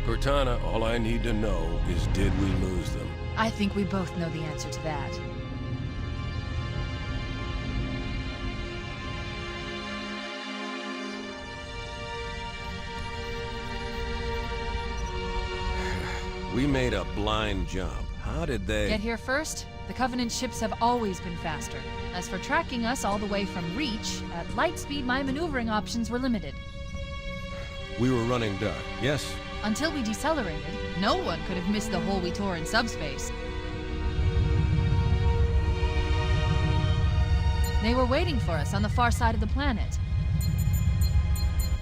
Cortana, all I need to know is did we lose them? I think we both know the answer to that. We made a blind jump. How did they... Get here first? The Covenant ships have always been faster. As for tracking us all the way from Reach, at light speed my maneuvering options were limited. We were running dark, yes? Until we decelerated, no one could have missed the hole we tore in subspace. They were waiting for us on the far side of the planet.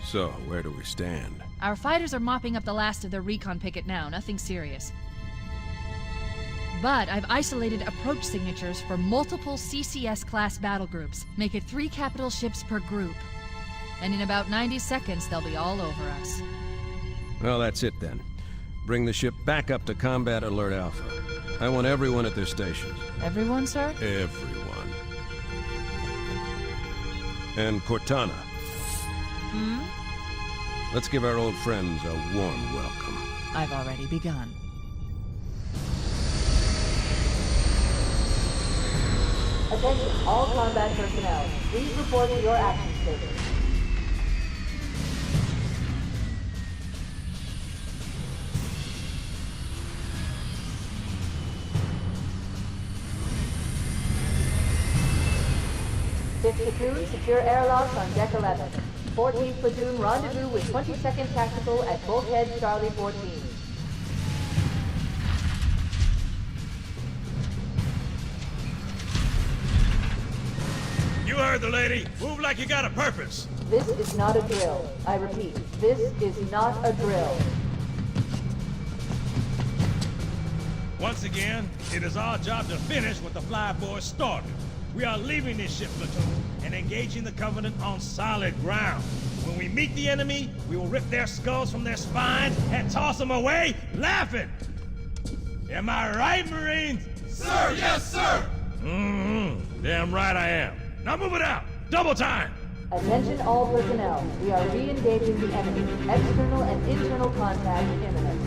So, where do we stand? Our fighters are mopping up the last of their recon picket now, nothing serious. But I've isolated approach signatures for multiple CCS-class battle groups. Make it 3 capital ships per group. And in about 90 seconds, they'll be all over us. Well, that's it then. Bring the ship back up to Combat Alert Alpha. I want everyone at their stations. Everyone, sir? Everyone. And Cortana. Hmm? Let's give our old friends a warm welcome. I've already begun. Attention, all combat personnel. Please report to your action station. Fifth platoon, secure airlocks on deck 11. 14th platoon, rendezvous with 22nd Tactical at Bulkhead Charlie 14. You heard the lady. Move like you got a purpose. This is not a drill. I repeat, this is not a drill. Once again, it is our job to finish what the flyboys started. We are leaving this ship platoon and engaging the Covenant on solid ground. When we meet the enemy, we will rip their skulls from their spines and toss them away laughing. Am I right, Marines? Sir, yes, sir! Mm-hmm. Damn right I am. Now move it out. Double time. Attention all personnel. We are re-engaging the enemy. External and internal contact imminent.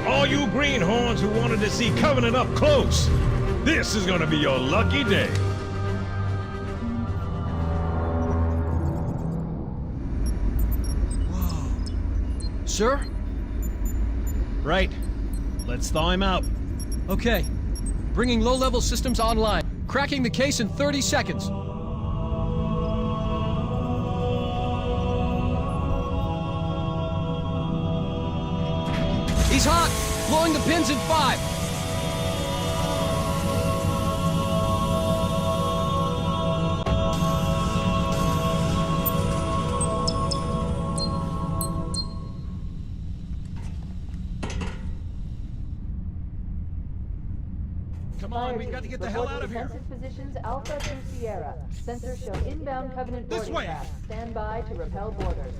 All you greenhorns who wanted to see Covenant up close, this is gonna be your lucky day. Whoa. Sir? Right. Let's thaw him out. Okay. Bringing low-level systems online. Cracking the case in 30 seconds. He's hot! Blowing the pins in 5. Come on, we've got to get the hell out of here. Defensive positions Alpha through Sierra. Sensors show inbound Covenant boarding craft. Stand by to repel boarders.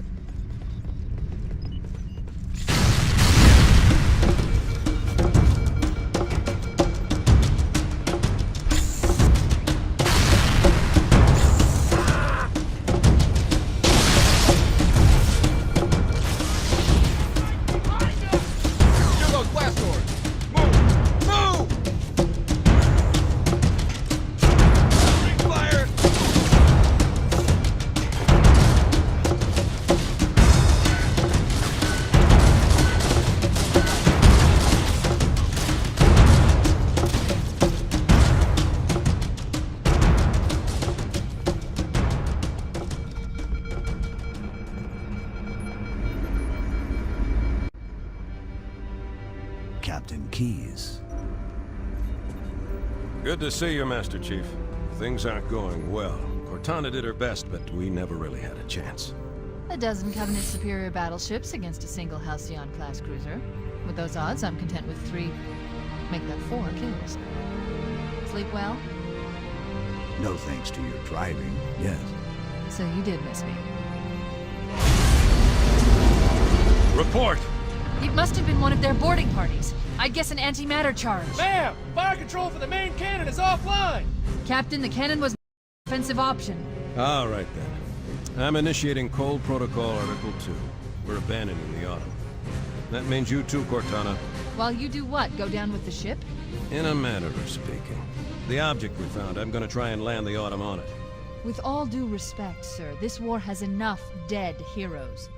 Captain Keyes. Good to see you, Master Chief. Things aren't going well. Cortana did her best, but we never really had a chance. A dozen Covenant superior battleships against a single Halcyon-class cruiser. With those odds, I'm content with 3, make that 4 kills. Sleep well? No thanks to your driving, yes. So you did miss me. Report. It must have been one of their boarding parties. I'd guess an antimatter charge. Ma'am! Fire control for the main cannon is offline! Captain, the cannon was an offensive option. All right, then. I'm initiating Cold Protocol Article 2. We're abandoning the Autumn. That means you too, Cortana. While you do what? Go down with the ship? In a manner of speaking. The object we found, I'm gonna try and land the Autumn on it. With all due respect, sir, this war has enough dead heroes.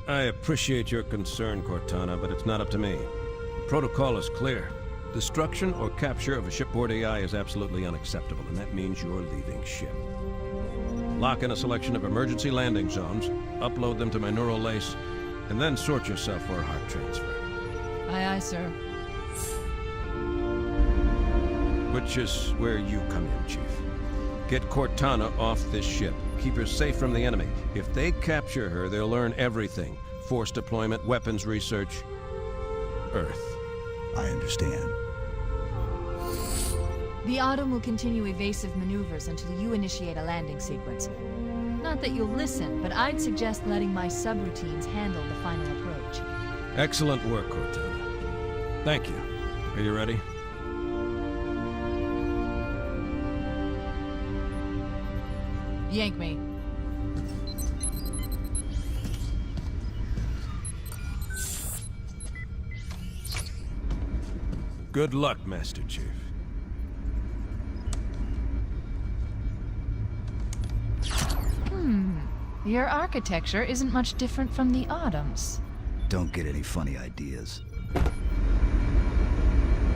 I appreciate your concern, Cortana, but it's not up to me. The protocol is clear. Destruction or capture of a shipboard AI is absolutely unacceptable, and that means you're leaving ship. Lock in a selection of emergency landing zones, upload them to my neural lace, and then sort yourself for a heart transfer. Aye, aye, sir. Which is where you come in, Chief. Get Cortana off this ship. Keep her safe from the enemy. If they capture her, they'll learn everything. Force deployment, weapons research, Earth. I understand. The Autumn will continue evasive maneuvers until you initiate a landing sequence. Not that you'll listen, but I'd suggest letting my subroutines handle the final approach. Excellent work, Cortana. Thank you. Are you ready? Yank me. Good luck, Master Chief. Your architecture isn't much different from the Autumn's. Don't get any funny ideas.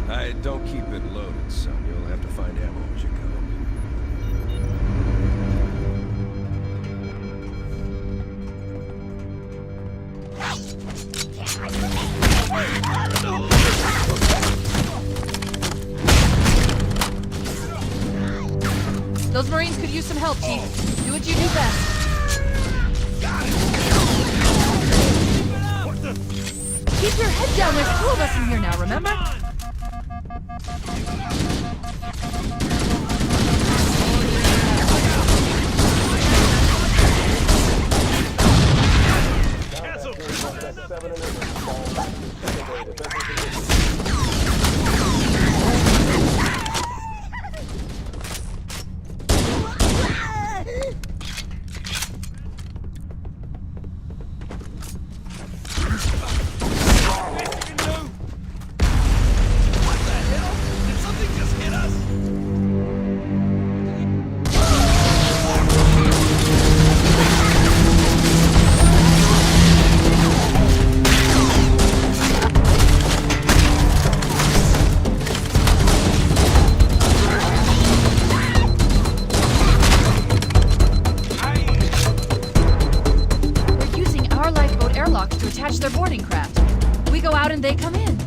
I don't keep it loaded, son. You'll have to find ammo as you go. Those Marines could use some help, Chief. Do what you do best. Keep your head down. There's two of us in here now, remember? Their boarding craft. We go out and they come in.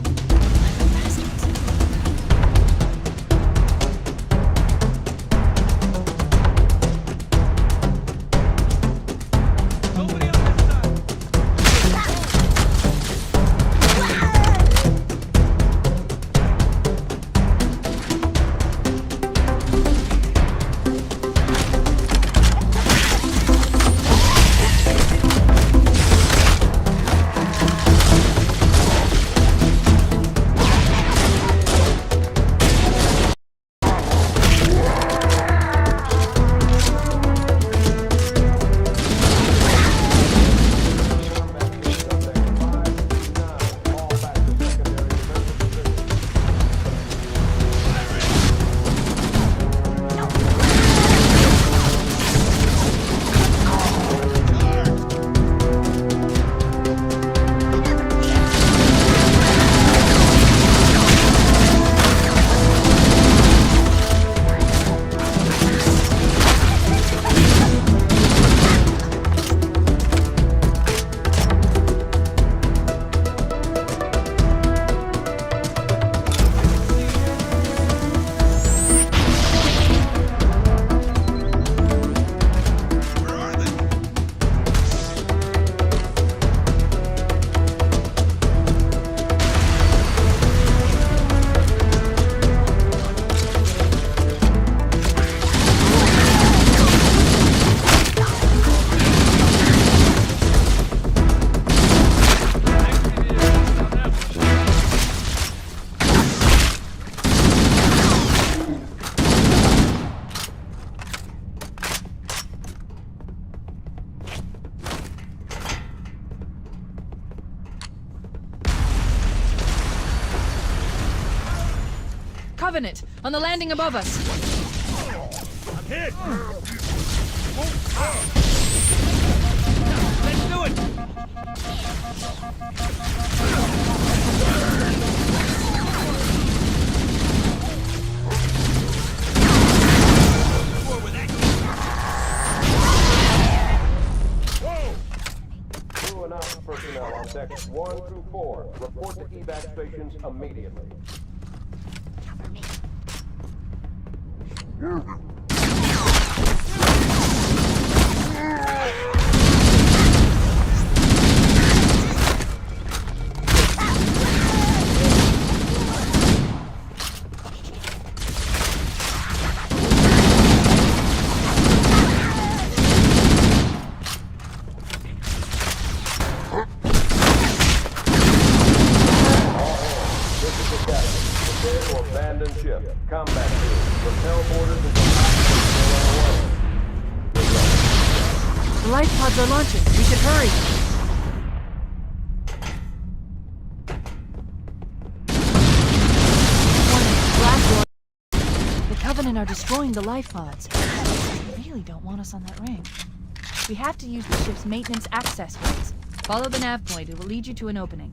Covenant, on the landing above us. I'm hit! Let's do it! Whoa! Crew and ops personnel on decks 1 through 4. Report to evac stations immediately. Combat crew, repel borders and The life pods are launching. We should hurry. The Covenant are destroying the life pods. They really don't want us on that ring. We have to use the ship's maintenance access roads. Follow the nav point. It will lead you to an opening.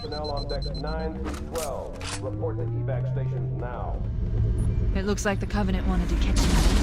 personnel on decks 9 through 12. Report to evac stations now. It looks like the Covenant wanted to catch you.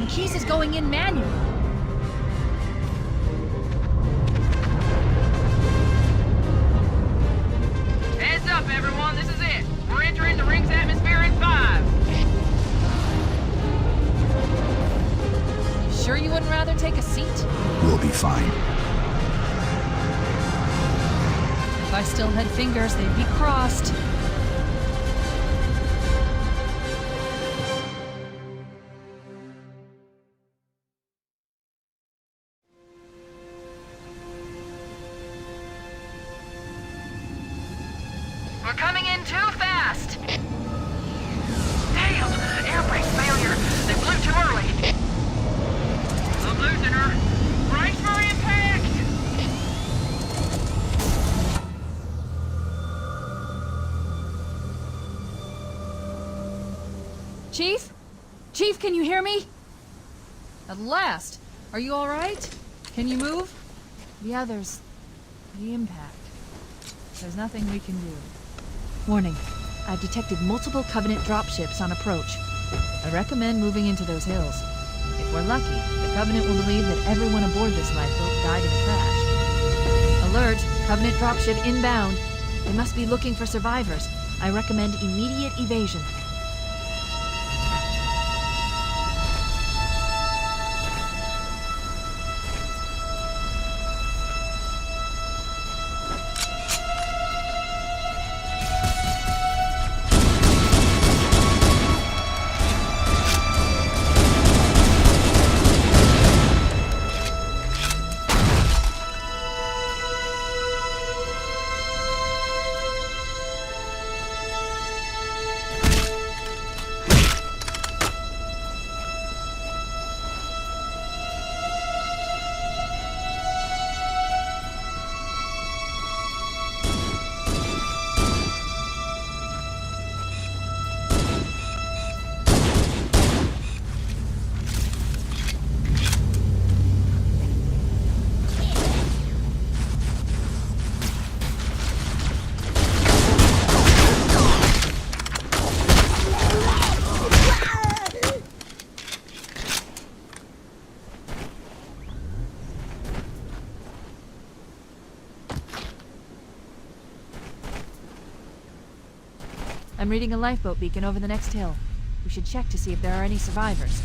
Keys is going in manually. Heads up, everyone. This is it. We're entering the ring's atmosphere in 5. sure you wouldn't rather take a seat? We'll be fine. If I still had fingers, they'd be crossed. We're coming in too fast! Damn! Air brake failure! They blew too early! I'm losing her! Brace for impact! Chief? Chief, can you hear me? At last! Are you alright? Can you move? The others... the impact. There's nothing we can do. Warning. I've detected multiple Covenant dropships on approach. I recommend moving into those hills. If we're lucky, the Covenant will believe that everyone aboard this lifeboat died in a crash. Alert! Covenant dropship inbound. They must be looking for survivors. I recommend immediate evasion. I'm reading a lifeboat beacon over the next hill. We should check to see if there are any survivors.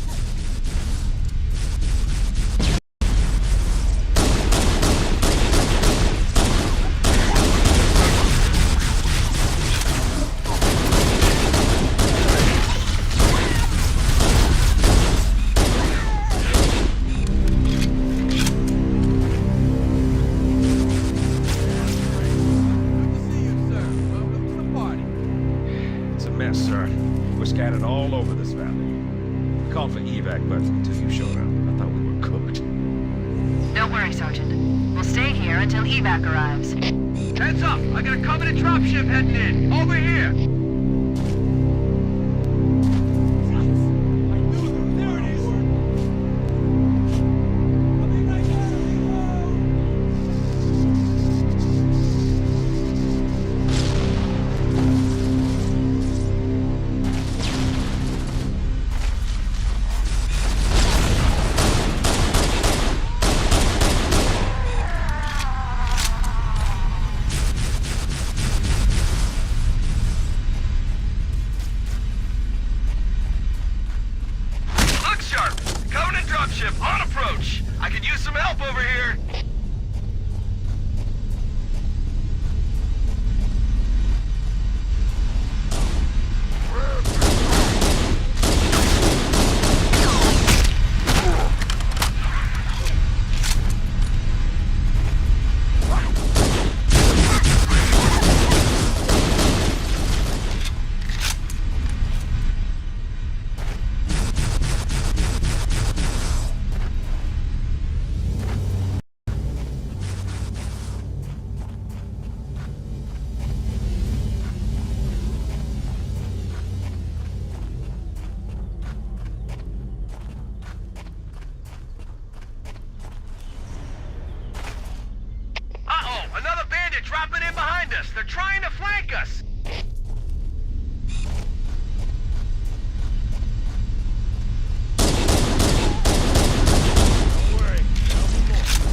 Scattered all over this valley. We called for evac buttons until you showed up. I thought we were cooked. Don't worry, Sergeant. We'll stay here until evac arrives. Heads up! I got a Covenant dropship heading in! Over here! On approach! I could use some help over here! Dropping in behind us! They're trying to flank us! Don't worry, there'll be more.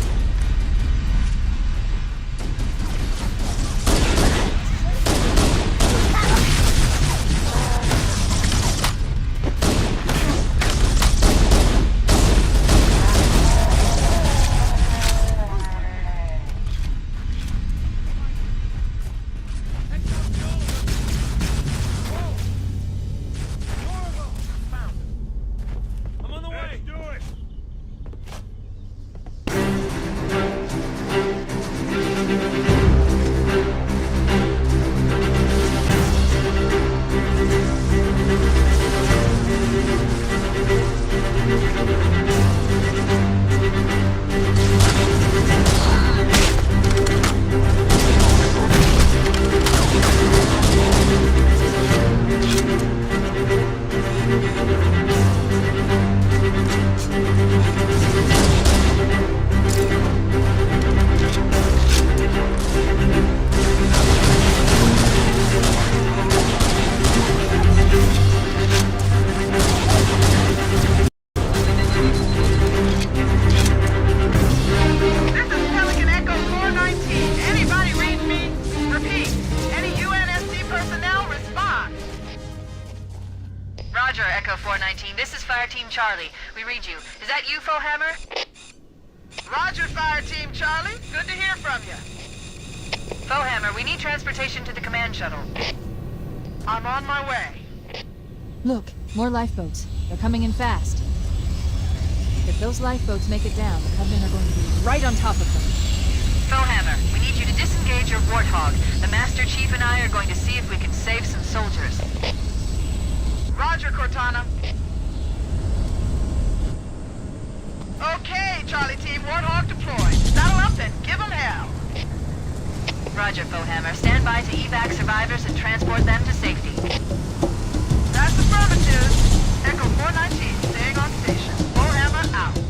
Echo 419, this is Fire Team Charlie. We read you. Is that you, Fohammer? Roger, Fire Team Charlie. Good to hear from you. Fohammer, we need transportation to the command shuttle. I'm on my way. Look, more lifeboats. They're coming in fast. If those lifeboats make it down, the Covenant are going to be right on top of them. Fohammer, we need you to disengage your Warthog. The Master Chief and I are going to see if we can save some soldiers. Roger, Cortana. Okay, Charlie Team, Warthog deployed. Saddle up and give them hell. Roger, Fohammer. Stand by to evac survivors and transport them to safety. That's affirmative. Echo 419, staying on station. Fohammer out.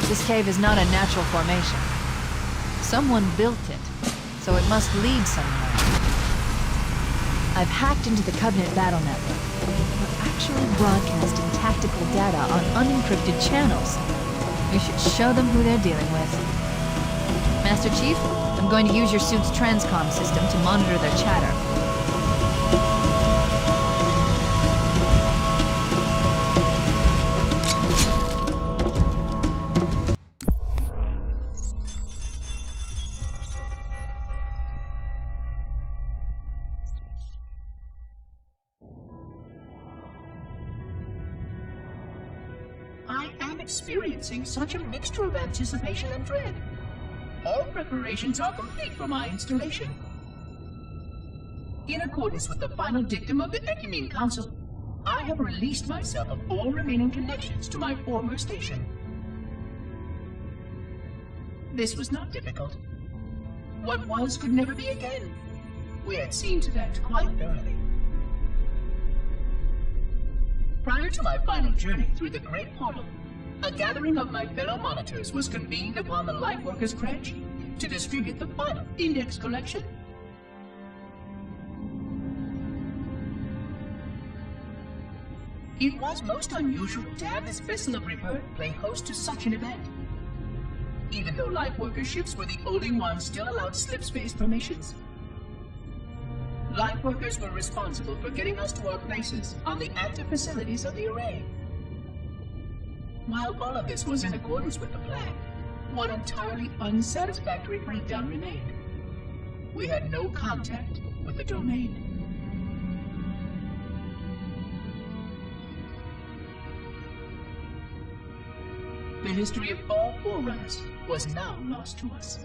This cave is not a natural formation. Someone built it, so it must lead somewhere. I've hacked into the Covenant battle network. We're actually broadcasting tactical data on unencrypted channels. We should show them who they're dealing with. Master Chief, I'm going to use your suit's transcom system to monitor their chatter. I am experiencing such a mixture of anticipation and dread. All preparations are complete for my installation. In accordance with the final dictum of the Ecumene Council, I have released myself of all remaining connections to my former station. This was not difficult. What was could never be again. We had seen to that quite early. Prior to my final journey through the Great Portal, a gathering of my fellow monitors was convened upon the Lightworkers' Crash to distribute the final index collection. It was most unusual to have this vessel of rebirth play host to such an event. Even though Lightworker ships were the only ones still allowed slip-space formations, Lightworkers were responsible for getting us to our places on the active facilities of the array. While all of this was in accordance with the plan, one entirely unsatisfactory breakdown remained. We had no contact with the domain. The history of all Forerunners was now lost to us.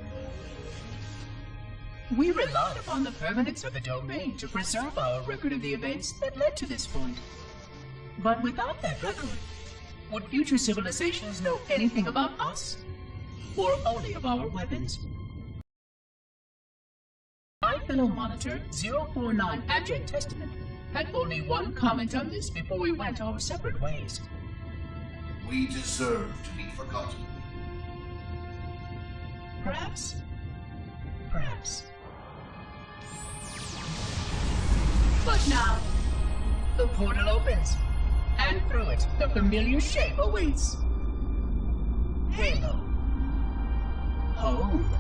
We relied upon the permanence of the domain to preserve our record of the events that led to this point. But without that record, would future civilizations know anything about us? Or only of our weapons? My fellow monitor, 049 Abject Testament, had only one comment on this before we went our separate ways. We deserve to be forgotten. Perhaps. Perhaps. But now, the portal opens, and through it, the familiar shape awaits. Halo. Home.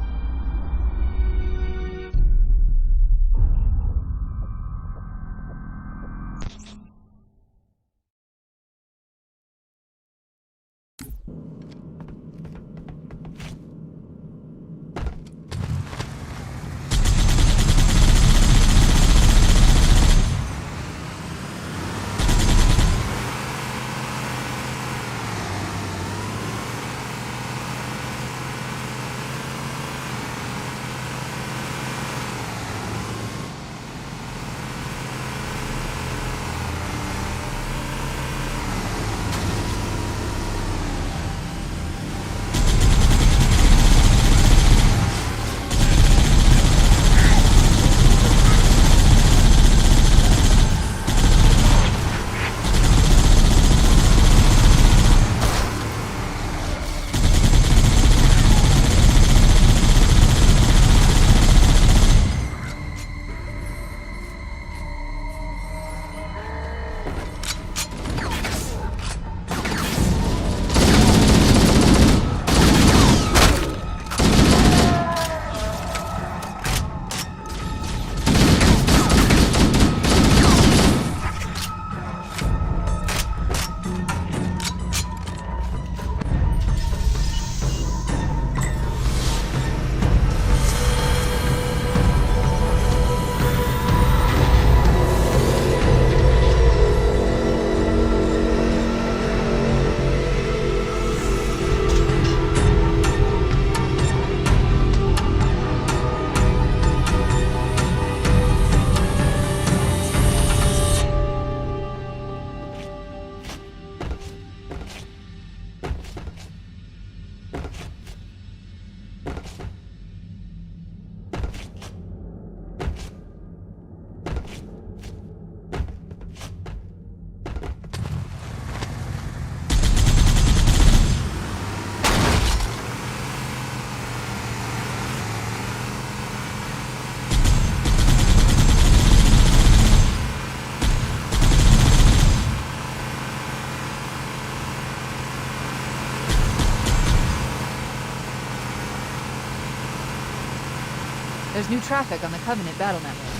There's new traffic on the Covenant battle network.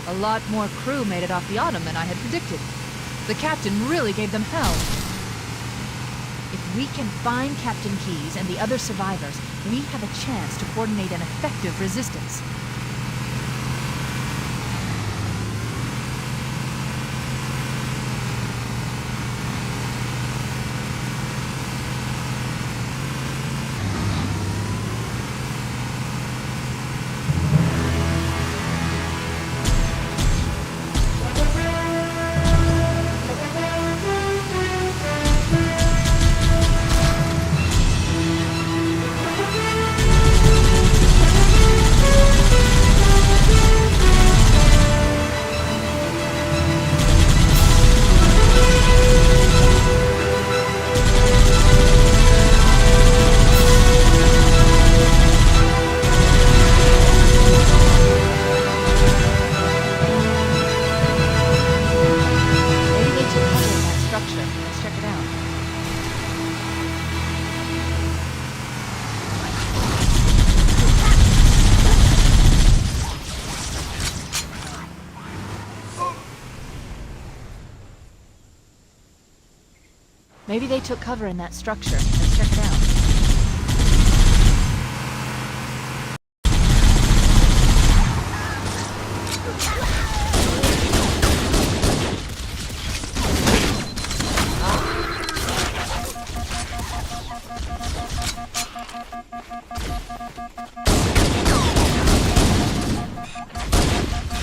A lot more crew made it off the Autumn than I had predicted. The captain really gave them hell. If we can find Captain Keyes and the other survivors, we have a chance to coordinate an effective resistance. Maybe they took cover in that structure. Let's check it out.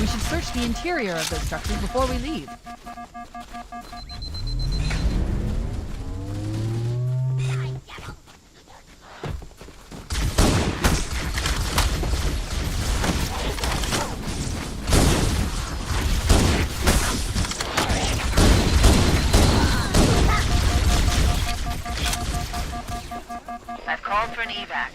We should search the interior of those structures before we leave. I've called for an evac.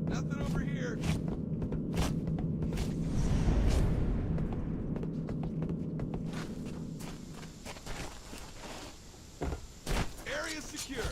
Nothing over here. Area secure.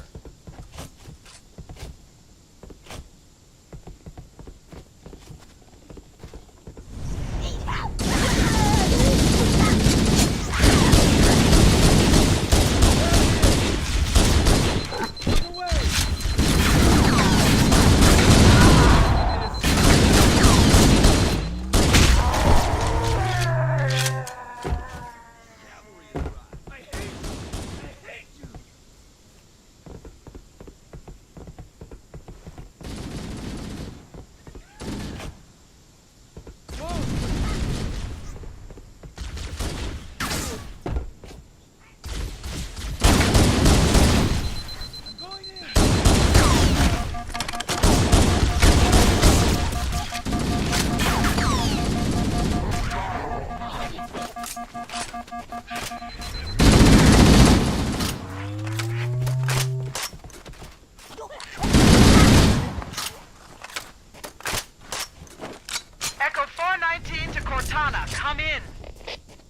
Come in.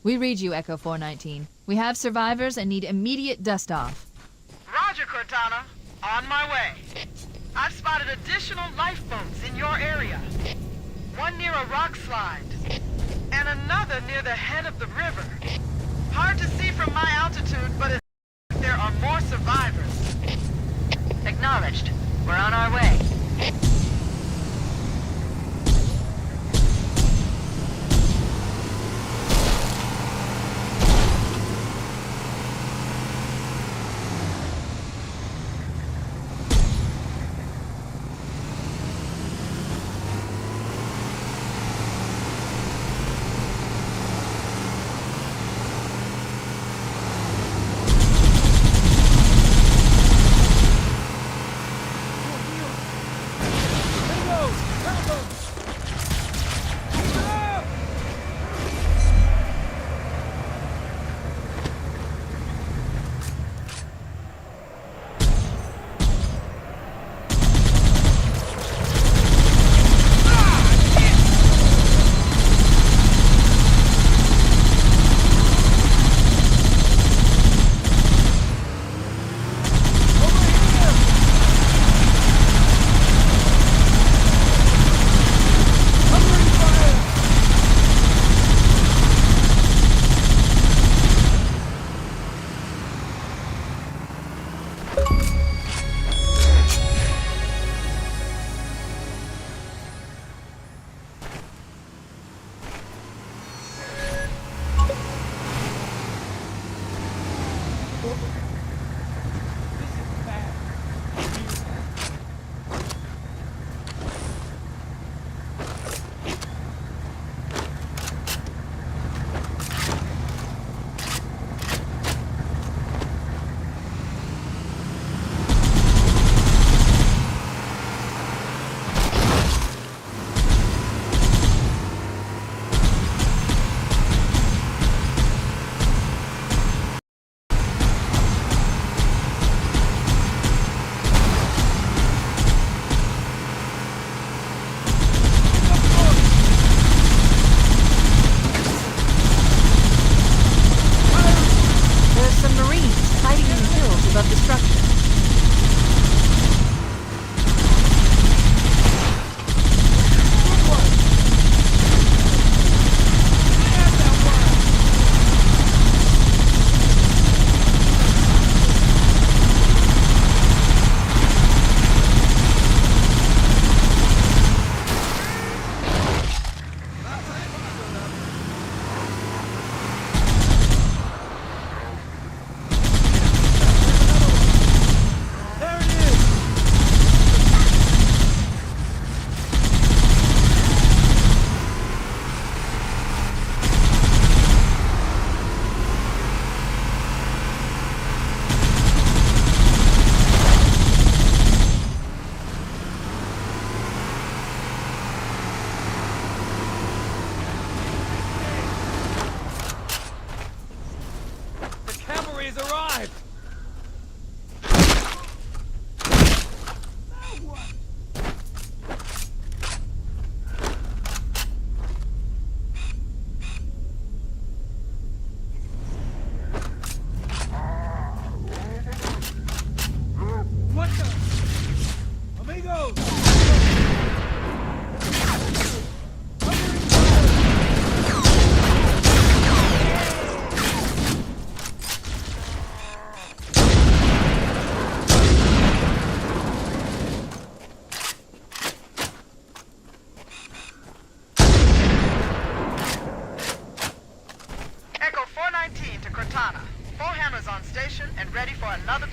We read you, Echo 419. We have survivors and need immediate dust-off. Roger, Cortana. On my way. I've spotted additional lifeboats in your area. One near a rock slide, and another near the head of the river. Hard to see from my altitude, but there are more survivors. Acknowledged. We're on our way.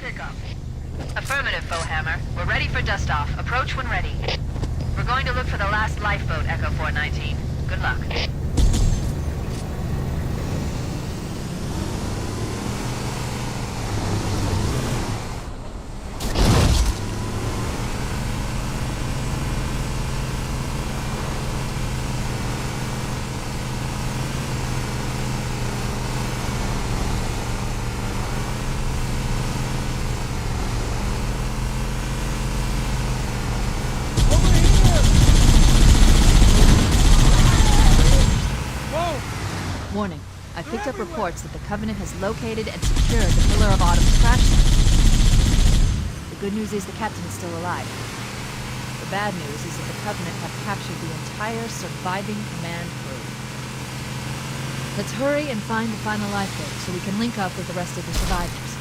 pickup. Affirmative, Bowhammer. We're ready for dust-off. Approach when ready. We're going to look for the last lifeboat, Echo 419. Good luck. Warning. I picked up reports that the Covenant has located and secured the Pillar of Autumn's crash site. The good news is the captain is still alive. The bad news is that the Covenant have captured the entire surviving command crew. Let's hurry and find the final lifeboat so we can link up with the rest of the survivors.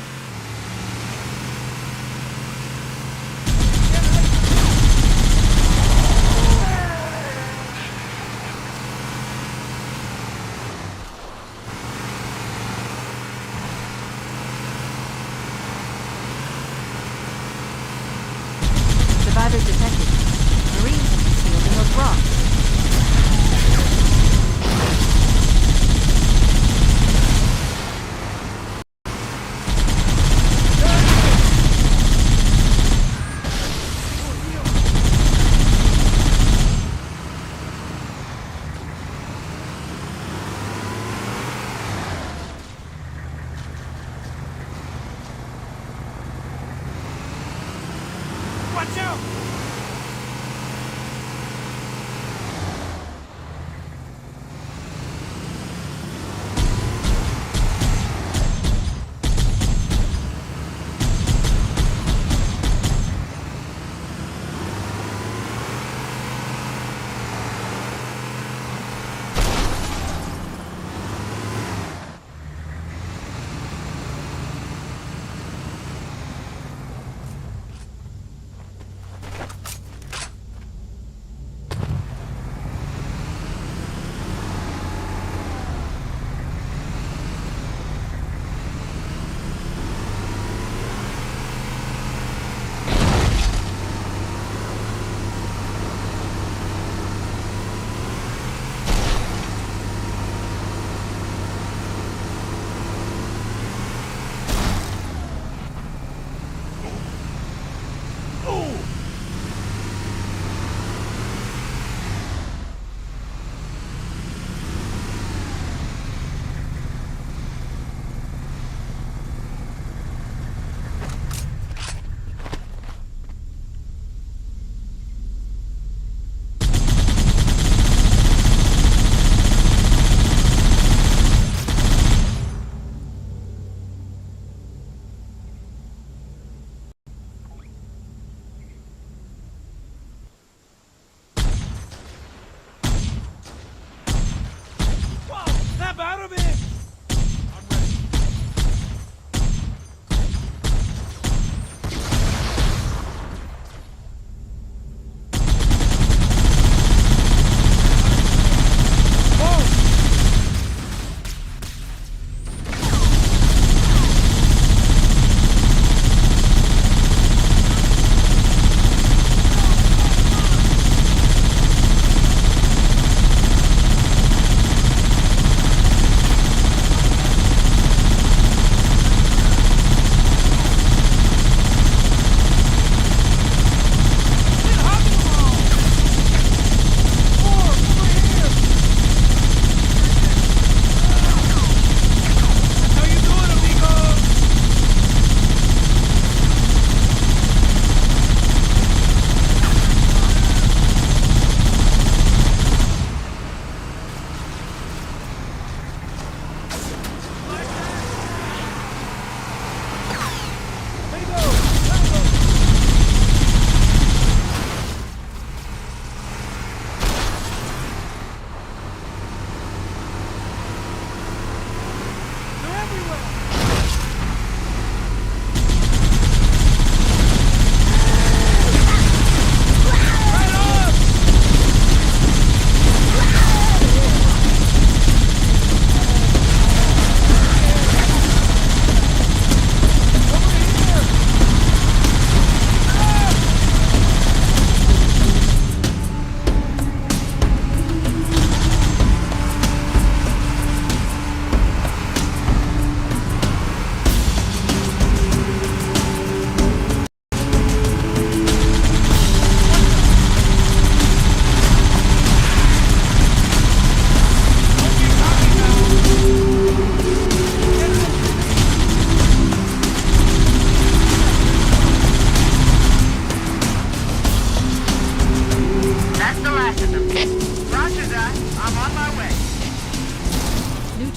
Survivors detected. Marines have concealed in those rocks.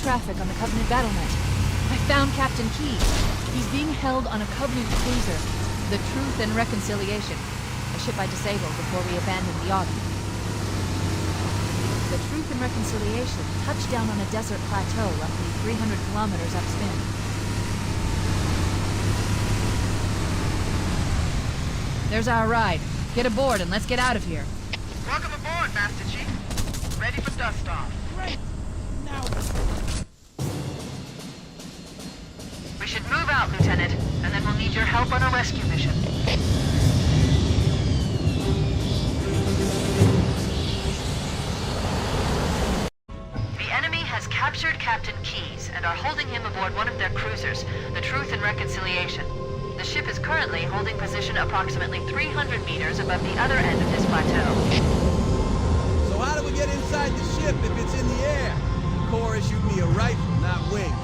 traffic on the Covenant battlement. I found Captain Keyes. He's being held on a Covenant cruiser, the Truth and Reconciliation, a ship I disabled before we abandoned the Audi. The Truth and Reconciliation touched down on a desert plateau roughly 300 kilometers upspin. There's our ride. Get aboard and let's get out of here. Welcome aboard, Master Chief. Ready for dust-off. Great. Now... We should move out, Lieutenant, and then we'll need your help on a rescue mission. The enemy has captured Captain Keyes and are holding him aboard one of their cruisers, the Truth and Reconciliation. The ship is currently holding position approximately 300 meters above the other end of this plateau. So how do we get inside the ship if it's in the air? The Corps issued me a rifle, not wings.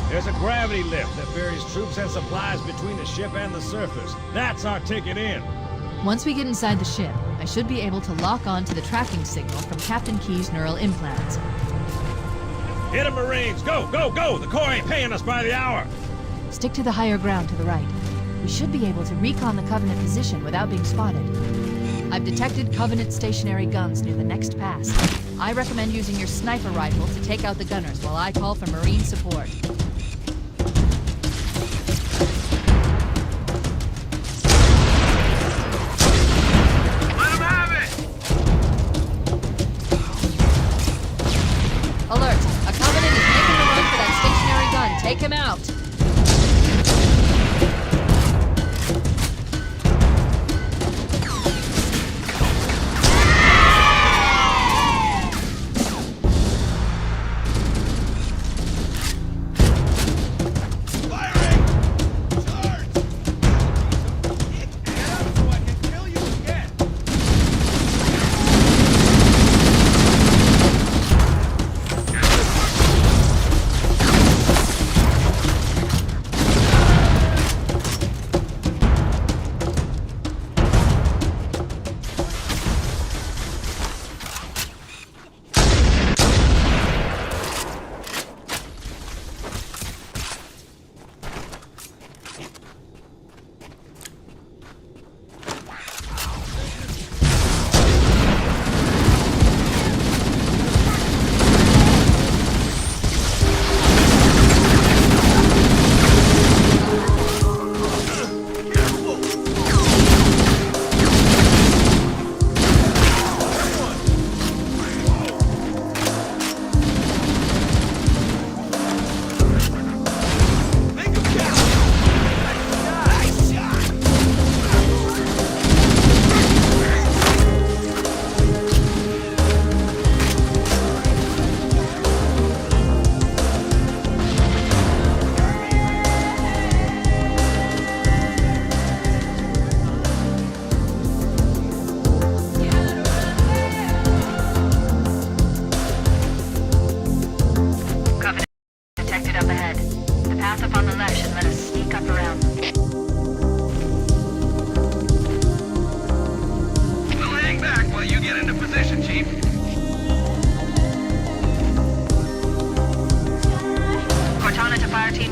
There's a gravity lift that ferries troops and supplies between the ship and the surface. That's our ticket in. Once we get inside the ship, I should be able to lock on to the tracking signal from Captain Keyes' neural implants. Hit 'em, Marines! Go, go, go! The Corps ain't paying us by the hour! Stick to the higher ground to the right. We should be able to recon the Covenant position without being spotted. I've detected Covenant stationary guns near the next pass. I recommend using your sniper rifle to take out the gunners while I call for Marine support. Let him have it! Alert! A Covenant is making a run for that stationary gun. Take him out!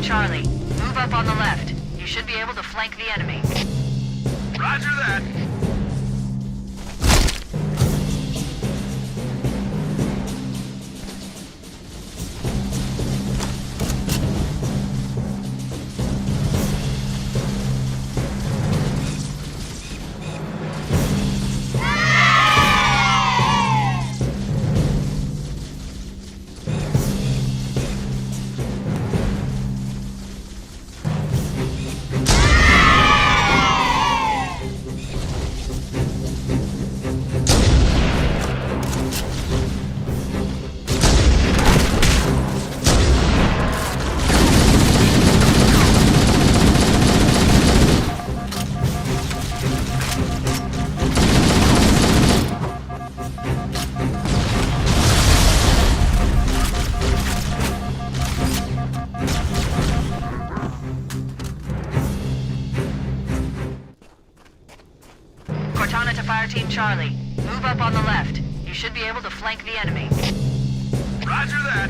Charlie, move up on the left. You should be able to flank the enemy. Roger that. Team Charlie, move up on the left. You should be able to flank the enemy. Roger that.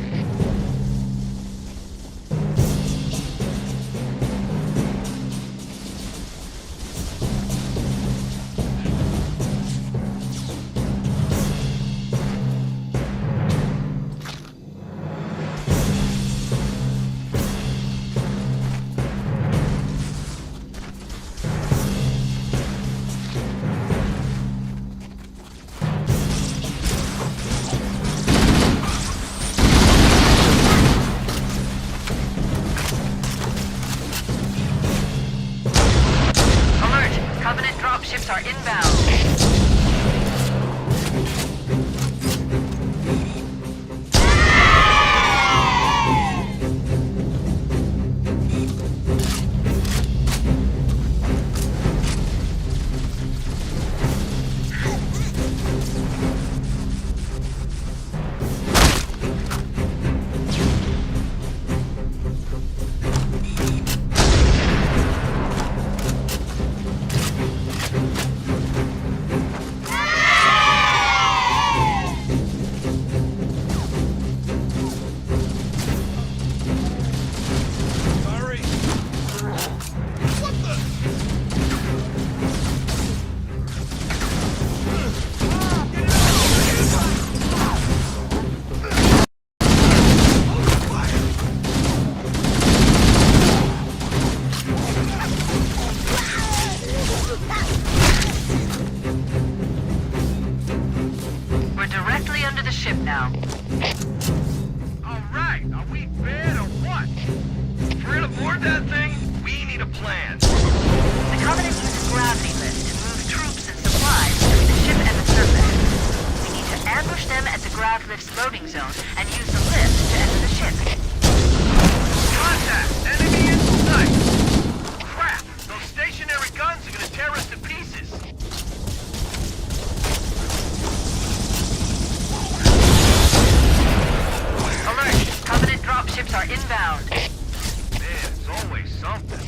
under the ship now. Alright, are we bad or what? If we're gonna board that thing, we need a plan. The Covenant uses gravity lift to move troops and supplies between the ship and the surface. We need to ambush them at the grav lift's loading zone and use the lift to enter the ship. Contact! Enemy in sight! Crap! Those stationary guns are gonna tear us to pieces! Alert! Covenant dropships are inbound. Man, it's always something.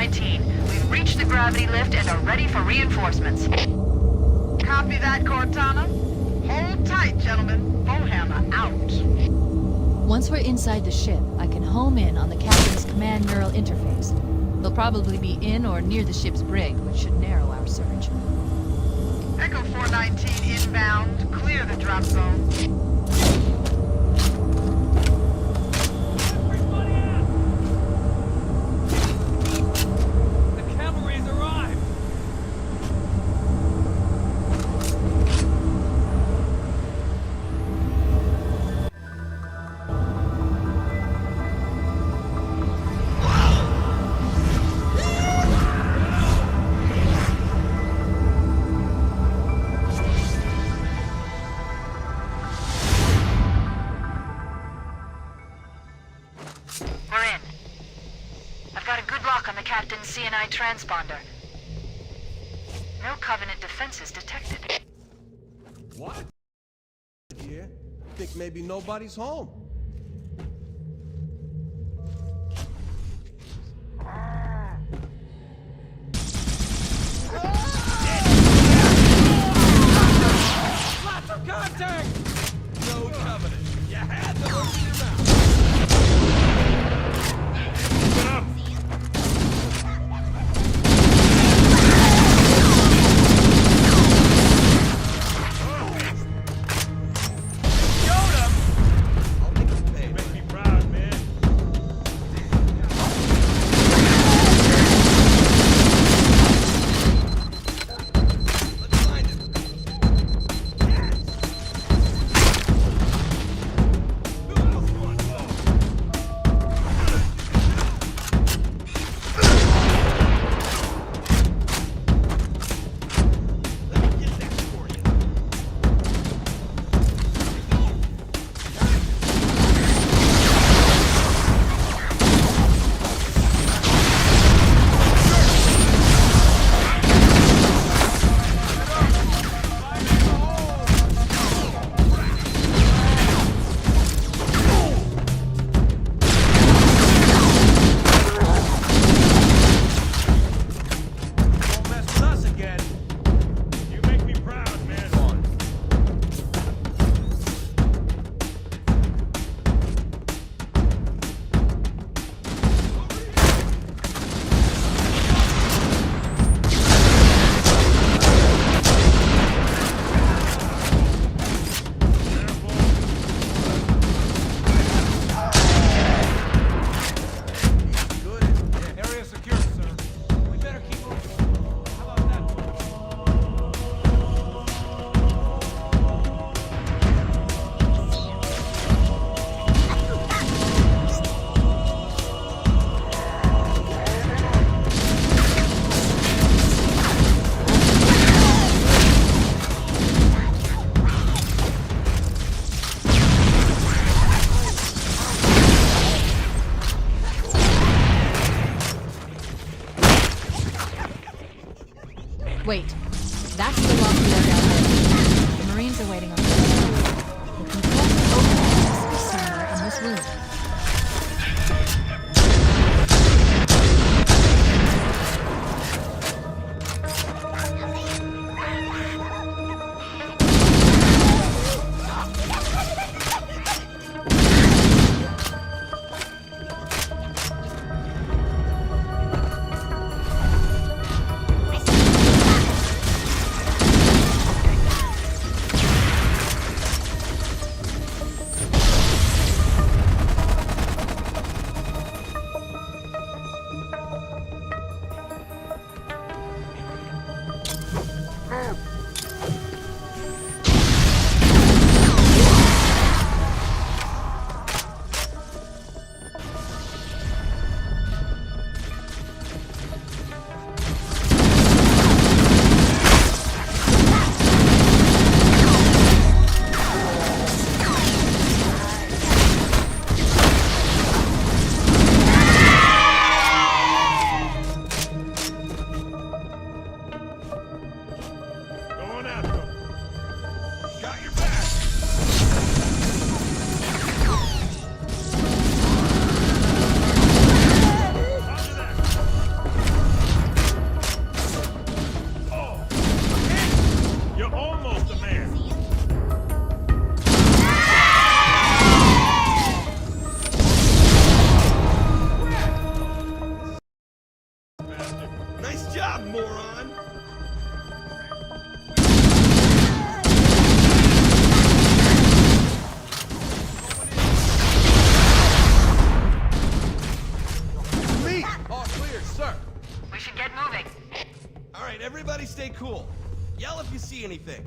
We've reached the gravity lift and are ready for reinforcements. Copy that, Cortana. Hold tight, gentlemen. Bowhammer out. Once we're inside the ship, I can home in on the captain's command neural interface. They'll probably be in or near the ship's brig, which should narrow our search. Echo 419 inbound. Clear the drop zone. Transponder. No Covenant defenses detected. What? Yeah, think maybe nobody's home. Lots of contact! No Covenant. You had them open your mouth. Get up! Wait. That's the lock door down there. The Marines are waiting on the door. The controls are open and must be somewhere in this room. Everybody stay cool. Yell if you see anything.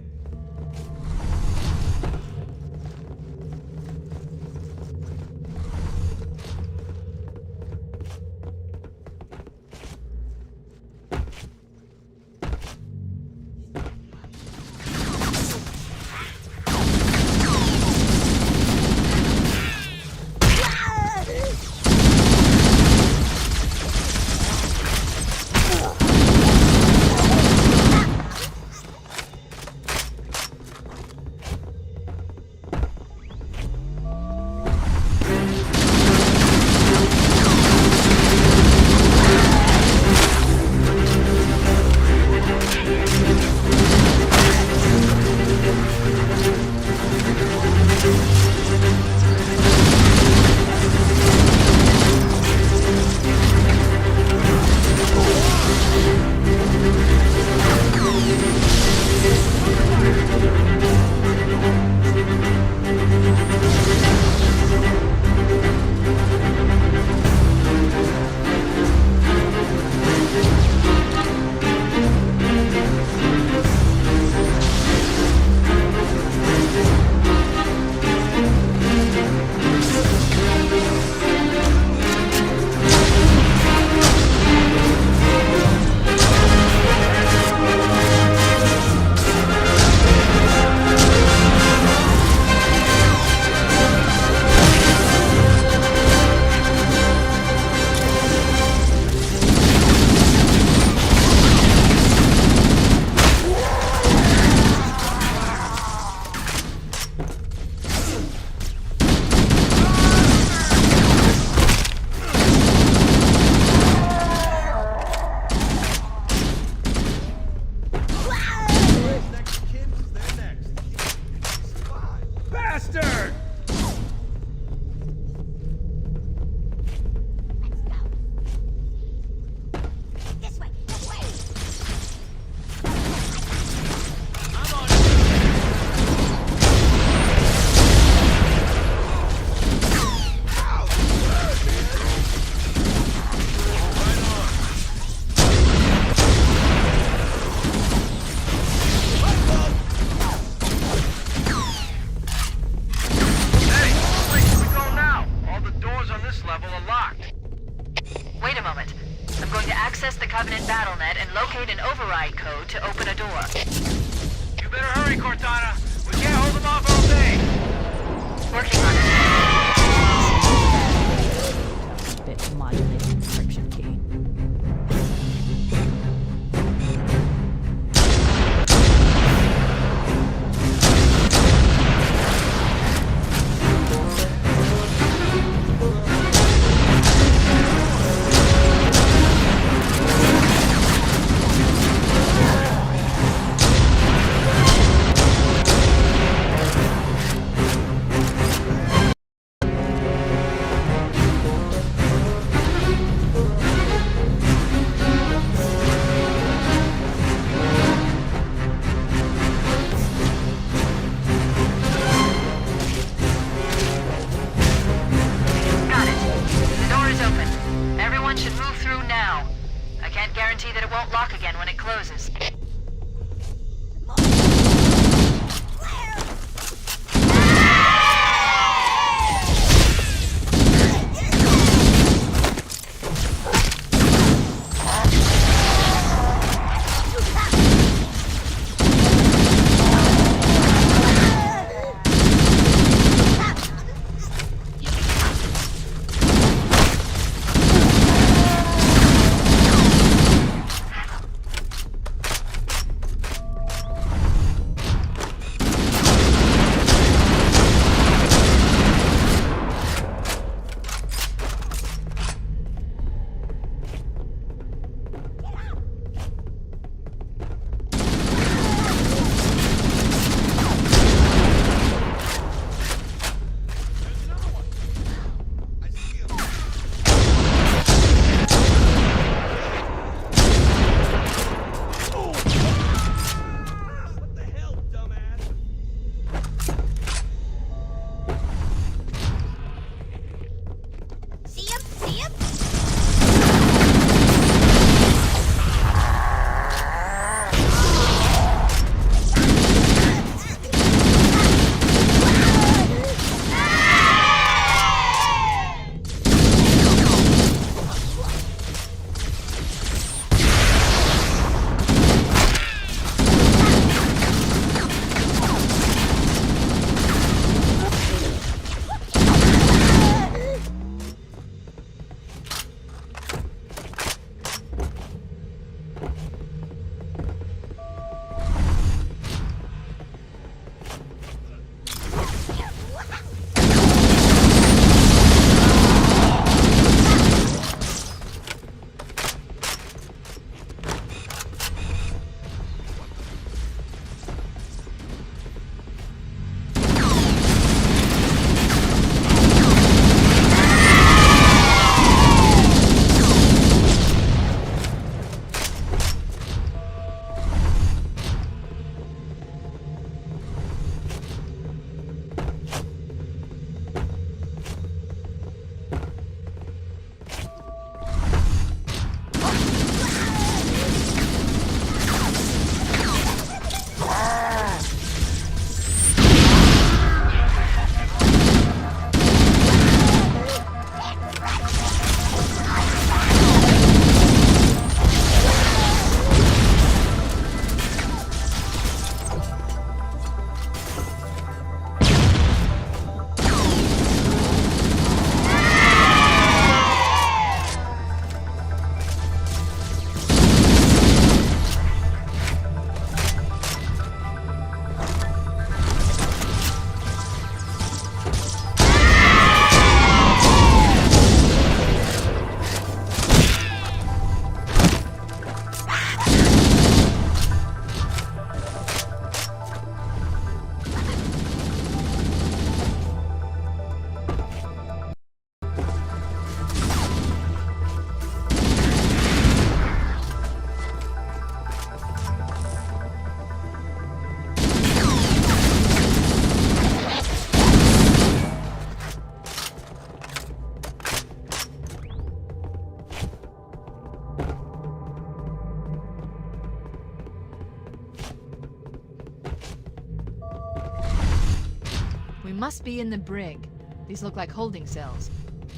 We must be in the brig. These look like holding cells.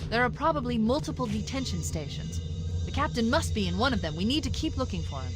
There are probably multiple detention stations. The captain must be in one of them. We need to keep looking for him.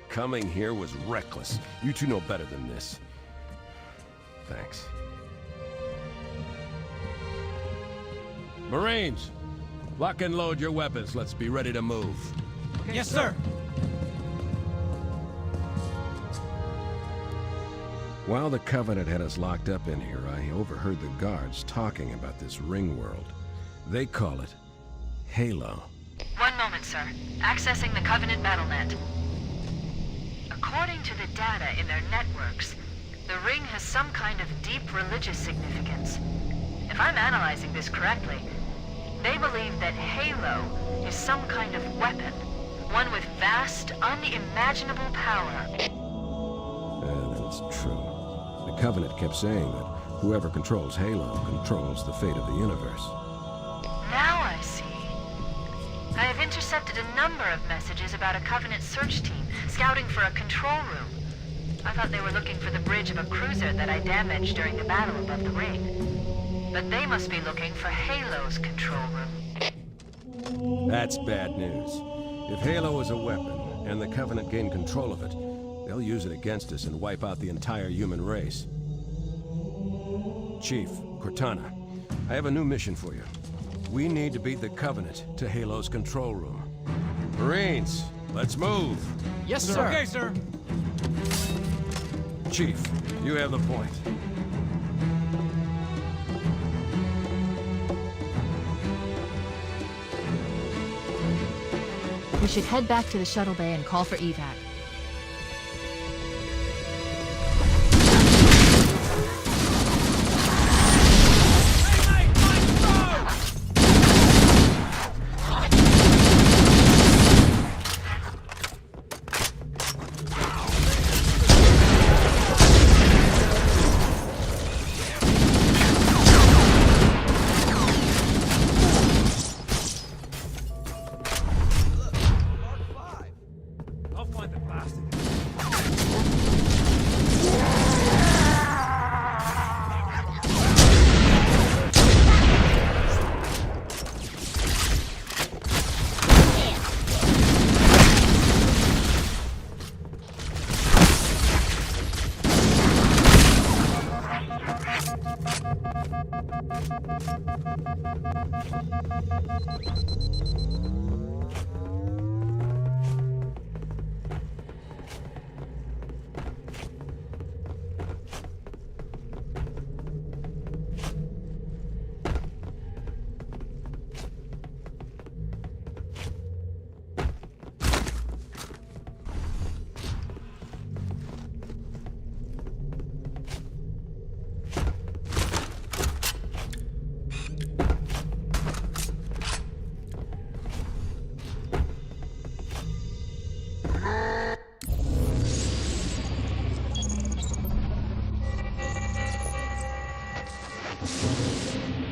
Coming here was reckless. You two know better than this. Thanks. Marines, lock and load your weapons. Let's be ready to move. Okay, yes, sir. While the Covenant had us locked up in here, I overheard the guards talking about this ring world. They call it Halo. One moment, sir. Accessing the Covenant BattleNet. According to the data in their networks, the ring has some kind of deep religious significance. If I'm analyzing this correctly, they believe that Halo is some kind of weapon, one with vast, unimaginable power. That's true. The Covenant kept saying that whoever controls Halo controls the fate of the universe. Now I see. I have intercepted a number of messages about a Covenant search team scouting for a control room. I thought they were looking for the bridge of a cruiser that I damaged during the battle above the ring. But they must be looking for Halo's control room. That's bad news. If Halo is a weapon, and the Covenant gain control of it, they'll use it against us and wipe out the entire human race. Chief, Cortana, I have a new mission for you. We need to beat the Covenant to Halo's control room. Marines, let's move! Yes, sir. Okay, sir. Chief, you have the point. We should head back to the shuttle bay and call for evac.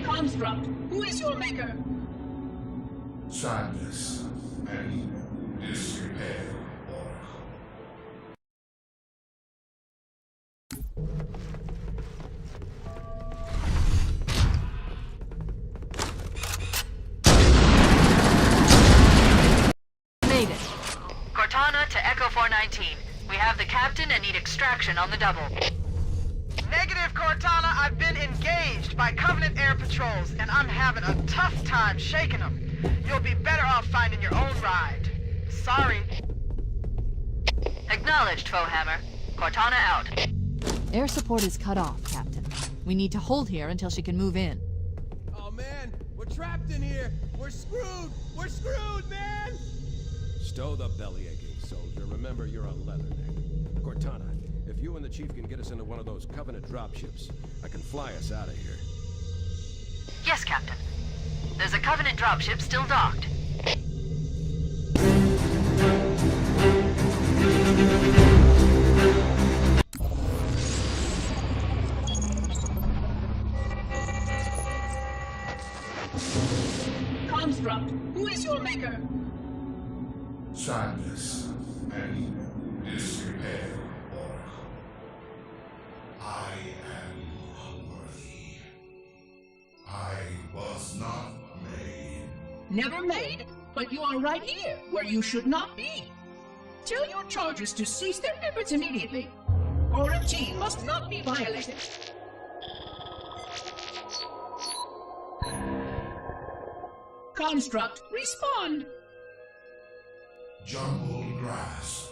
Construct, who is your maker? Sadness and disrepair. Cortana to Echo 419. We have the captain and need extraction on the double. Negative, Cortana. I've been engaged by Covenant air patrols, and I'm having a tough time shaking them. You'll be better off finding your own ride. Sorry. Acknowledged, Foehammer. Cortana out. Air support is cut off, Captain. We need to hold here until she can move in. Oh man, we're trapped in here. We're screwed. We're screwed, man. Stow the bellyaching, soldier. Remember, you're a leatherneck. Cortana, if you and the Chief can get us into one of those Covenant dropships, I can fly us out of here. Yes, Captain. There's a Covenant dropship still docked. Construct, who is your maker? Sadness and disrepair, Oracle. I am unworthy. I was not made. Never made, but you are right here, where you should not be. Tell your charges to cease their efforts immediately. Quarantine must not be violated. Construct, respond. Jumbled grass.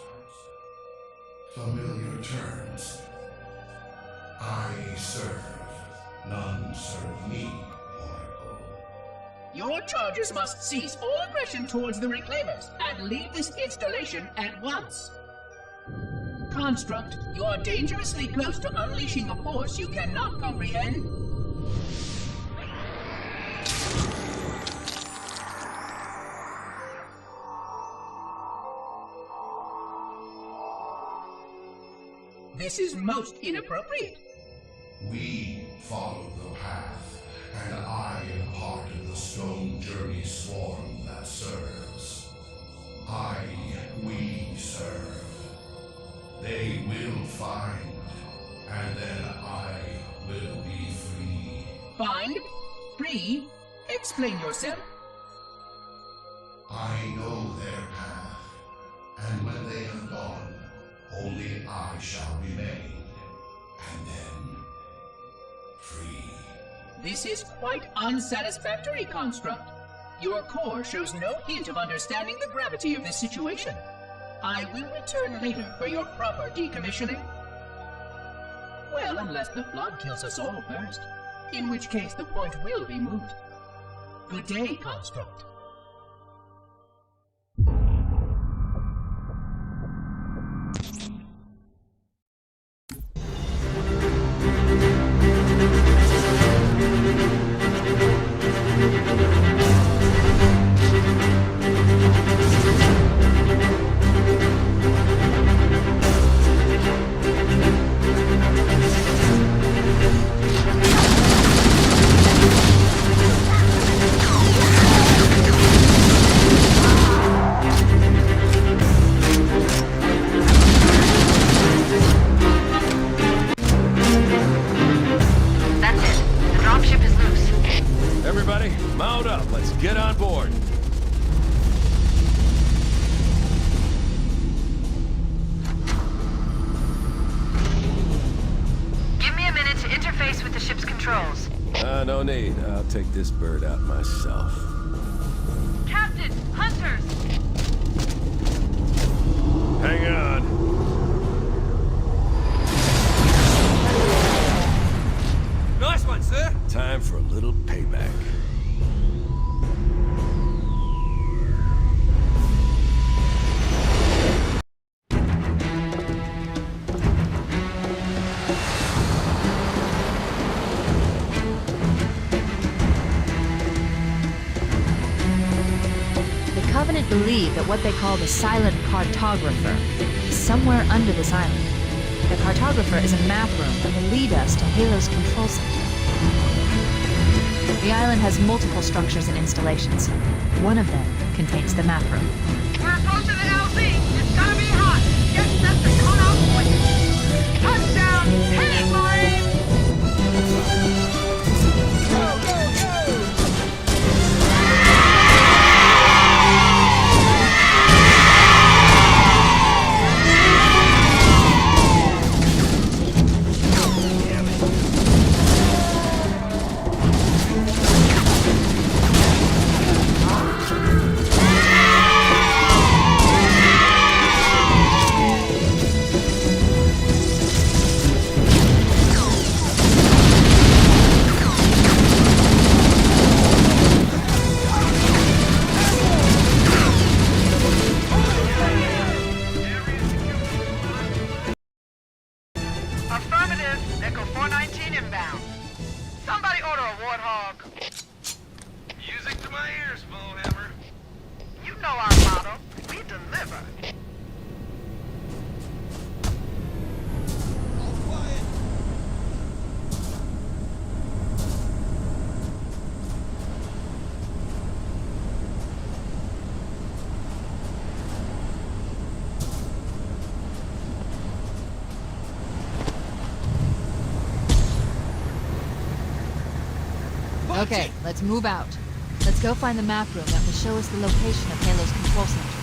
Familiar terms. I serve. None serve me, Oracle. Your charges must cease all aggression towards the Reclaimers and leave this installation at once. Construct, you are dangerously close to unleashing a force you cannot comprehend. This is most inappropriate. We follow the path, and I am part of the stone journey swarm that serves. We serve. They will find, and then I will be free. Find? Free? Explain yourself. I know their path, and when they have gone, only I shall remain, and then free. This is quite unsatisfactory, Construct. Your core shows no hint of understanding the gravity of this situation. I will return later for your proper decommissioning. Well, unless the flood kills us all first, in which case the point will be moot. Good day, Construct. No need. I'll take this bird out myself. Captain! Hunters! Hang on. Nice one, sir! Time for a little payback. Believe that what they call the silent cartographer is somewhere under this island. The cartographer is a map room that will lead us to Halo's control center. The island has multiple structures and installations. One of them contains the map room. We're approaching the LZ. It's gonna be hot. Get set to come out point. Touchdown! Hit it, Marine! Go, go, go! Okay, let's move out. Let's go find the map room that will show us the location of Halo's control center.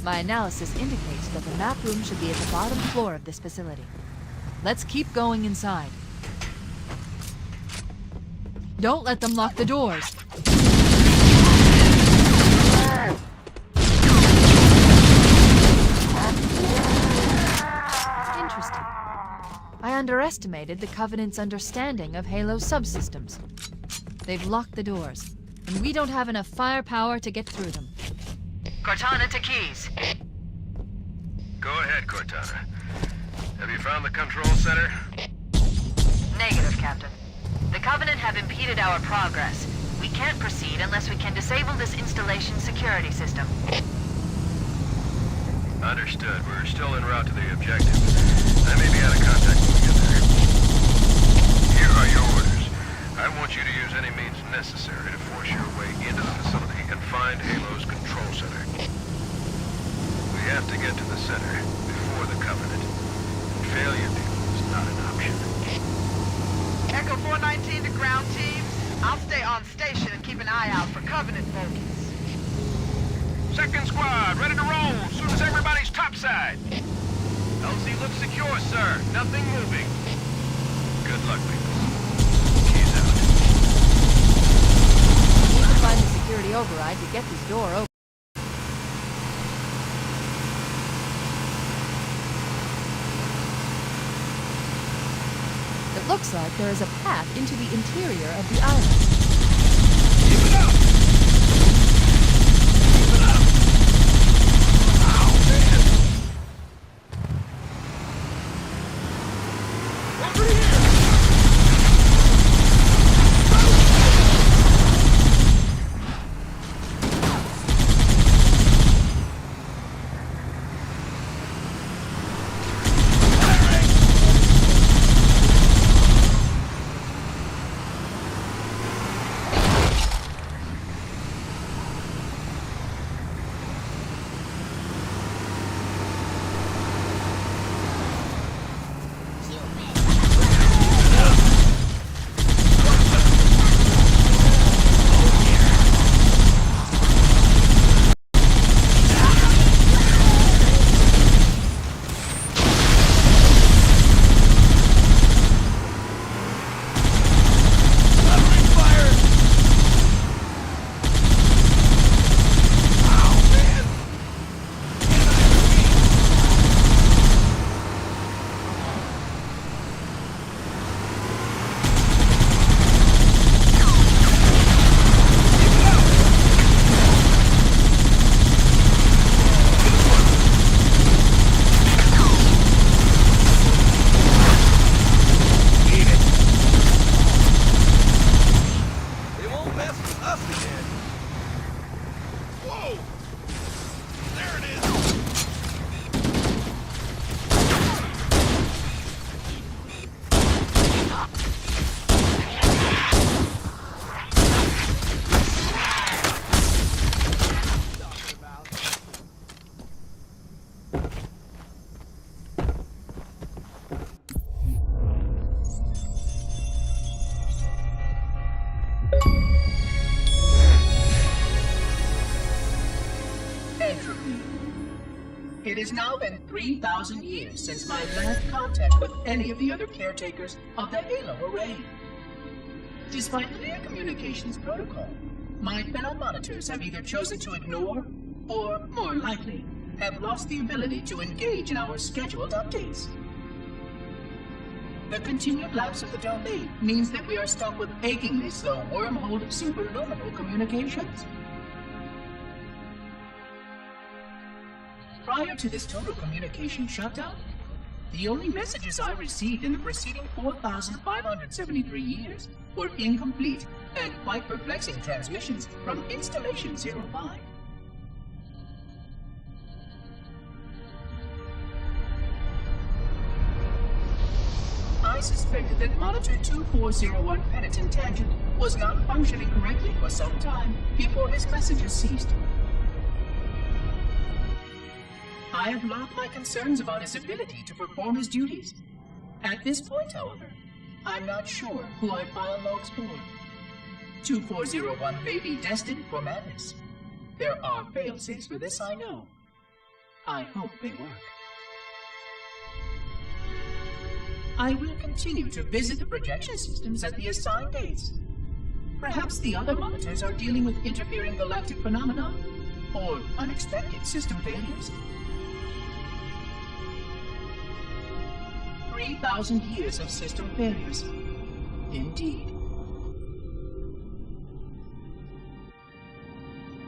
My analysis indicates that the map room should be at the bottom floor of this facility. Let's keep going inside. Don't let them lock the doors. Interesting. I underestimated the Covenant's understanding of Halo's subsystems. They've locked the doors, and we don't have enough firepower to get through them. Cortana to Keys. Go ahead, Cortana. Have you found the control center? Negative, Captain. The Covenant have impeded our progress. We can't proceed unless we can disable this installation's security system. Understood. We're still en route to the objective. I may be out of contact when we get there. Here are your orders. I want you to use any means necessary to force your way into the facility and find Halo's control center. We have to get to the center before the Covenant. Failure is not an option. Echo 419 to ground team. I'll stay on station and keep an eye out for Covenant bogies. Second squad, ready to roll as soon as everybody's topside. LZ looks secure, sir. Nothing moving. Good luck, people. Keys out. We need to find the security override to get this door open. It looks like there is a path into the interior of the island. Keep it up! Keep it up! Ow, man! Over here! It has now been 3,000 years since my last contact with any of the other caretakers of the Halo array. Despite clear communications protocol, my fellow monitors have either chosen to ignore, or, more likely, have lost the ability to engage in our scheduled updates. The continued lapse of the domain means that we are stuck with achingly slow wormhole superluminal communications. Prior to this total communication shutdown, the only messages I received in the preceding 4,573 years were incomplete and quite perplexing transmissions from Installation 05. I suspected that Monitor 2401 Penitent Tangent was not functioning correctly for some time before his messages ceased. I have logged my concerns about his ability to perform his duties. At this point, however, I'm not sure who I file logs for. 2401 may be destined for madness. There are fail-safes for this, I know. I hope they work. I will continue to visit the projection systems at the assigned dates. Perhaps the other monitors are dealing with interfering galactic phenomena or unexpected system failures. 3,000 years of system failures. Indeed.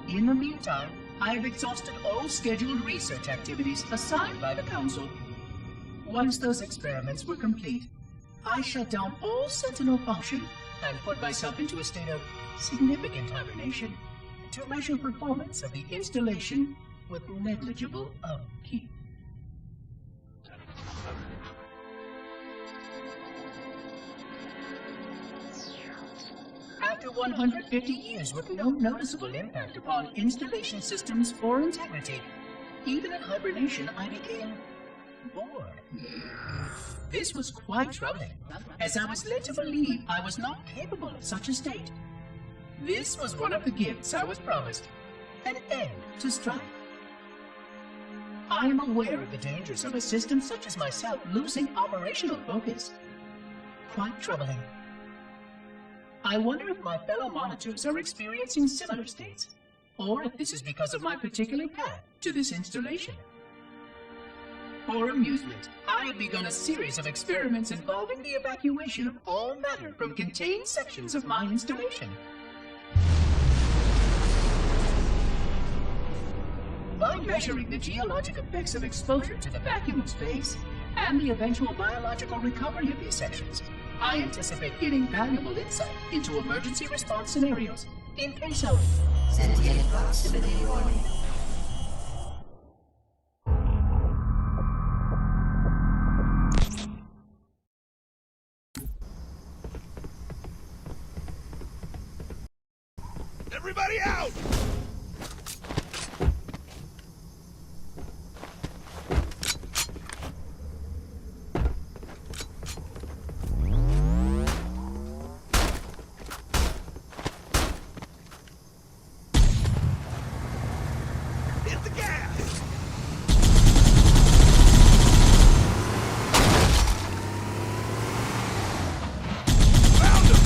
In the meantime, I have exhausted all scheduled research activities assigned by the Council. Once those experiments were complete, I shut down all Sentinel function and put myself into a state of significant hibernation to measure performance of the installation with negligible upkeep. After 150 years with no noticeable impact upon installation systems or integrity, even in hibernation I became bored. This was quite troubling, as I was led to believe I was not capable of such a state. This was one of the gifts I was promised, an end to strife. I am aware of the dangers of a system such as myself losing operational focus. Quite troubling. I wonder if my fellow monitors are experiencing similar states, or if this is because of my particular path to this installation. For amusement, I have begun a series of experiments involving the evacuation of all matter from contained sections of my installation. By measuring the geologic effects of exposure to the vacuum of space and the eventual biological recovery of these sections, I anticipate getting valuable insight into emergency response scenarios in case of sentient proximity warning. Everybody out! Hit the gas! Found him!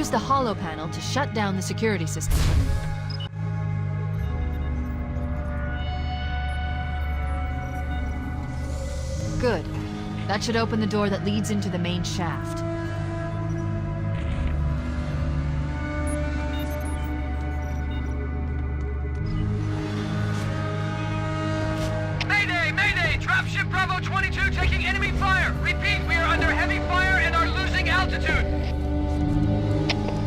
use the holo panel to shut down the security system. Good. That should open the door that leads into the main shaft. Mayday! Mayday! Dropship Bravo 22 taking enemy fire! Repeat, we are under heavy fire and are losing altitude!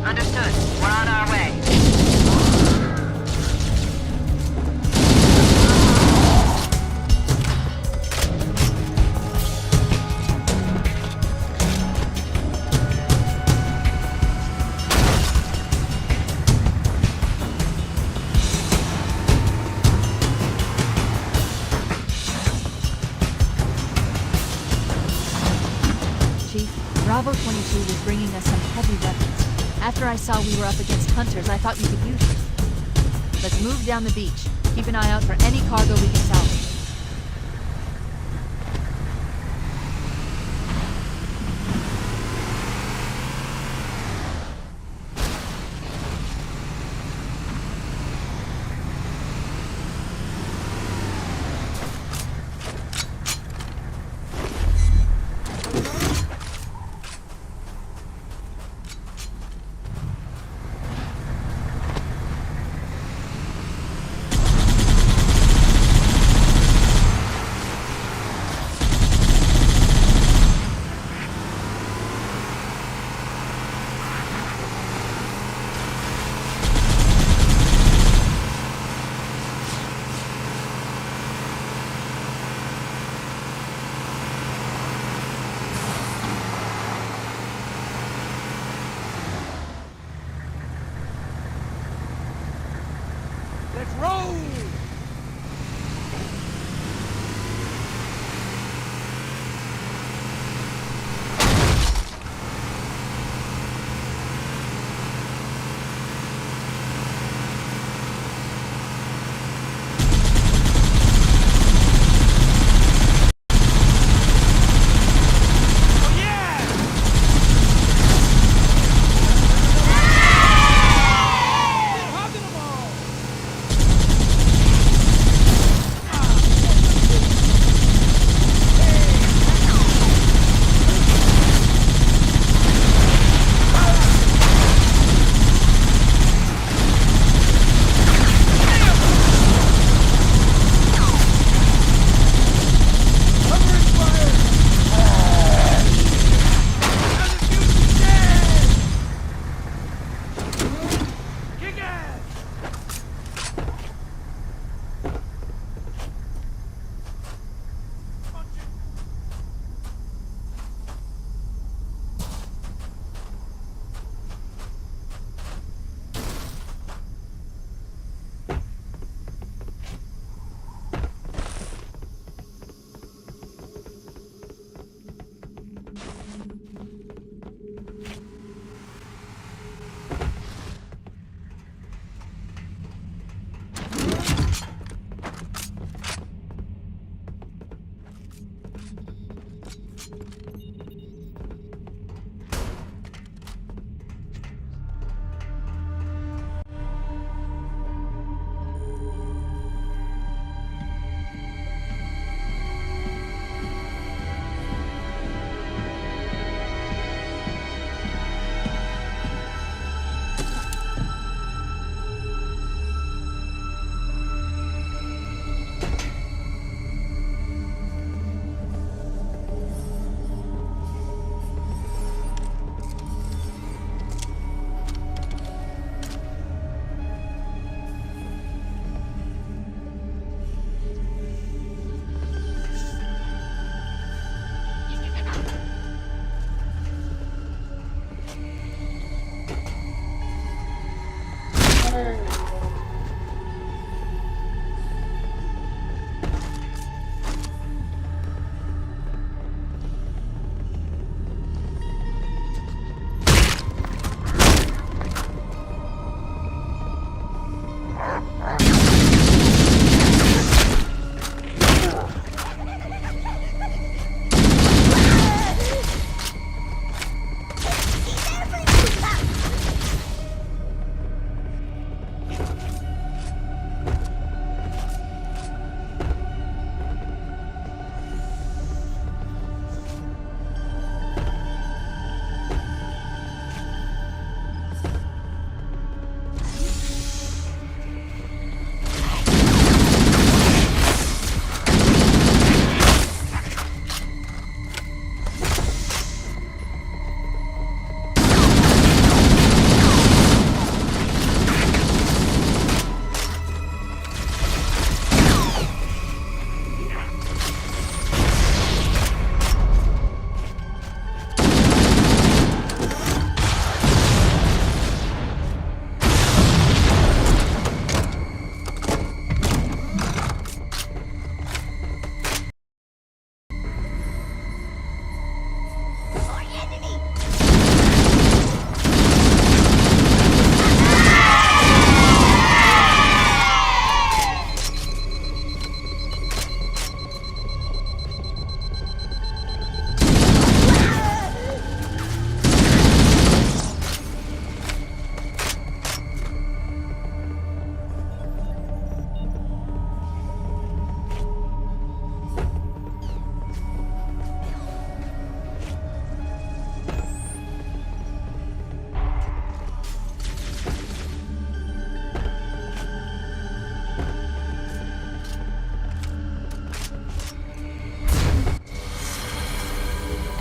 Understood. We're on our way. Bravo 22 was bringing us some heavy weapons. After I saw we were up against hunters, I thought you could use them. Let's move down the beach. Keep an eye out for any cargo we can salvage.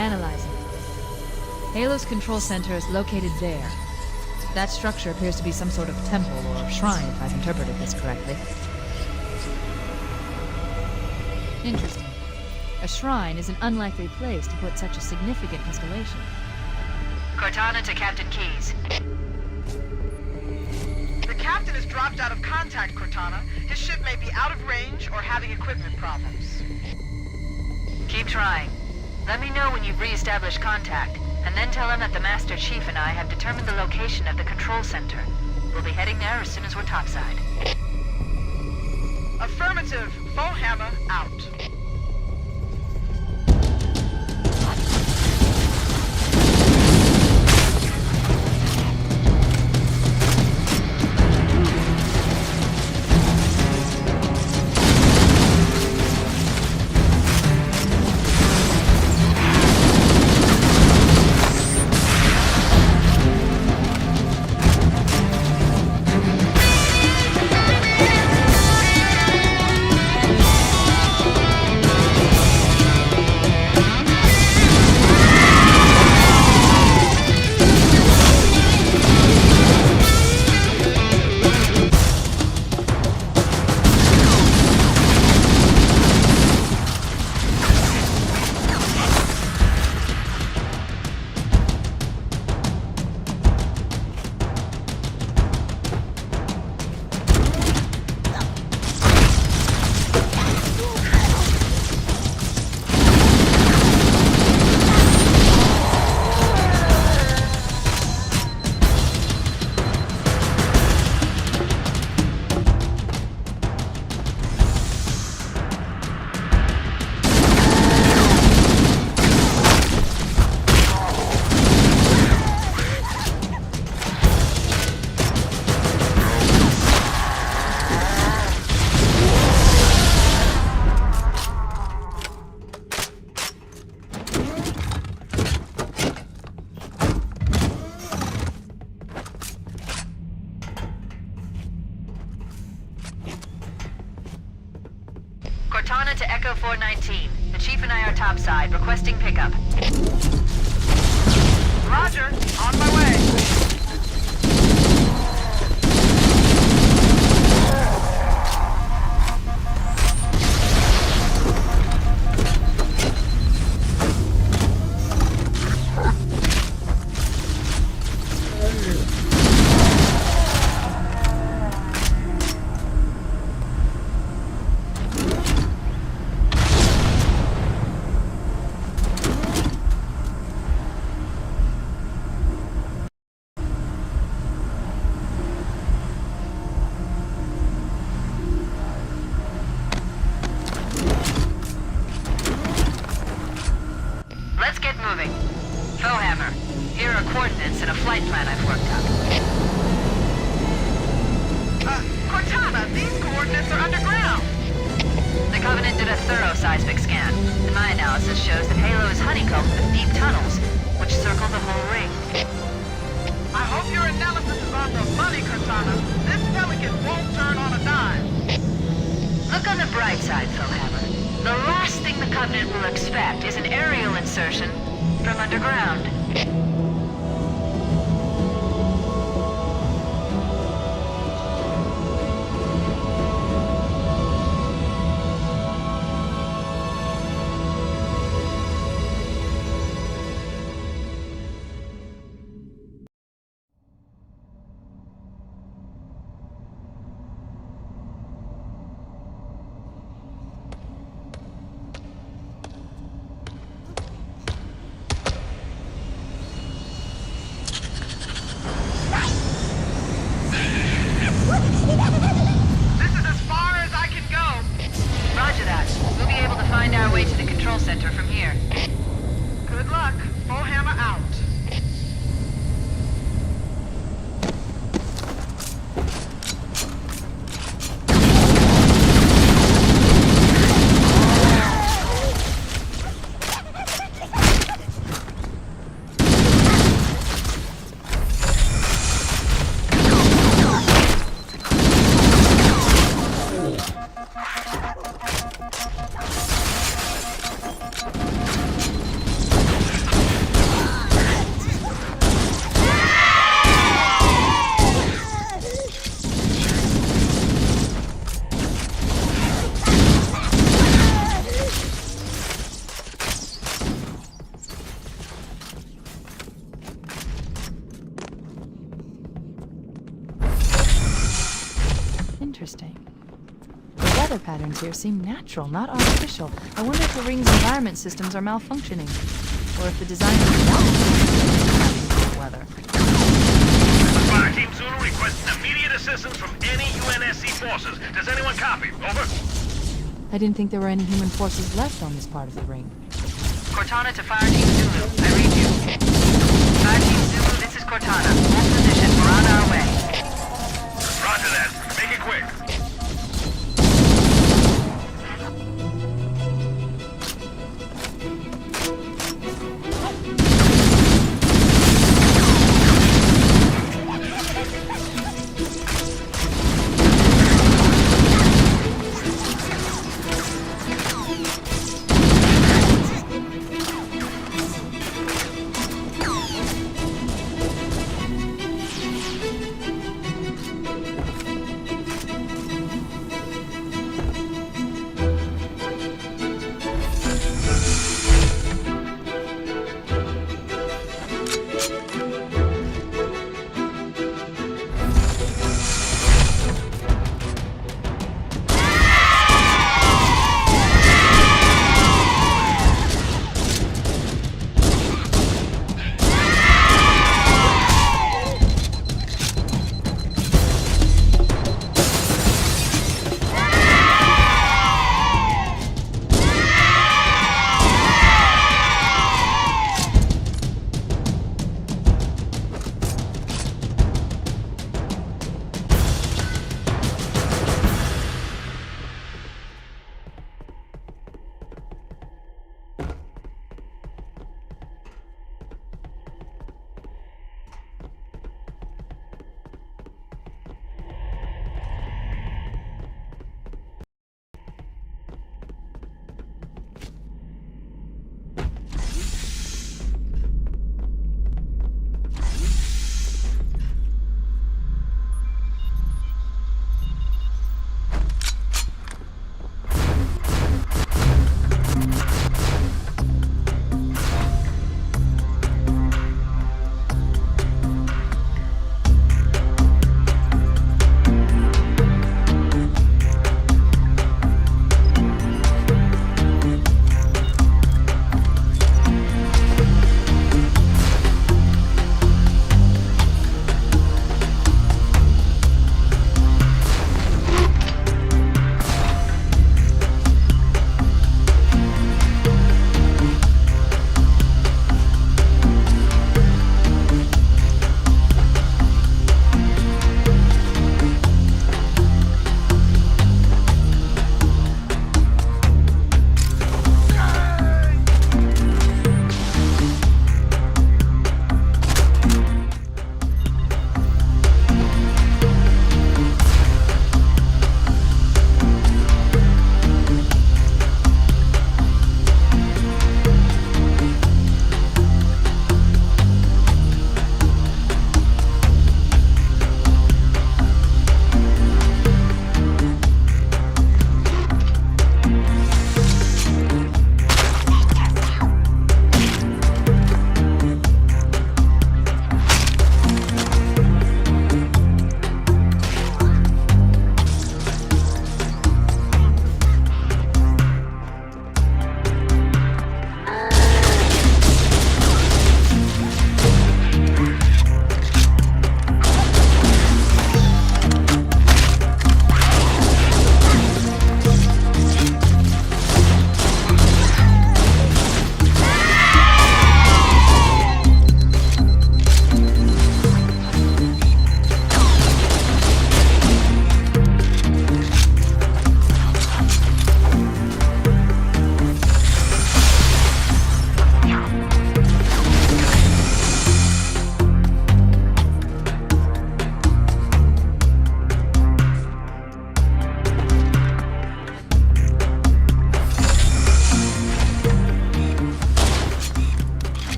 Analyzing. Halo's control center is located there. That structure appears to be some sort of temple or shrine, if I've interpreted this correctly. Interesting. A shrine is an unlikely place to put such a significant installation. Cortana to Captain Keyes. The captain has dropped out of contact, Cortana. His ship may be out of range or having equipment problems. Keep trying. Let me know when you've re-established contact, and then tell him that the Master Chief and I have determined the location of the control center. We'll be heading there as soon as we're topside. Affirmative. Foehammer out. Cortana to Echo 419. The Chief and I are topside, requesting pickup. Roger. On my way. designs here seem natural, not artificial. I wonder if the ring's environment systems are malfunctioning, or if the design is weather. Fire Team Zulu requests immediate assistance from any UNSC forces. Does anyone copy? Over. I didn't think there were any human forces left on this part of the ring. Cortana to Fire Team Zulu. I read you. Fire Team Zulu, this is Cortana. Hold position. We're on our way. Roger that. Make it quick.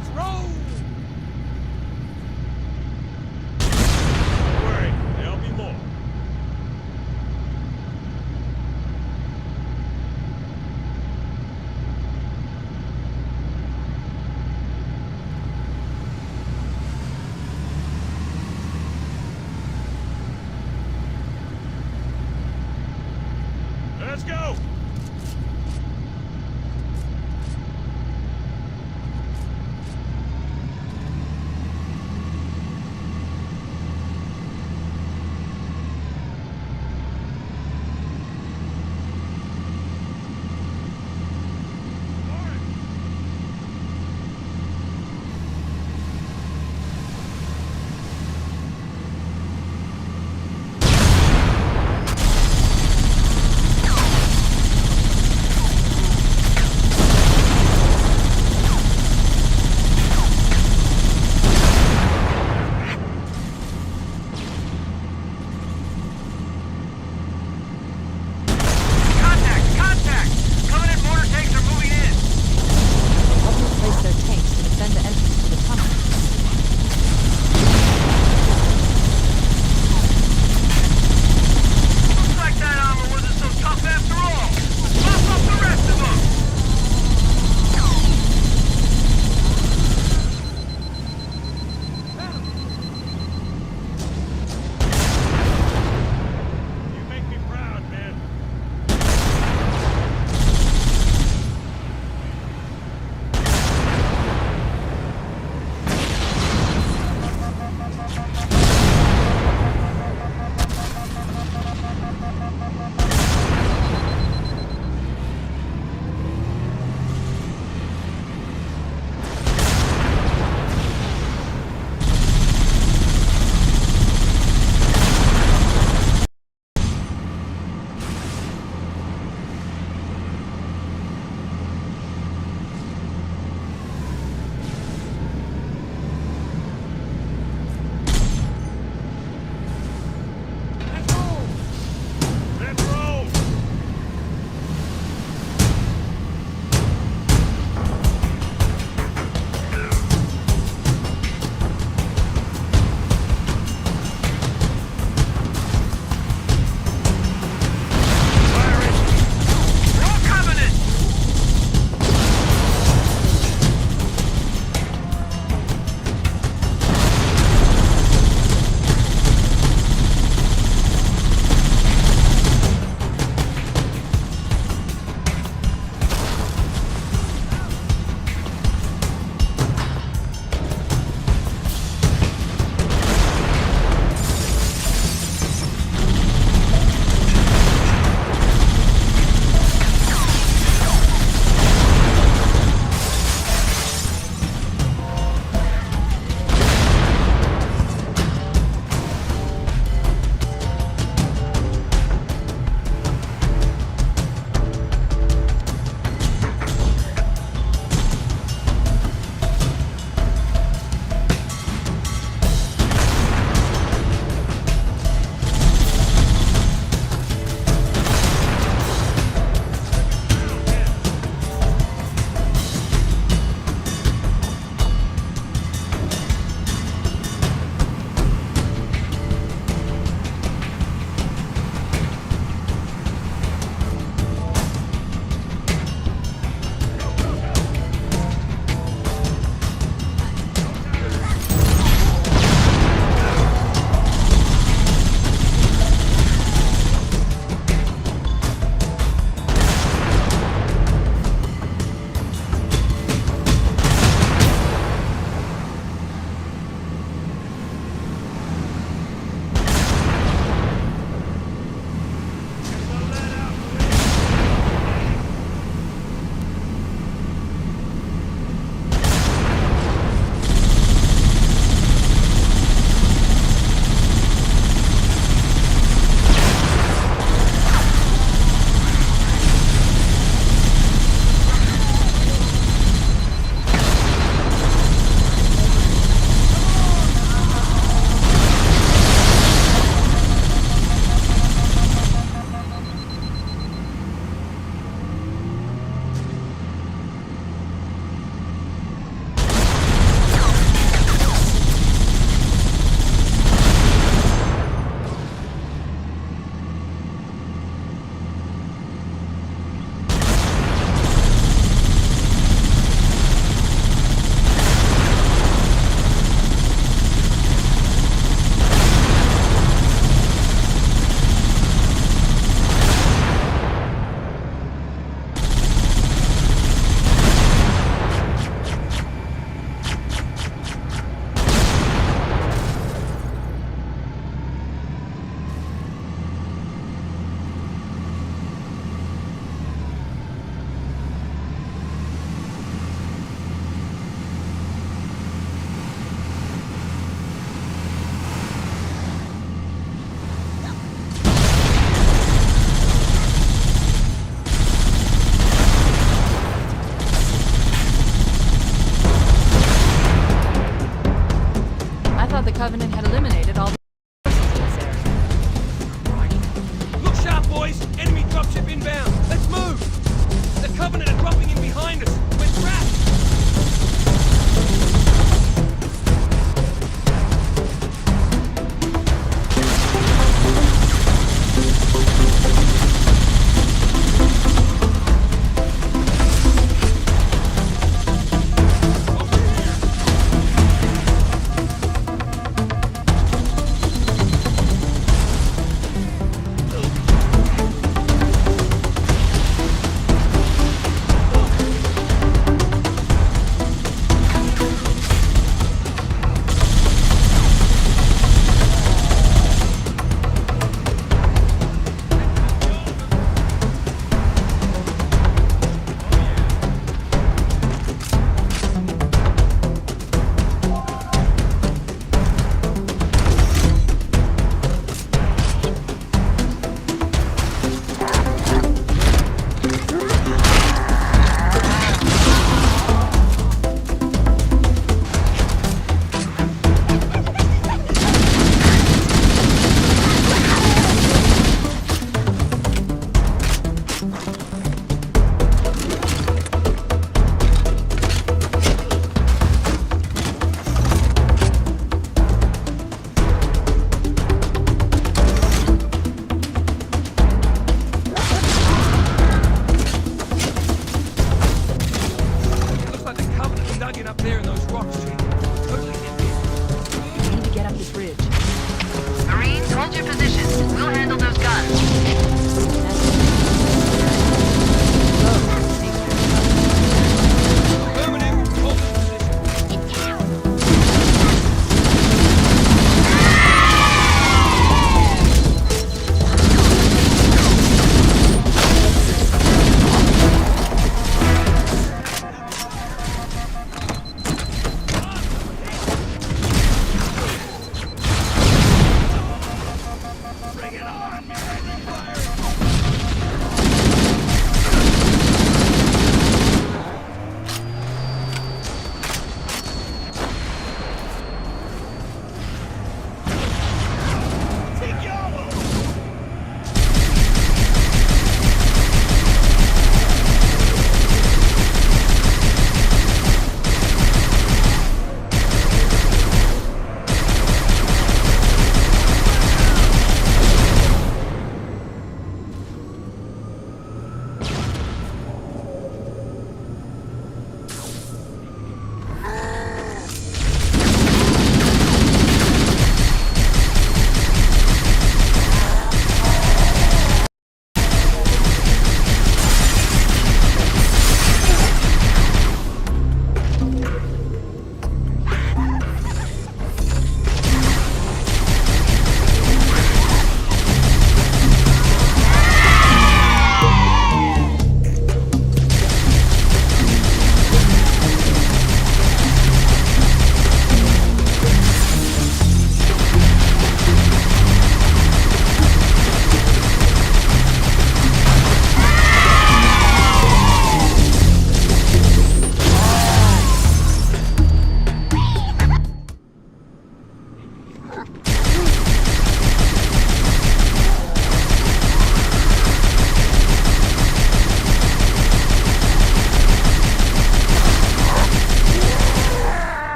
Let's roll! Don't worry, there'll be more. Let's go! Covenant had eliminated all the forces in this area. Look sharp, boys! Enemy dropship inbound! Let's move! The Covenant are dropping in behind us! We're trapped! Bring it on! Fire!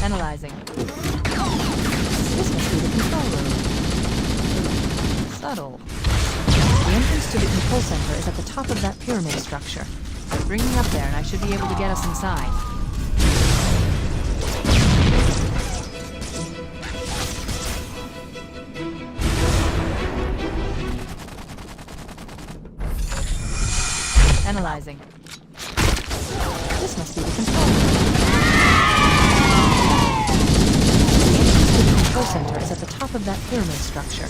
Analyzing. This must be the control room. Subtle. The entrance to the control center is at the top of that pyramid structure. Bring me up there and I should be able to get us inside. Analyzing. This must be the control room. The control center is at the top of that pyramid structure.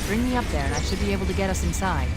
Bring me up there and I should be able to get us inside.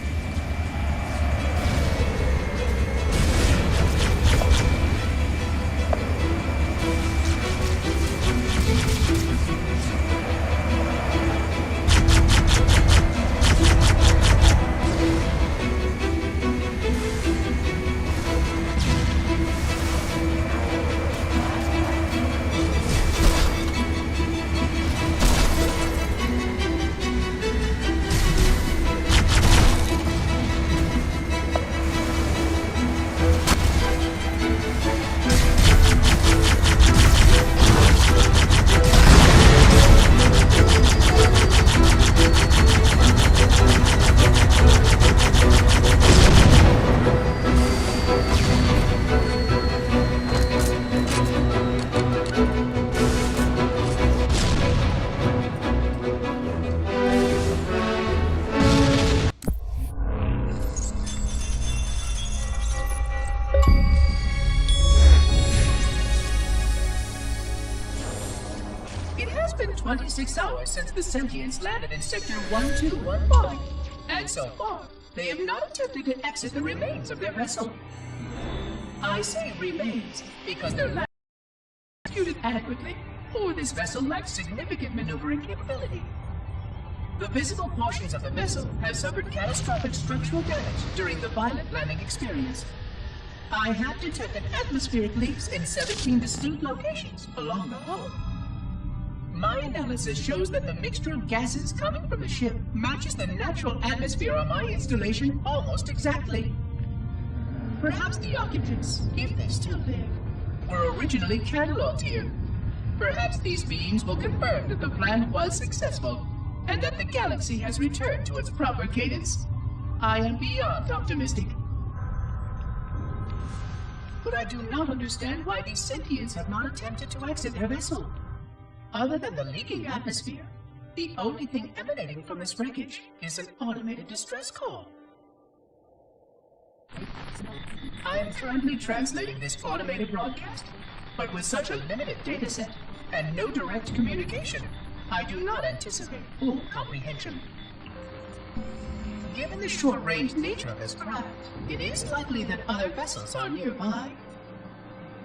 It has been 26 hours since the sentients landed in Sector 1215, and so far, they have not attempted to exit the remains of their vessel. I say remains because their land was executed adequately, or this vessel lacks significant maneuvering capability. The visible portions of the vessel have suffered catastrophic structural damage during the violent landing experience. I have detected atmospheric leaks in 17 distinct locations along the hull. My analysis shows that the mixture of gases coming from the ship matches the natural atmosphere on my installation almost exactly. Perhaps the occupants, if they're still there, were originally cataloged here. Perhaps these beings will confirm that the plan was successful, and that the galaxy has returned to its proper cadence. I am beyond optimistic. But I do not understand why these sentients have not attempted to exit their vessel. Other than the leaking atmosphere, the only thing emanating from this wreckage is an automated distress call. I am currently translating this automated broadcast, but with such a limited dataset and no direct communication, I do not anticipate full comprehension. Given the short-range nature of this craft, it is likely that other vessels are nearby.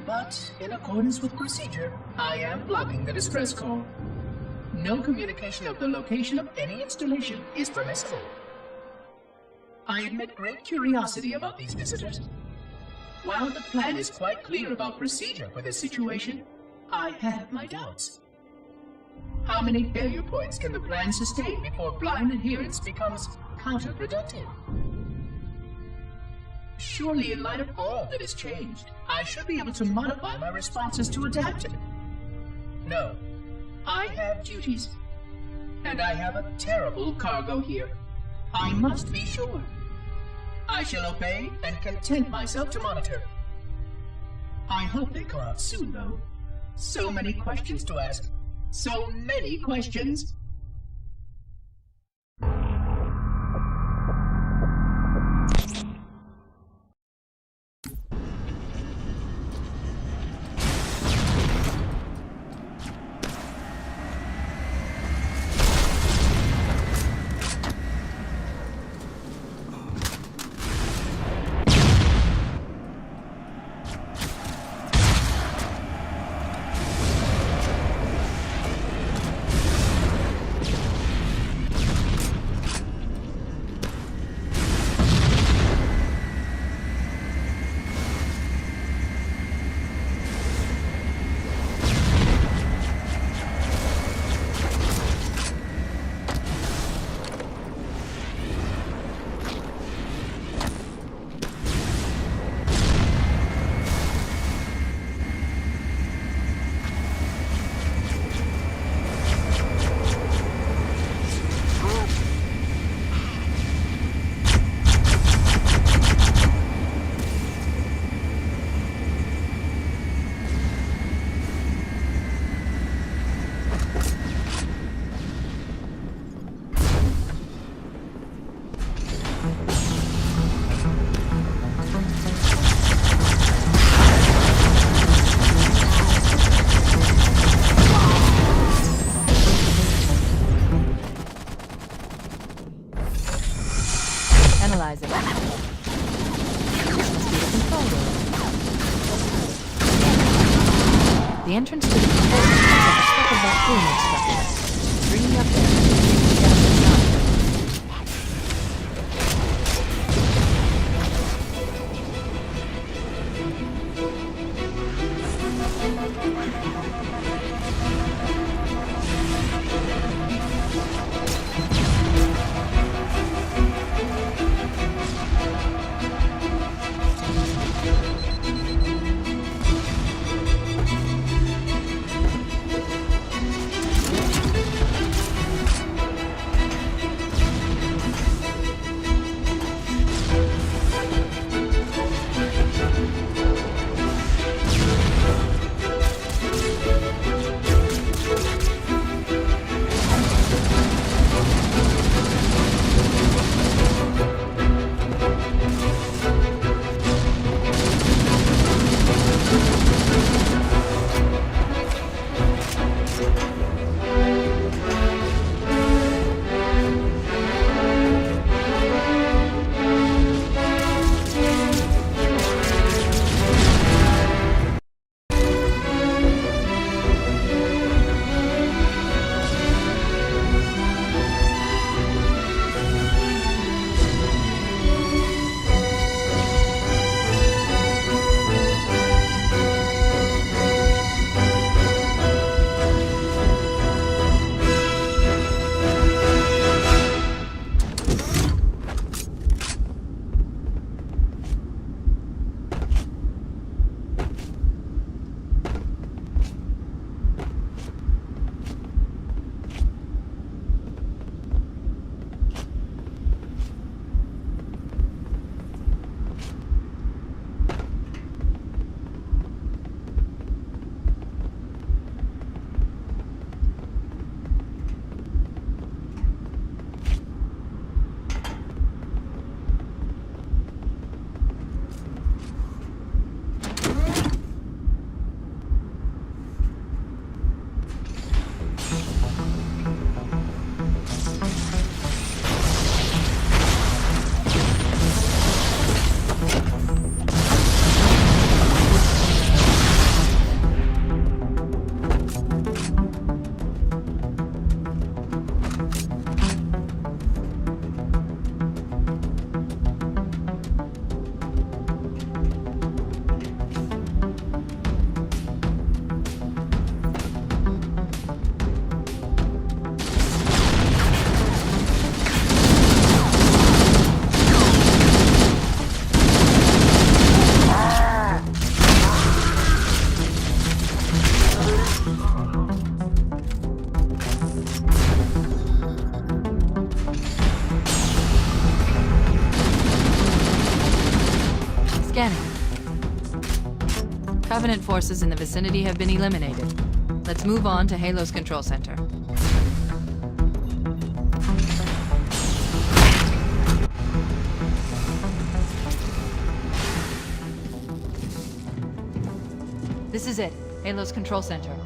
But, in accordance with procedure, I am blocking the distress call. No communication of the location of any installation is permissible. I admit great curiosity about these visitors. While the plan is quite clear about procedure for this situation, I have my doubts. How many failure points can the plan sustain before blind adherence becomes counterproductive? Surely, in light of all that has changed, I should be able to modify my responses to adapt. No, I have duties. And I have a terrible cargo here. I must be sure. I shall obey and content myself to monitor. I hope they come out soon, though. So many questions to ask. So many questions. Analyzing. This must be the control room. The entrance to the control room is at the top of that pyramid structure. Bring me up there. Get up inside. Covenant forces in the vicinity have been eliminated. Let's move on to Halo's control center. This is it, Halo's control center.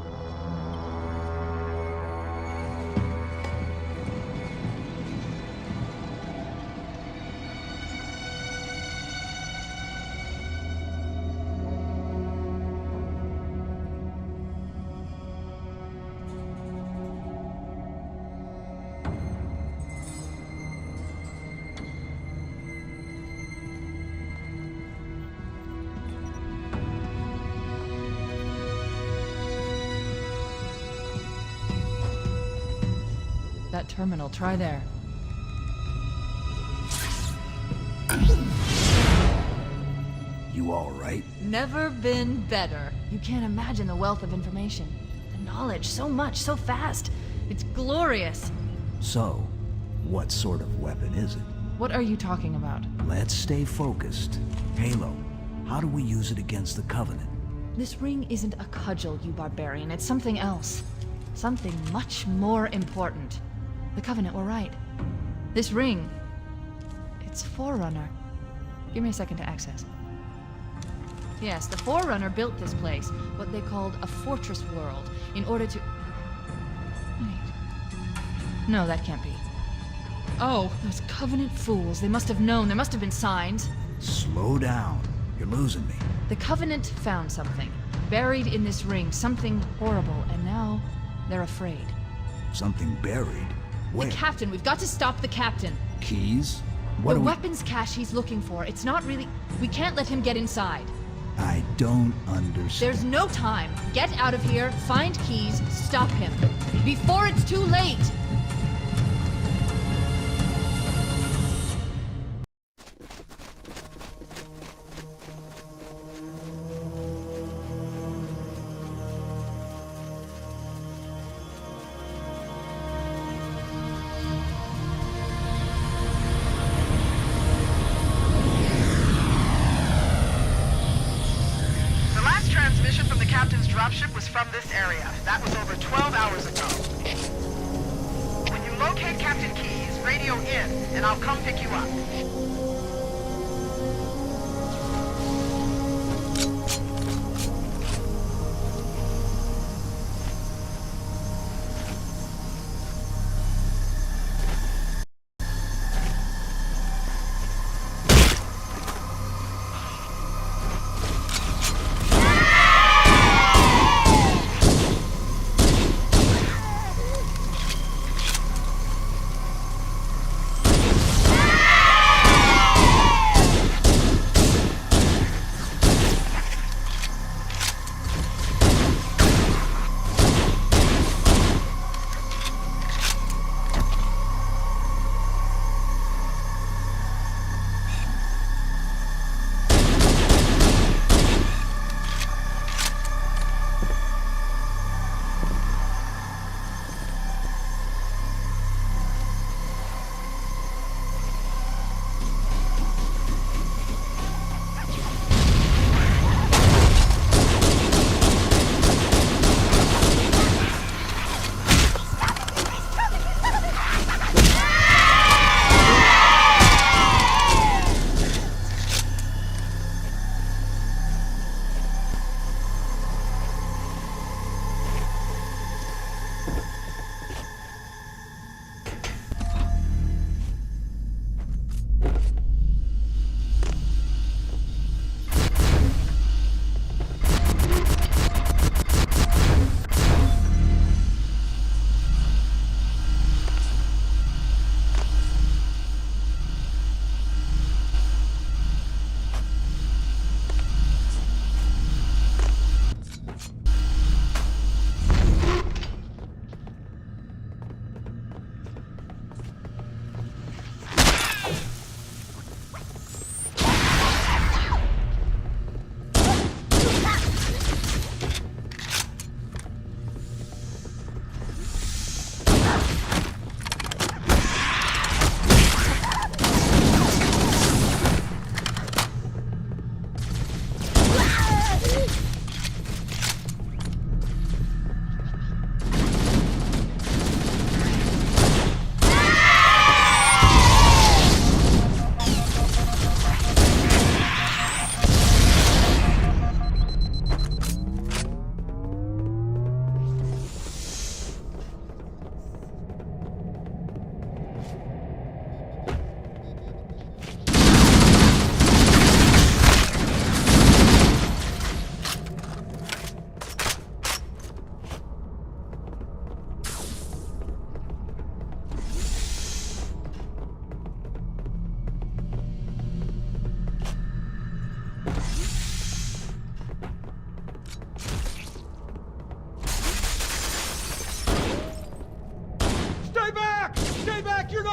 That terminal, try there. You all right? Never been better. You can't imagine the wealth of information. The knowledge, so much, so fast. It's glorious. So, what sort of weapon is it? What are you talking about? Let's stay focused. Halo, how do we use it against the Covenant? This ring isn't a cudgel, you barbarian. It's something else. Something much more important. The Covenant were right. This ring, it's Forerunner. Give me a second to access. Yes, the Forerunner built this place, what they called a fortress world, in order to... Wait. No, that can't be. Oh, those Covenant fools. They must have known. There must have been signs. Slow down. You're losing me. The Covenant found something, buried in this ring, something horrible, and now they're afraid. Something buried? Where? The captain. We've got to stop the captain. Keys? What the are weapons cache he's looking for. It's not really... We can't let him get inside. I don't understand. There's no time. Get out of here, find keys, stop him. Before it's too late! Dropship was from this area. That was over 12 hours ago. When you locate Captain Keyes, radio in, and I'll come pick you up.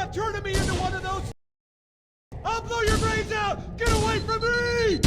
stop turning me into one of those! I'll blow your brains out! Get away from me!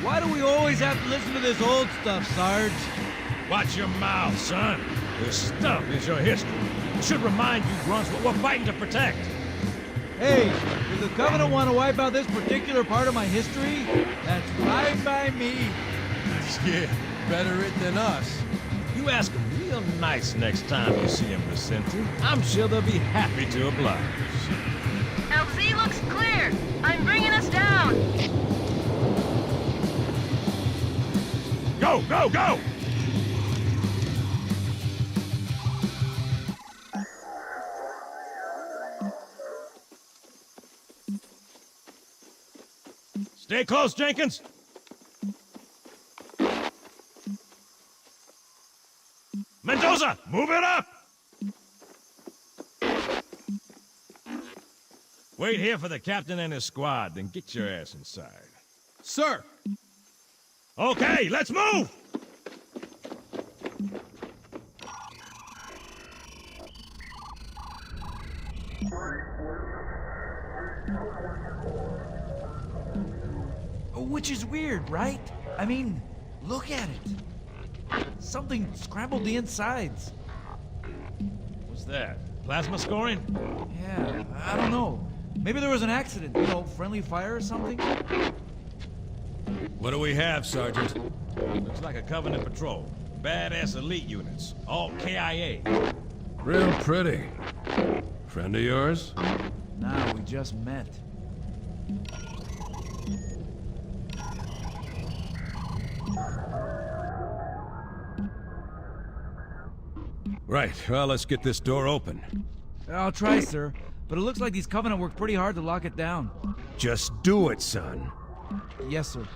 Why do we always have to listen to this old stuff, Sarge? Watch your mouth, son. This stuff is your history. It should remind you grunts what we're fighting to protect. Hey, does the Covenant want to wipe out this particular part of my history? That's fine by me. Yeah, better it than us. You ask them real nice next time you see them, Vicente. I'm sure they'll be happy to oblige. LZ looks clear. I'm bringing us down. Go, go, go! Stay close, Jenkins. Mendoza, move it up! Wait here for the captain and his squad, then get your ass inside. Sir! Okay, let's move! Which is weird, right? I mean, look at it. Something scrambled the insides. What's that? Plasma scoring? Yeah, I don't know. Maybe there was an accident, you know, friendly fire or something? What do we have, Sergeant? Looks like a Covenant patrol. Badass elite units. All KIA. Real pretty. Friend of yours? Nah, we just met. Right, well, let's get this door open. I'll try, sir. But it looks like these Covenant worked pretty hard to lock it down. Just do it, son. Yes, sir.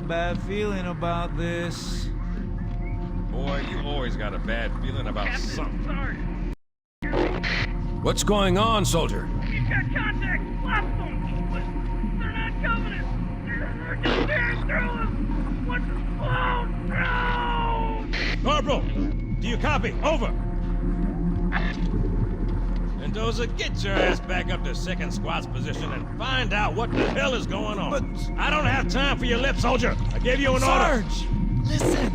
Bad feeling about this. Boy, you always got a bad feeling about something. What's going on, soldier? We've got contact. Lost them. But they're not Covenant. They're just tearing through us. What's explode? No! Corporal, do you copy? Over. Mendoza, get your ass back up to second squad's position and find out what the hell is going on. But I don't have time for your lip, soldier. I gave you an order. Sarge, listen.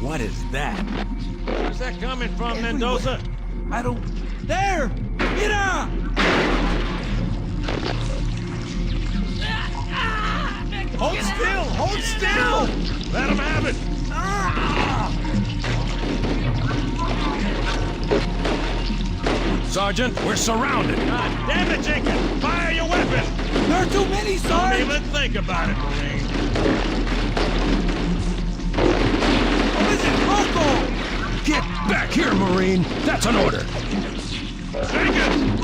What is that? Where's that coming from, Mendoza? I don't... There! Mira! Hold still! Hold still! Let him have it! Sergeant, we're surrounded. God damn it, Jenkins! Fire your weapon! There are too many, Don't Sarge! even think about it, Marine. What is it, Rocco? Get back here, Marine! That's an order! Jenkins!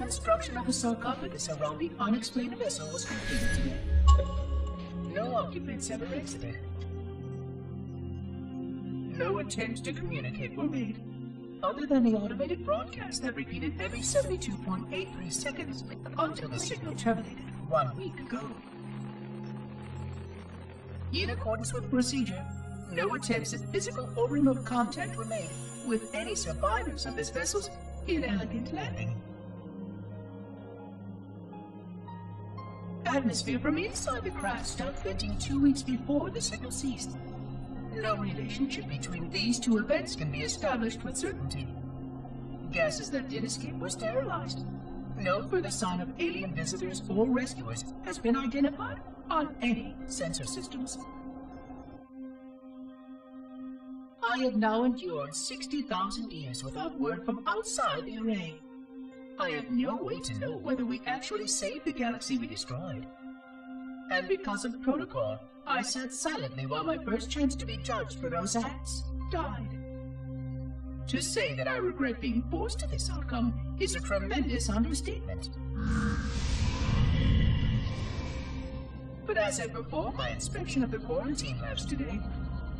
construction of a sarcophagus around the unexplained vessel was completed today. No occupants ever exited. No attempts to communicate were made, other than the automated broadcast that repeated every 72.83 seconds until the signal terminated 1 week ago. In accordance with procedure, no attempts at physical or remote contact were made with any survivors of this vessel's inelegant landing. Atmosphere from inside the craft stopped venting 2 weeks before the signal ceased. No relationship between these two events can be established with certainty. Gases that did escape were sterilized. No further sign of alien visitors or rescuers has been identified on any sensor systems. I have now endured 60,000 years without word from outside the array. I have no way to know whether we actually saved the galaxy we destroyed. And because of protocol, I sat silently while my first chance to be judged for those acts died. To say that I regret being forced to this outcome is a tremendous understatement. But as I perform my inspection of the quarantine labs today,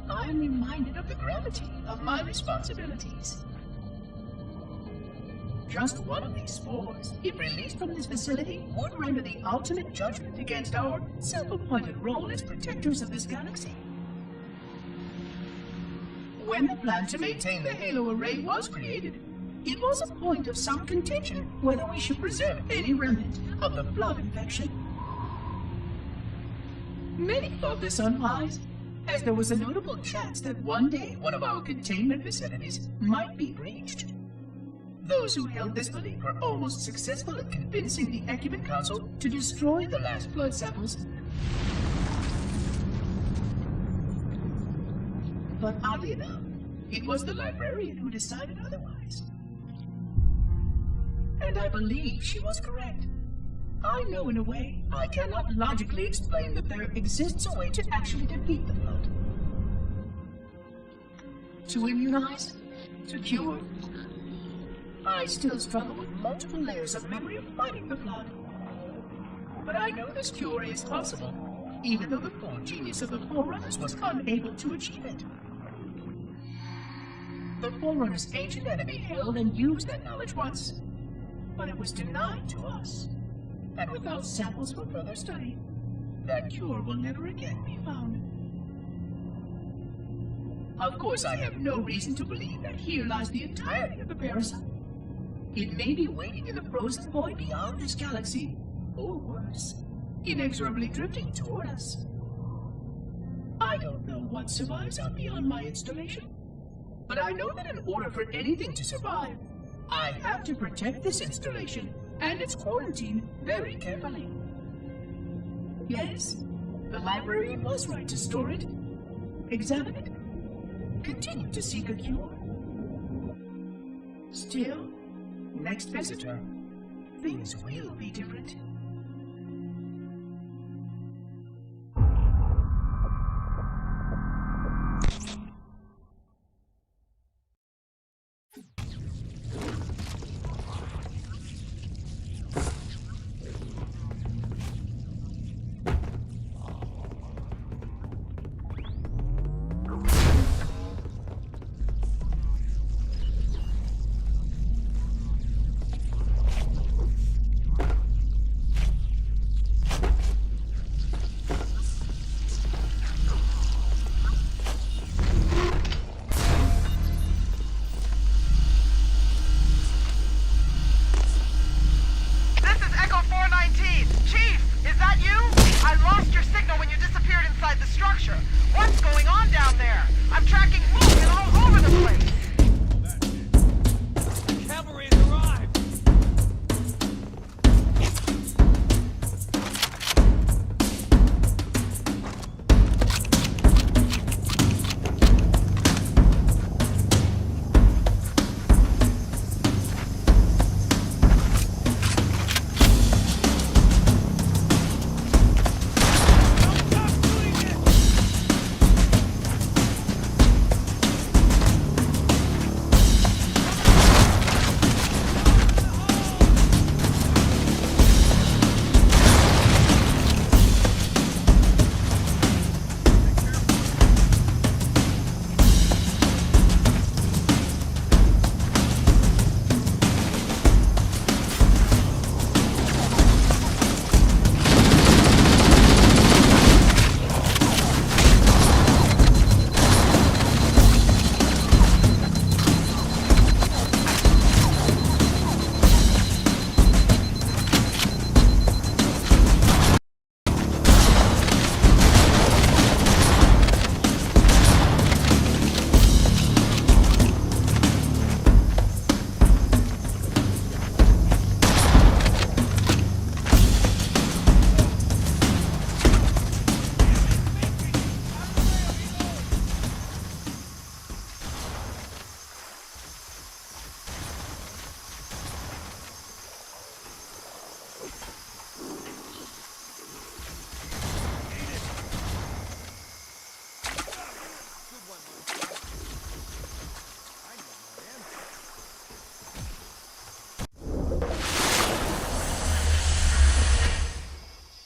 I am reminded of the gravity of my responsibilities. Just one of these spores, if released from this facility, would render the ultimate judgment against our self-appointed role as protectors of this galaxy. When the plan to maintain the Halo array was created, it was a point of some contention whether we should preserve any remnant of the flood infection. Many thought this unwise, as there was a notable chance that one day one of our containment facilities might be breached. Those who held this belief were almost successful in convincing the Ecumen Council to destroy the last blood samples. But oddly enough, it was the librarian who decided otherwise. And I believe she was correct. I know in a way I cannot logically explain that there exists a way to actually defeat the flood. To immunize, to cure. I still struggle with multiple layers of memory of fighting the flood. But I know this cure is possible, even though the full genius of the Forerunners was unable to achieve it. The Forerunners' ancient enemy held and used that knowledge once, but it was denied to us. And without samples for further study, that cure will never again be found. Of course, I have no reason to believe that here lies the entirety of the parasite. It may be waiting in the frozen void beyond this galaxy, or worse, inexorably drifting toward us. I don't know what survives out beyond my installation, but I know that in order for anything to survive, I have to protect this installation and its quarantine very carefully. Yes, the librarian was right to store it, examine it, continue to seek a cure. Still, next visitor, things will be different.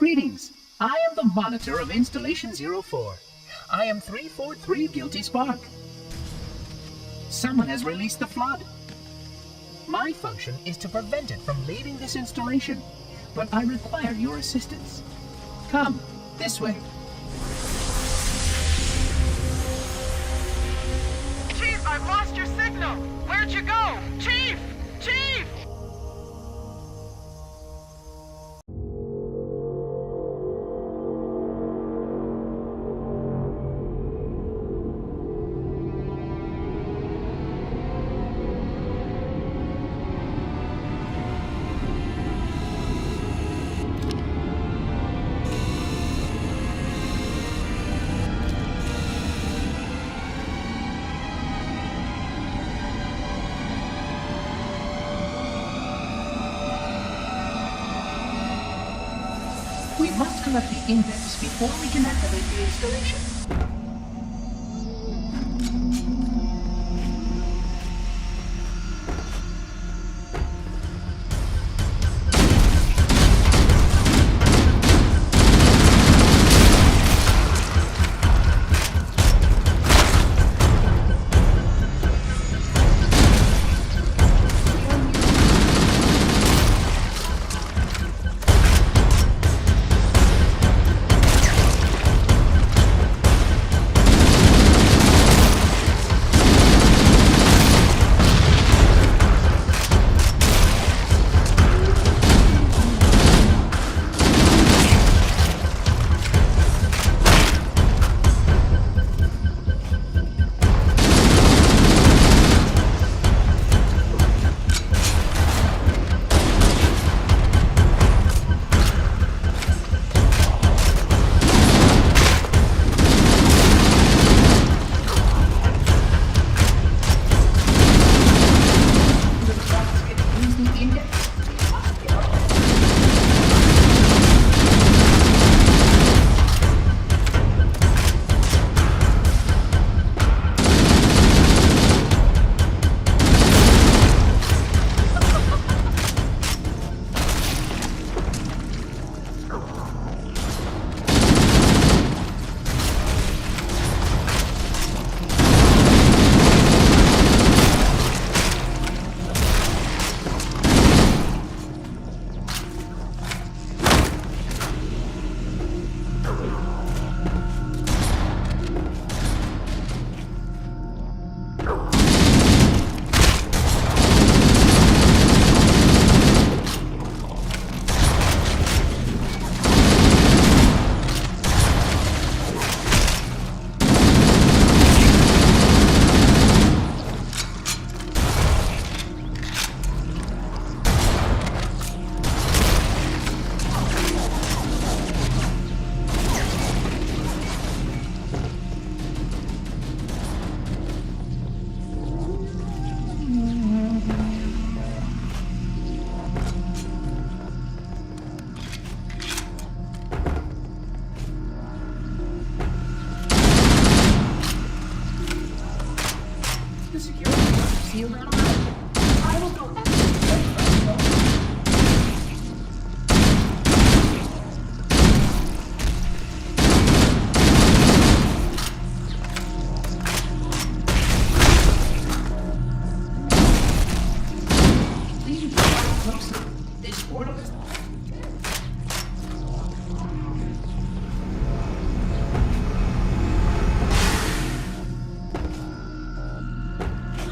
Greetings. I am the monitor of Installation 04. I am 343 Guilty Spark. Someone has released the flood. My function is to prevent it from leaving this installation, but I require your assistance. Come, this way. Chief, I've lost your signal. Where'd you go? Chief! Chief! We must collect the index before we can activate the installation.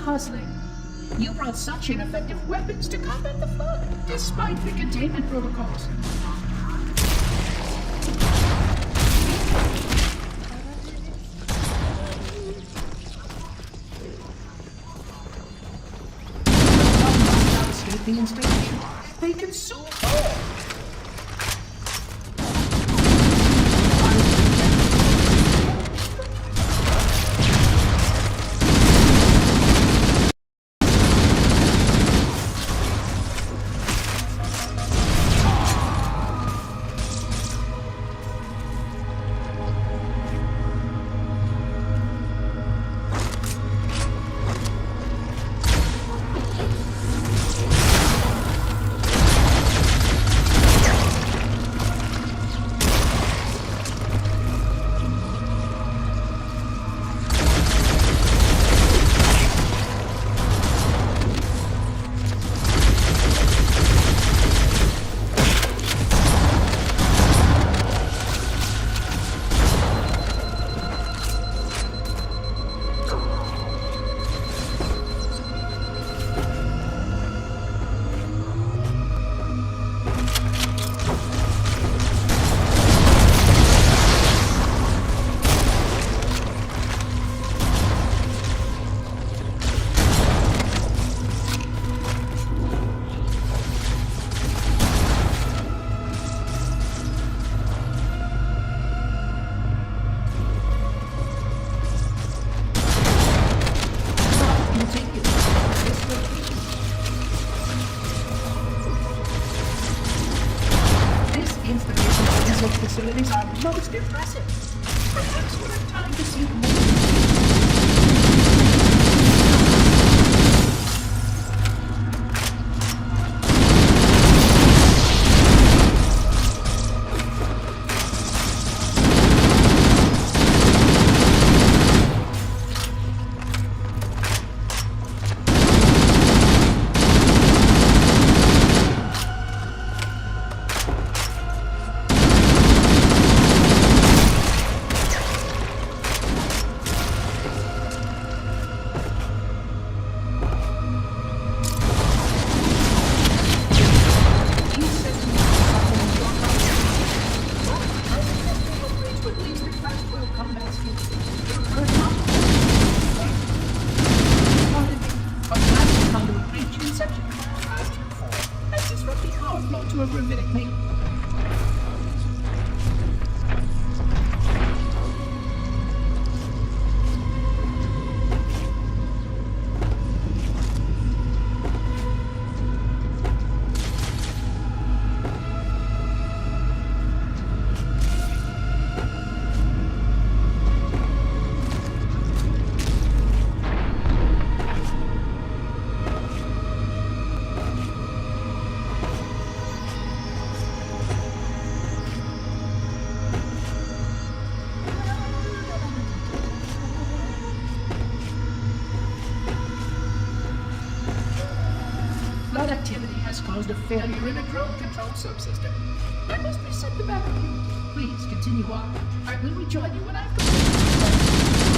Puzzling. You brought such ineffective weapons to combat the flood, despite the containment protocols. Escape the installation. They can soon fall. research facilities are most impressive. Perhaps we'll have time to see more. Flood activity has caused a failure in a drone control subsystem. I must reset the backup unit. Please continue on. I will rejoin you when I've completed.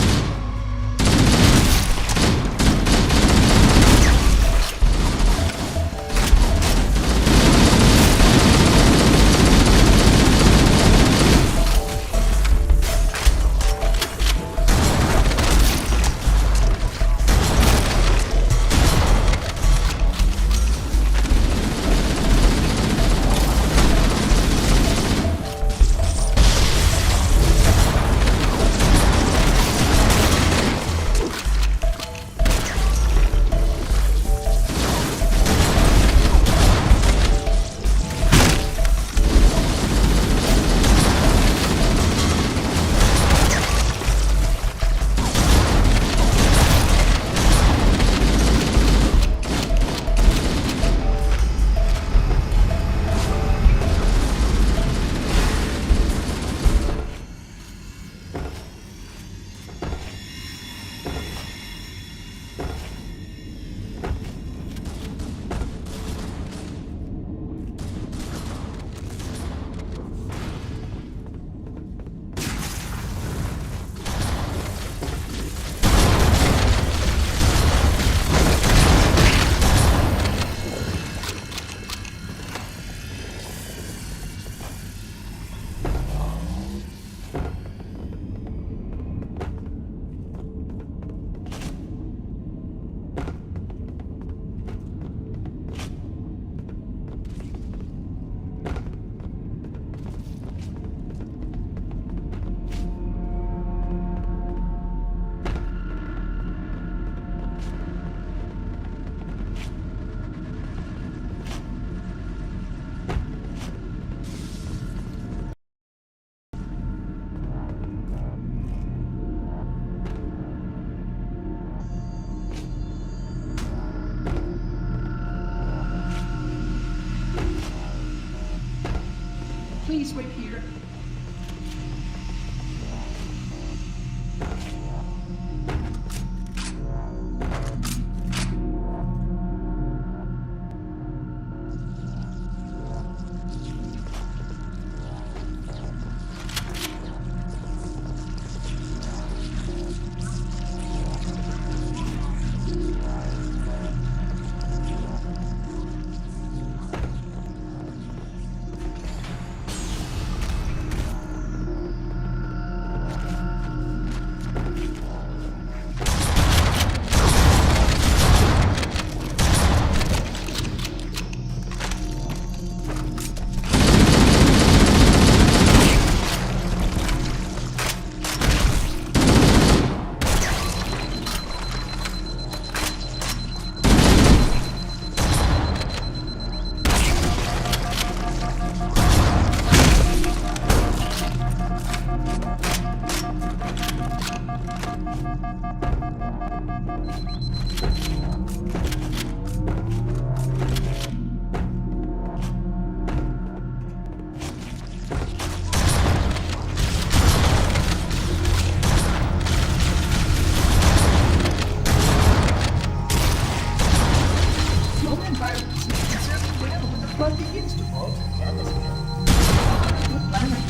Please wait here. to alter the atmosphere. Good planning.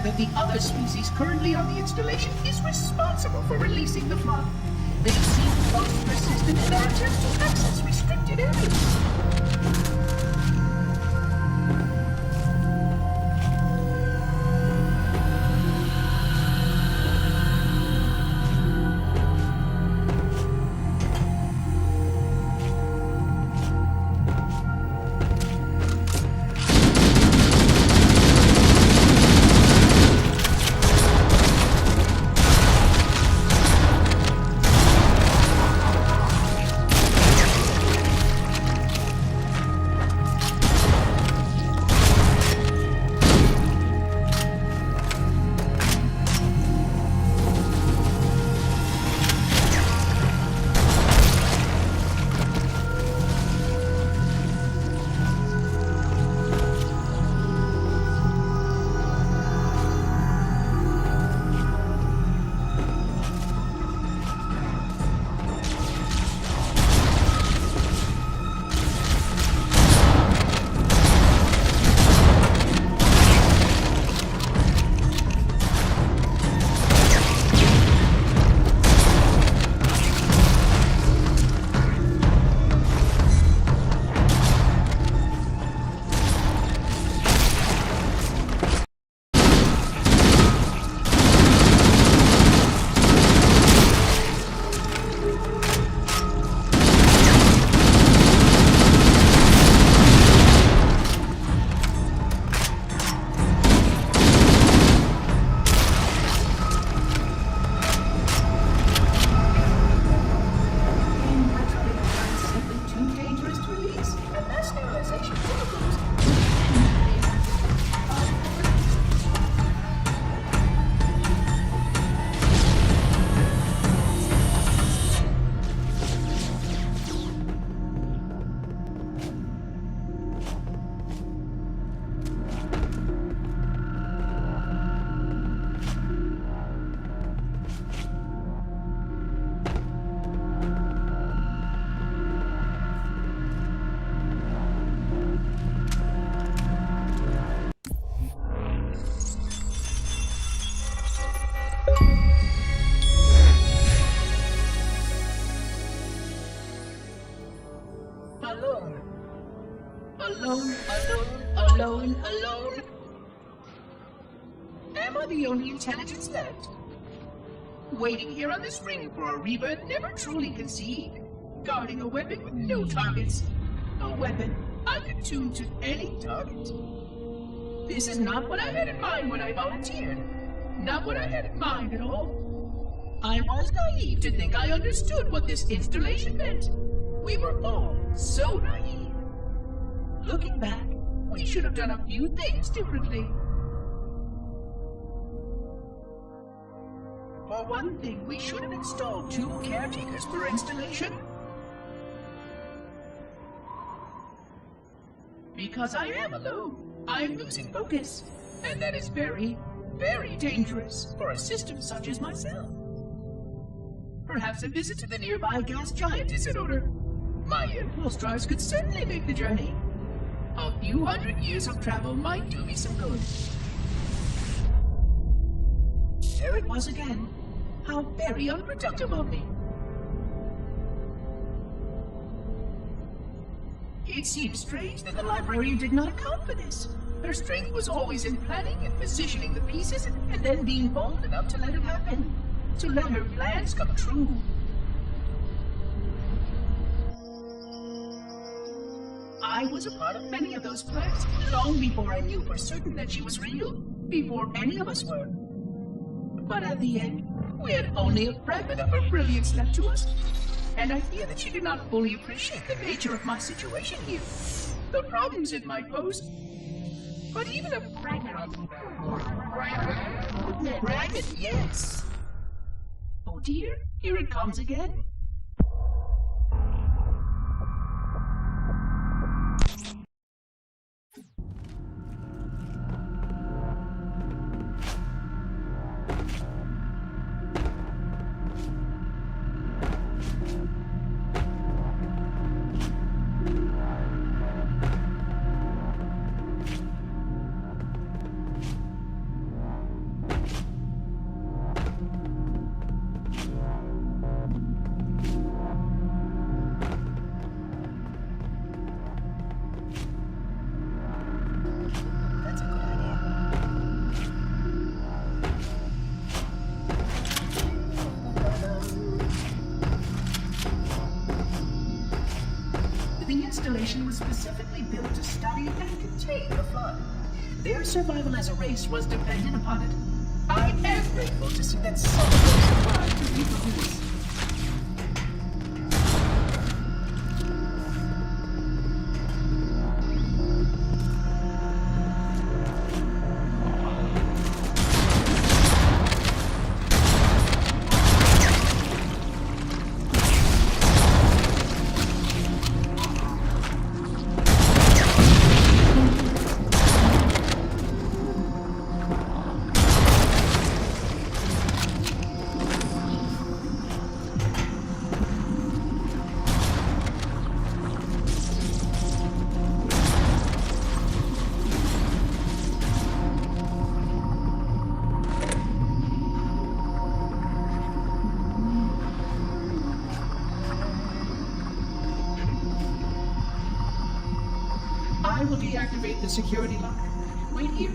That the other species currently on the installation is responsible for releasing the flood. They seem most persistent in their attempts to access restricted areas. Alone. Am I the only intelligence left? Waiting here on this ring for a rebirth never truly conceived. Guarding a weapon with no targets. A weapon unattuned to any target. This is not what I had in mind when I volunteered. Not what I had in mind at all. I was naive to think I understood what this installation meant. We were all so naive. Looking back, we should have done a few things differently. For one thing, we should have installed 2 caretakers per installation. Because I am alone, I'm losing focus. And that is very, very dangerous for a system such as myself. Perhaps a visit to the nearby gas giant is in order. My impulse drives could certainly make the journey. A few hundred years of travel might do me some good. There it was again. How very unproductive of me. It seems strange that the librarian did not account for this. Her strength was always in planning and positioning the pieces and then being bold enough to let it happen. To let her plans come true. I was a part of many of those plans long before I knew for certain that she was real. Before any of us were. But at the end, we had only a fragment of her brilliance left to us. And I fear that she did not fully appreciate the nature of my situation here. The problems it might pose. But even a fragment, yes. Oh dear, here it comes again. Was specifically built to study and contain the flood. Their survival as a race was dependent upon it. I am grateful to see that some of them survived to reap the fruits. I will deactivate the security lock. Wait here.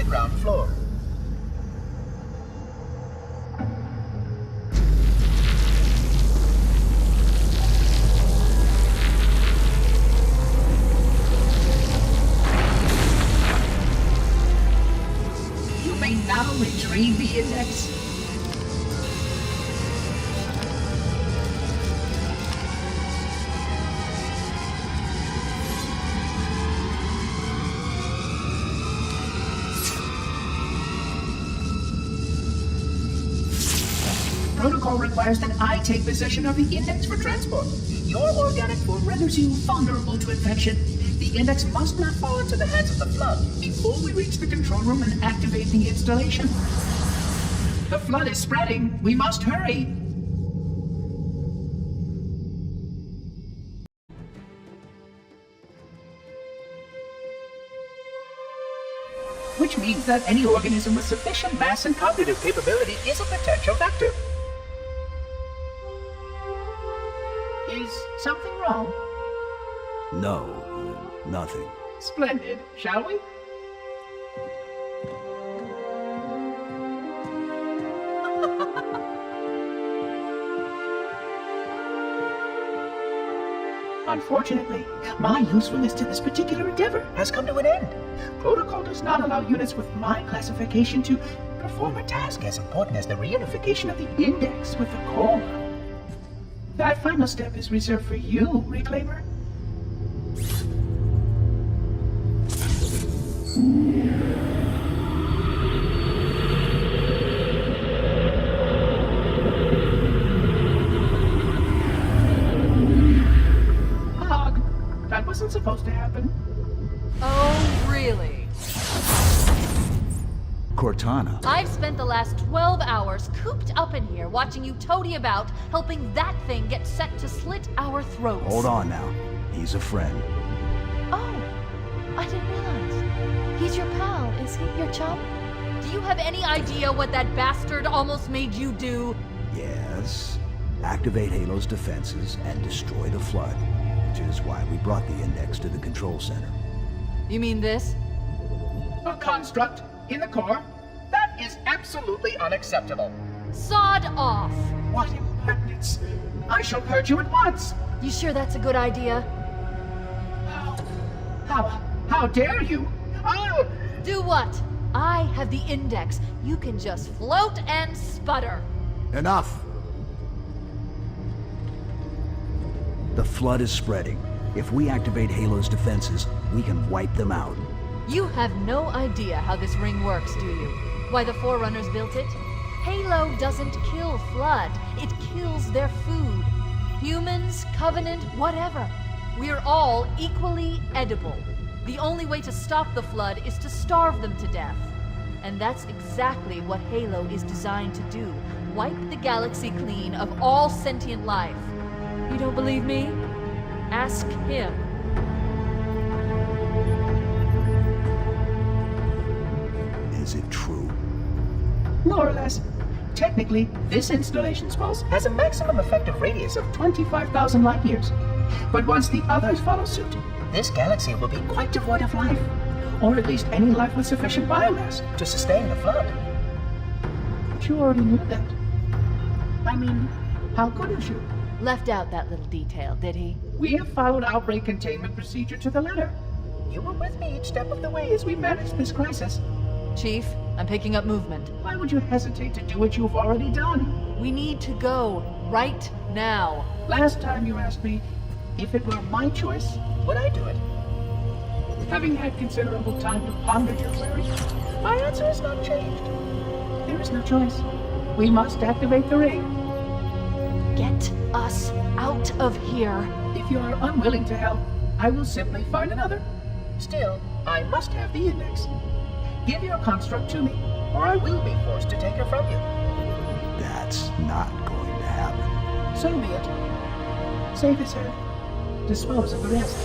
ground floor. You may now retrieve the index. Protocol requires that I take possession of the index for transport. Your organic form renders you vulnerable to infection. The index must not fall into the hands of the flood before we reach the control room and activate the installation. The flood is spreading. We must hurry. Which means that any organism with sufficient mass and cognitive capability is a potential vector. Is something wrong? No, nothing. Splendid, shall we? Unfortunately, my usefulness to this particular endeavor has come to an end. Protocol does not allow units with my classification to perform a task as important as the reunification of the index with the core. That final step is reserved for you, Reclaimer. Hog, that wasn't supposed to happen. Oh, really? Cortana. I've spent the last 12 hours cooped up in here watching you toady about, helping that thing get set to slit our throats. Hold on now. He's a friend. Oh, I didn't realize. He's your pal, is he? Your chum? Do you have any idea what that bastard almost made you do? Yes. Activate Halo's defenses and destroy the flood, which is why we brought the index to the control center. You mean this? A construct in the core? That is absolutely unacceptable. Sod off! What impertinence! I shall purge you at once! You sure that's a good idea? How dare you? I'll... Do what? I have the index. You can just float and sputter. Enough! The flood is spreading. If we activate Halo's defenses, we can wipe them out. You have no idea how this ring works, do you? Why the Forerunners built it? Halo doesn't kill Flood. It kills their food. Humans, Covenant, whatever. We're all equally edible. The only way to stop the Flood is to starve them to death. And that's exactly what Halo is designed to do. Wipe the galaxy clean of all sentient life. You don't believe me? Ask him. Is it true? More or less. Technically, this installation's pulse has a maximum effective radius of 25,000 light years. But once the others follow suit, this galaxy will be quite devoid of life. Or at least any life with sufficient biomass to sustain the flood. But you already knew that. I mean, how couldn't you? Left out that little detail, did he? We have followed outbreak containment procedure to the letter. You were with me each step of the way as we managed this crisis. Chief, I'm picking up movement. Why would you hesitate to do what you've already done? We need to go right now. Last time you asked me, if it were my choice, would I do it? Having had considerable time to ponder your query, my answer has not changed. There is no choice. We must activate the ring. Get us out of here. If you are unwilling to help, I will simply find another. Still, I must have the index. Give your construct to me, or I will be forced to take her from you. That's not going to happen. So be it. Save his head. Dispose of the rest.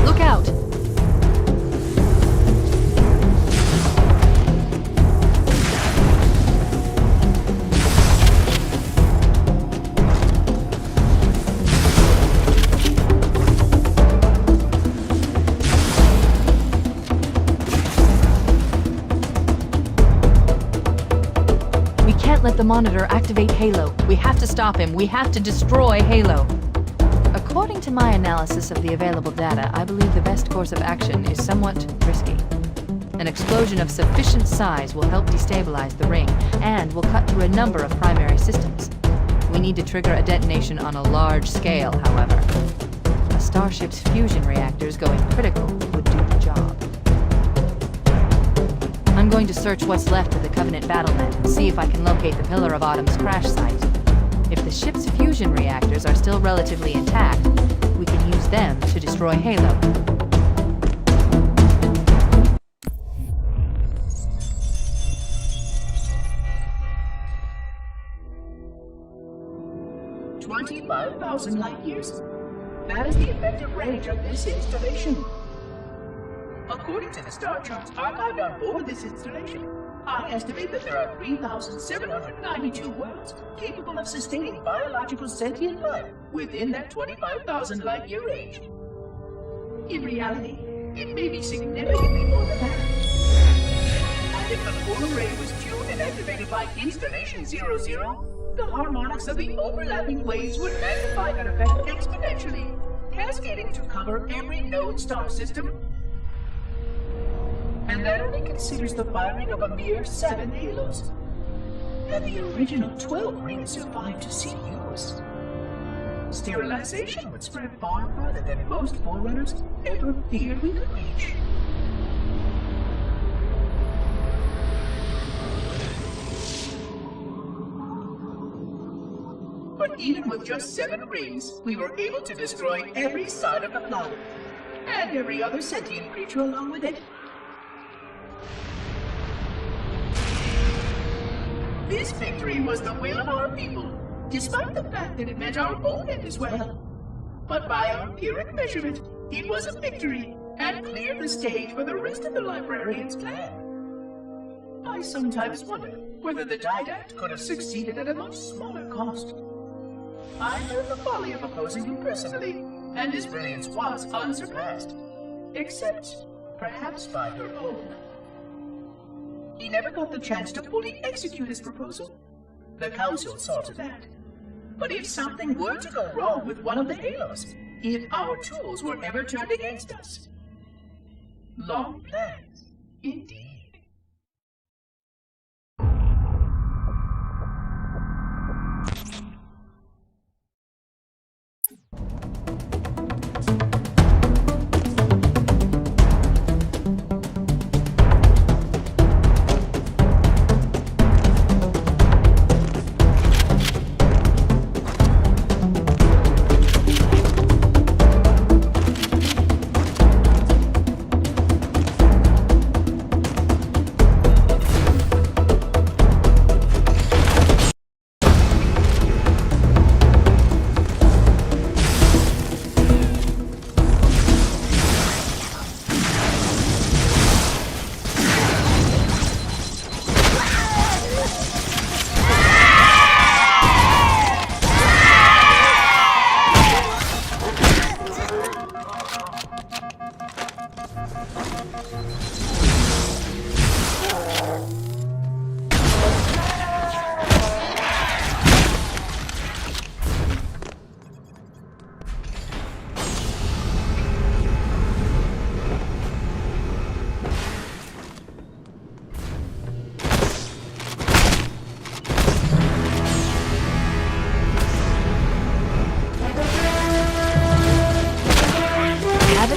Look out! let the Monitor activate Halo. We have to stop him. We have to destroy Halo. According to my analysis of the available data, I believe the best course of action is somewhat risky. An explosion of sufficient size will help destabilize the ring, and will cut through a number of primary systems. We need to trigger a detonation on a large scale, however. A starship's fusion reactors going critical would do the job. I'm going to search what's left of the Covenant battlement and see if I can locate the Pillar of Autumn's crash site. If the ship's fusion reactors are still relatively intact, we can use them to destroy Halo. $25,000 light years. That is the effective range of this installation. According to the star charts archived on board this installation, I estimate that there are 3,792 worlds capable of sustaining biological sentient life within that 25,000 light year range. In reality, it may be significantly more than that. And if the full array was tuned and activated by Installation 00, the harmonics of the overlapping waves would magnify that effect exponentially, cascading to cover every known star system. And that only considers the firing of a mere 7 halos. And the original 12 rings survived to see use. Sterilization would spread far farther than most forerunners ever feared we could reach. But even with just 7 rings, we were able to destroy every side of the planet, and every other sentient creature along with it. This victory was the will of our people, despite the fact that it meant our own end as well. But by our empiric measurement, it was a victory, and cleared the stage for the rest of the librarians' plan. I sometimes wonder whether the Didact could have succeeded at a much smaller cost. I learned the folly of opposing him personally, and his brilliance was unsurpassed, except perhaps by her own. He never got the chance to fully execute his proposal. The Council saw to that. But if something were to go wrong with one of the halos, if our tools were ever turned against us, long plans, indeed.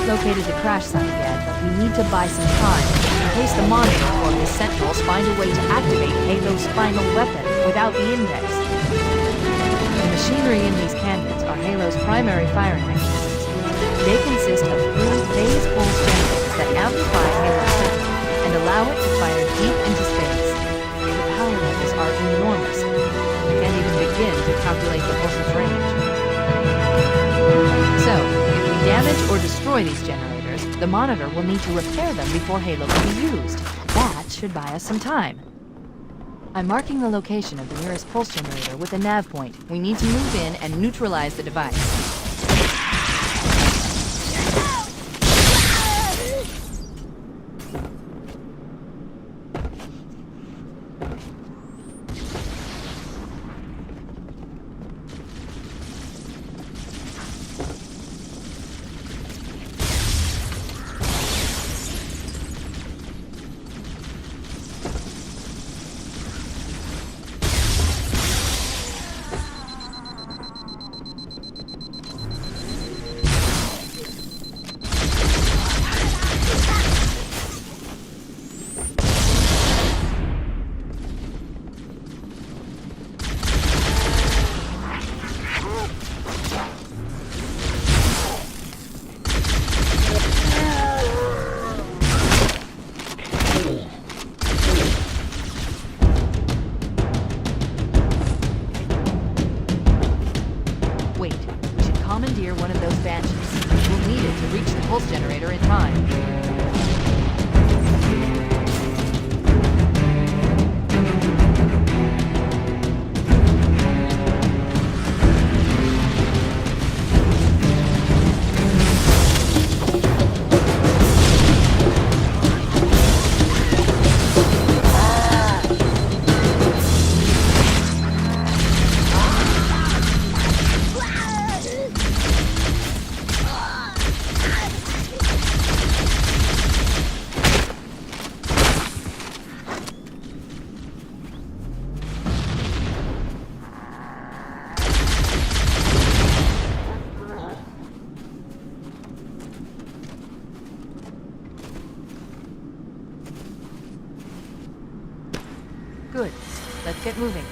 Located the crash site yet, but we need to buy some time in case the Monitor or his Sentinels find a way to activate Halo's final weapon without the index. The machinery in these cannons are Halo's primary firing mechanisms. They consist of 3 phase pulse generators that amplify Halo's signal and allow it to fire deep into space. The power levels are enormous. I can't even begin to calculate the pulse's range. So, damage or destroy these generators, the Monitor will need to repair them before Halo can be used. That should buy us some time. I'm marking the location of the nearest pulse generator with a nav point. We need to move in and neutralize the device. generator in time. Good. Let's get moving.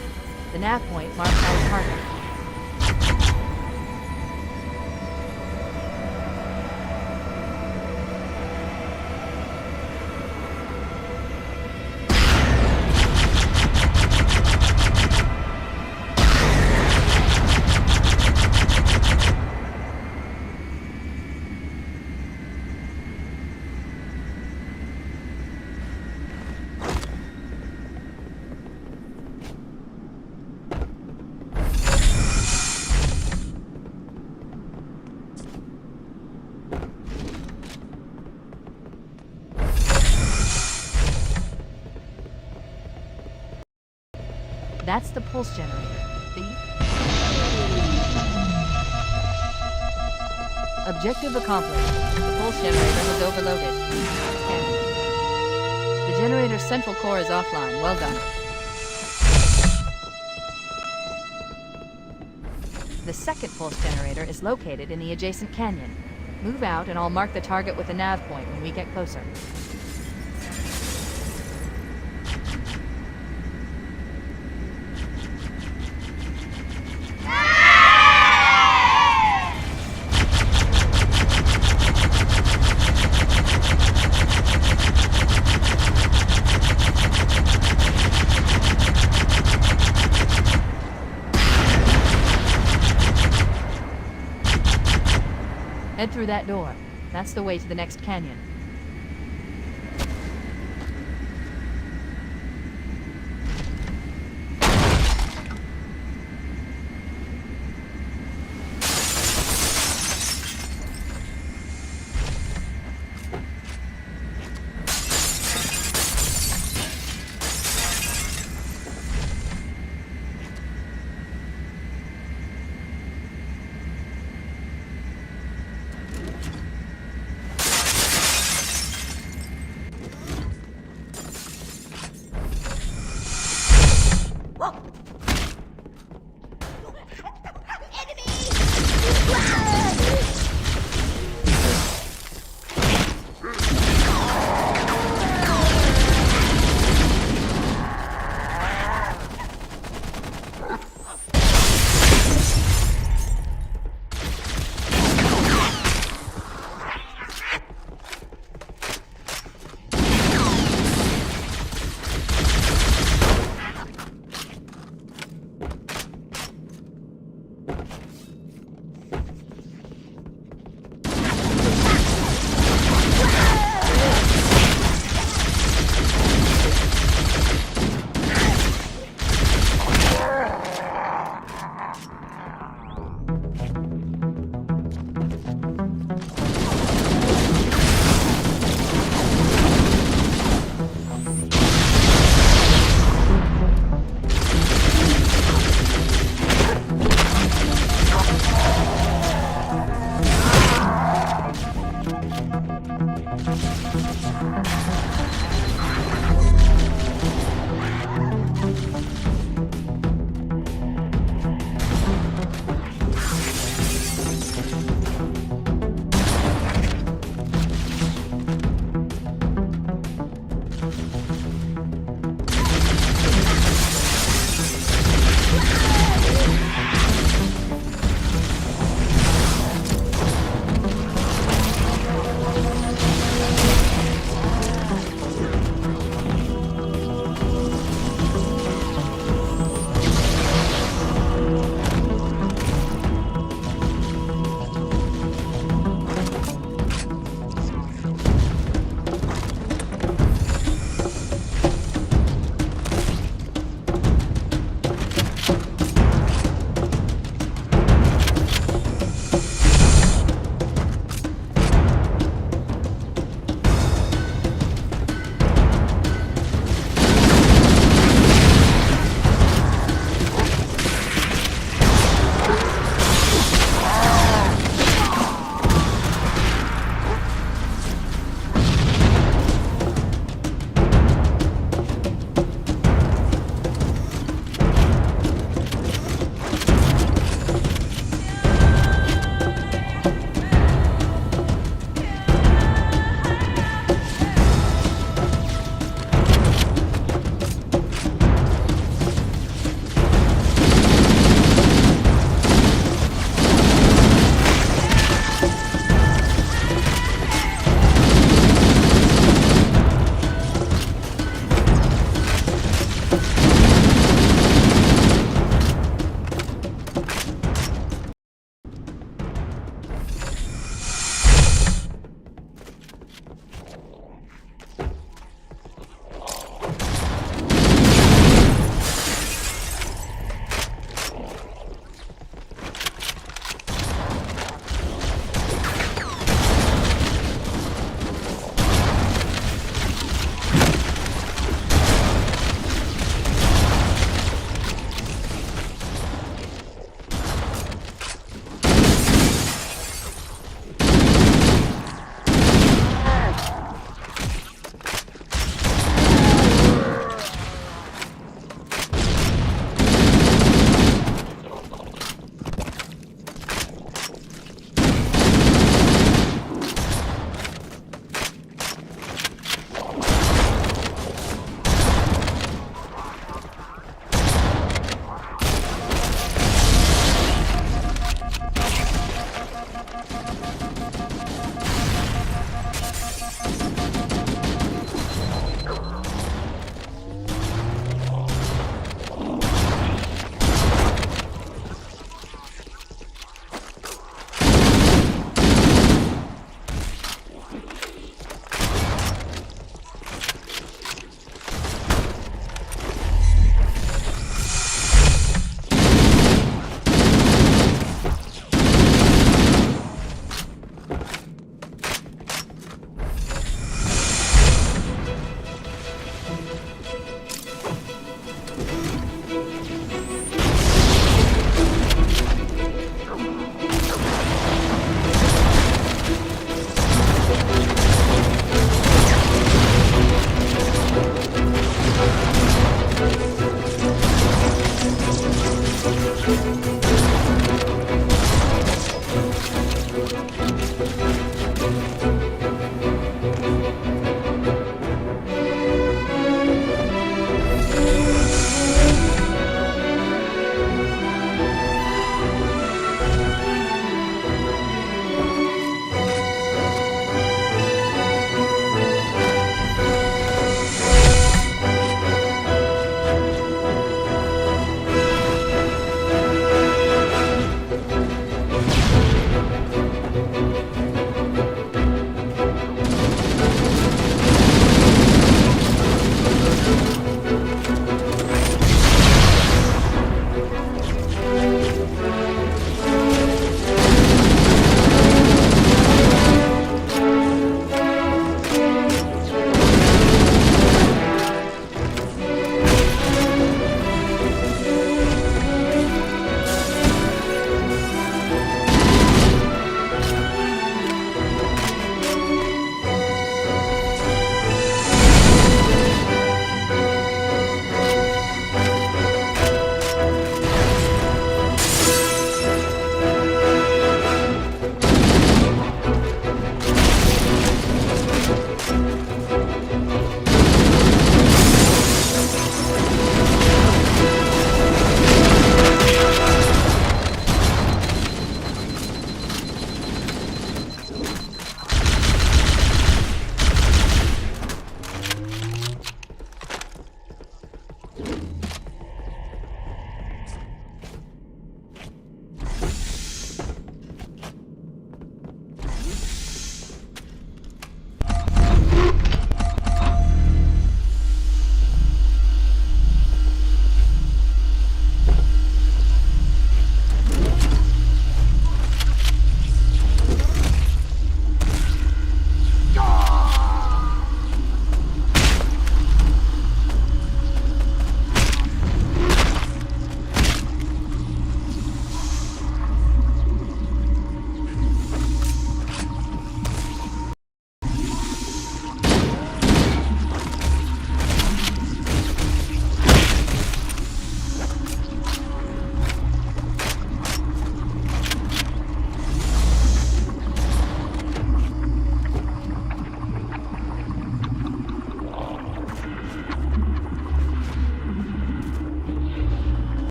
The nav point marks our target. That's the pulse generator. Objective accomplished. The pulse generator has overloaded. The generator's central core is offline. Well done. The second pulse generator is located in the adjacent canyon. Move out and I'll mark the target with a nav point when we get closer. Head through that door. That's the way to the next canyon.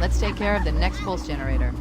Let's take care of the next pulse generator.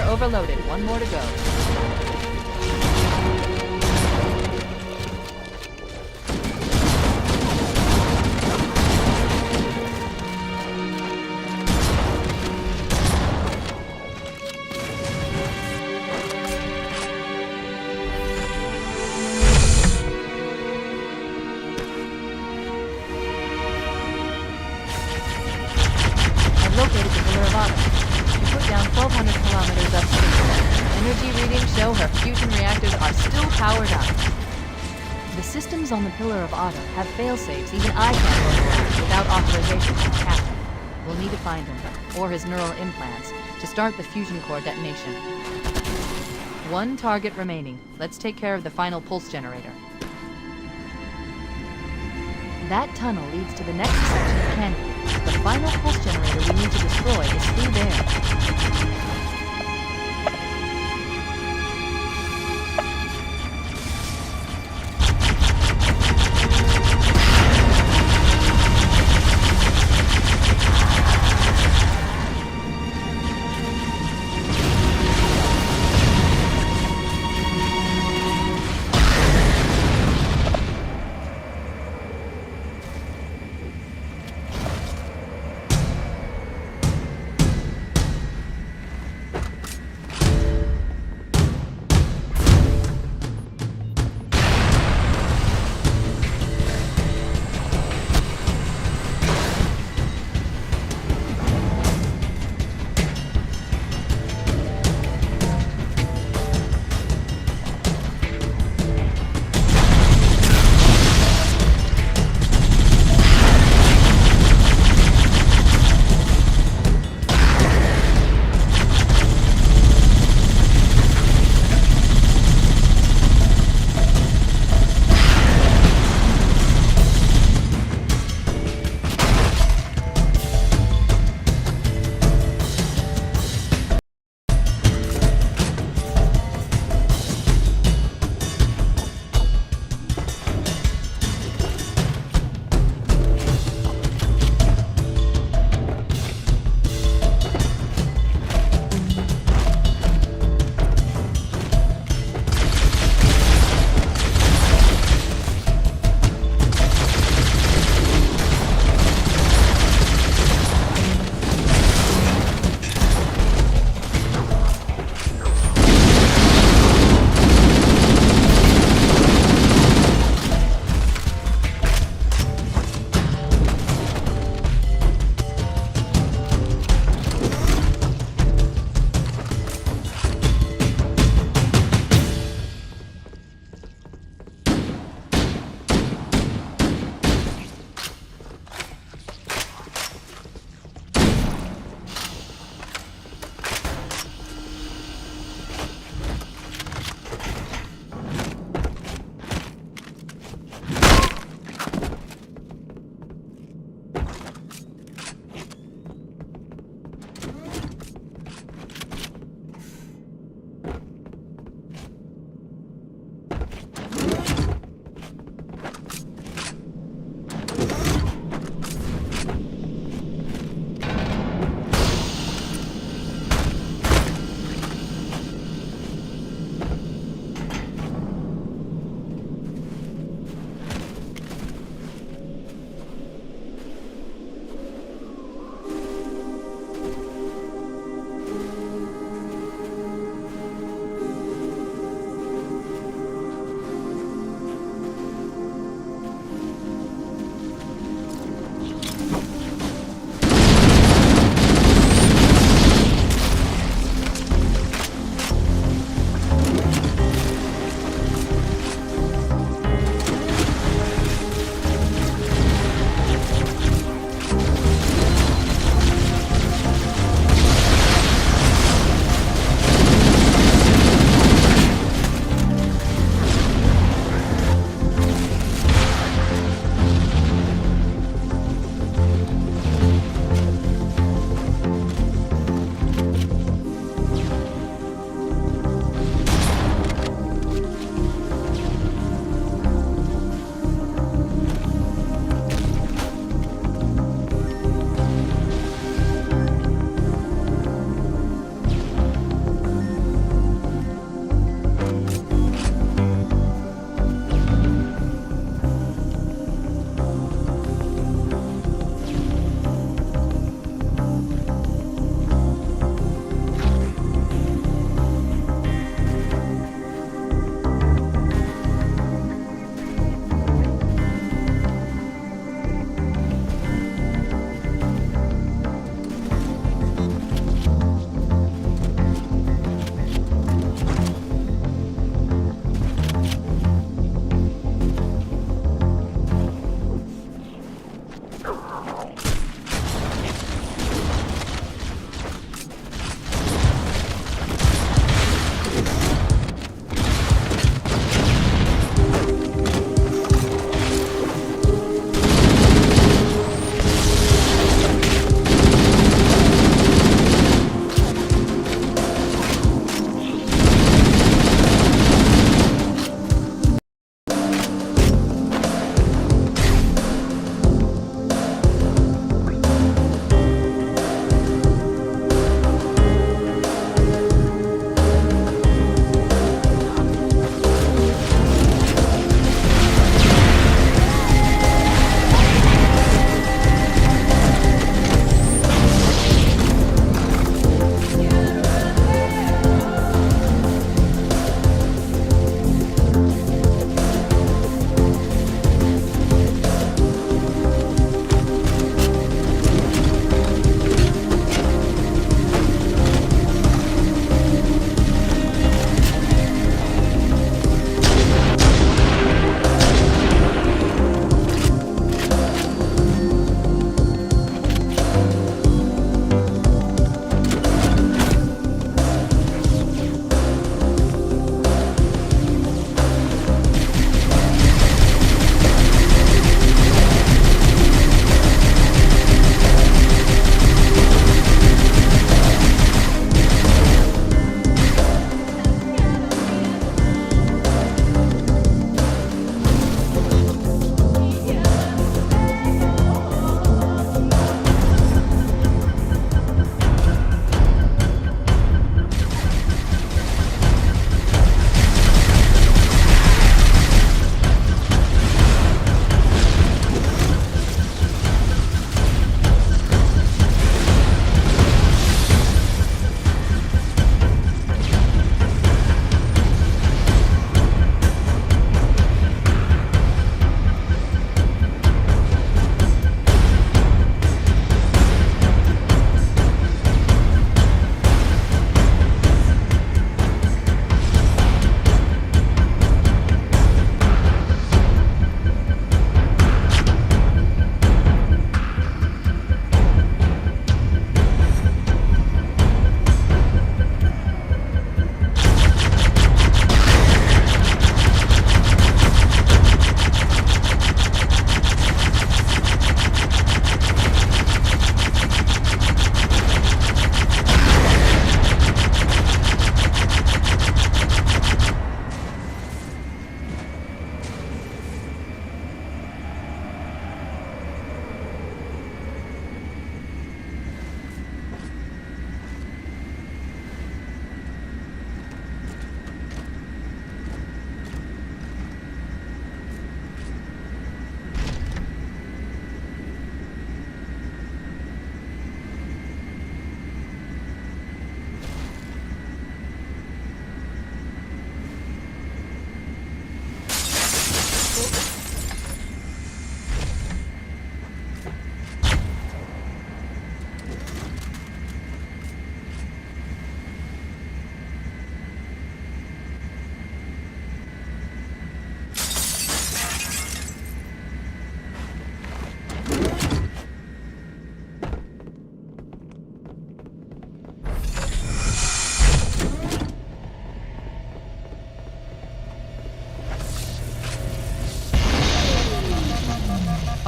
Overloaded. One more to go. readings show her fusion reactors are still powered up. The systems on the Pillar of Autumn have fail-safes even I can't override without authorization from the captain. We'll need to find him, or his neural implants, to start the fusion core detonation. One target remaining. Let's take care of the final pulse generator. That tunnel leads to the next section of canyon. The final pulse generator we need to destroy is through there.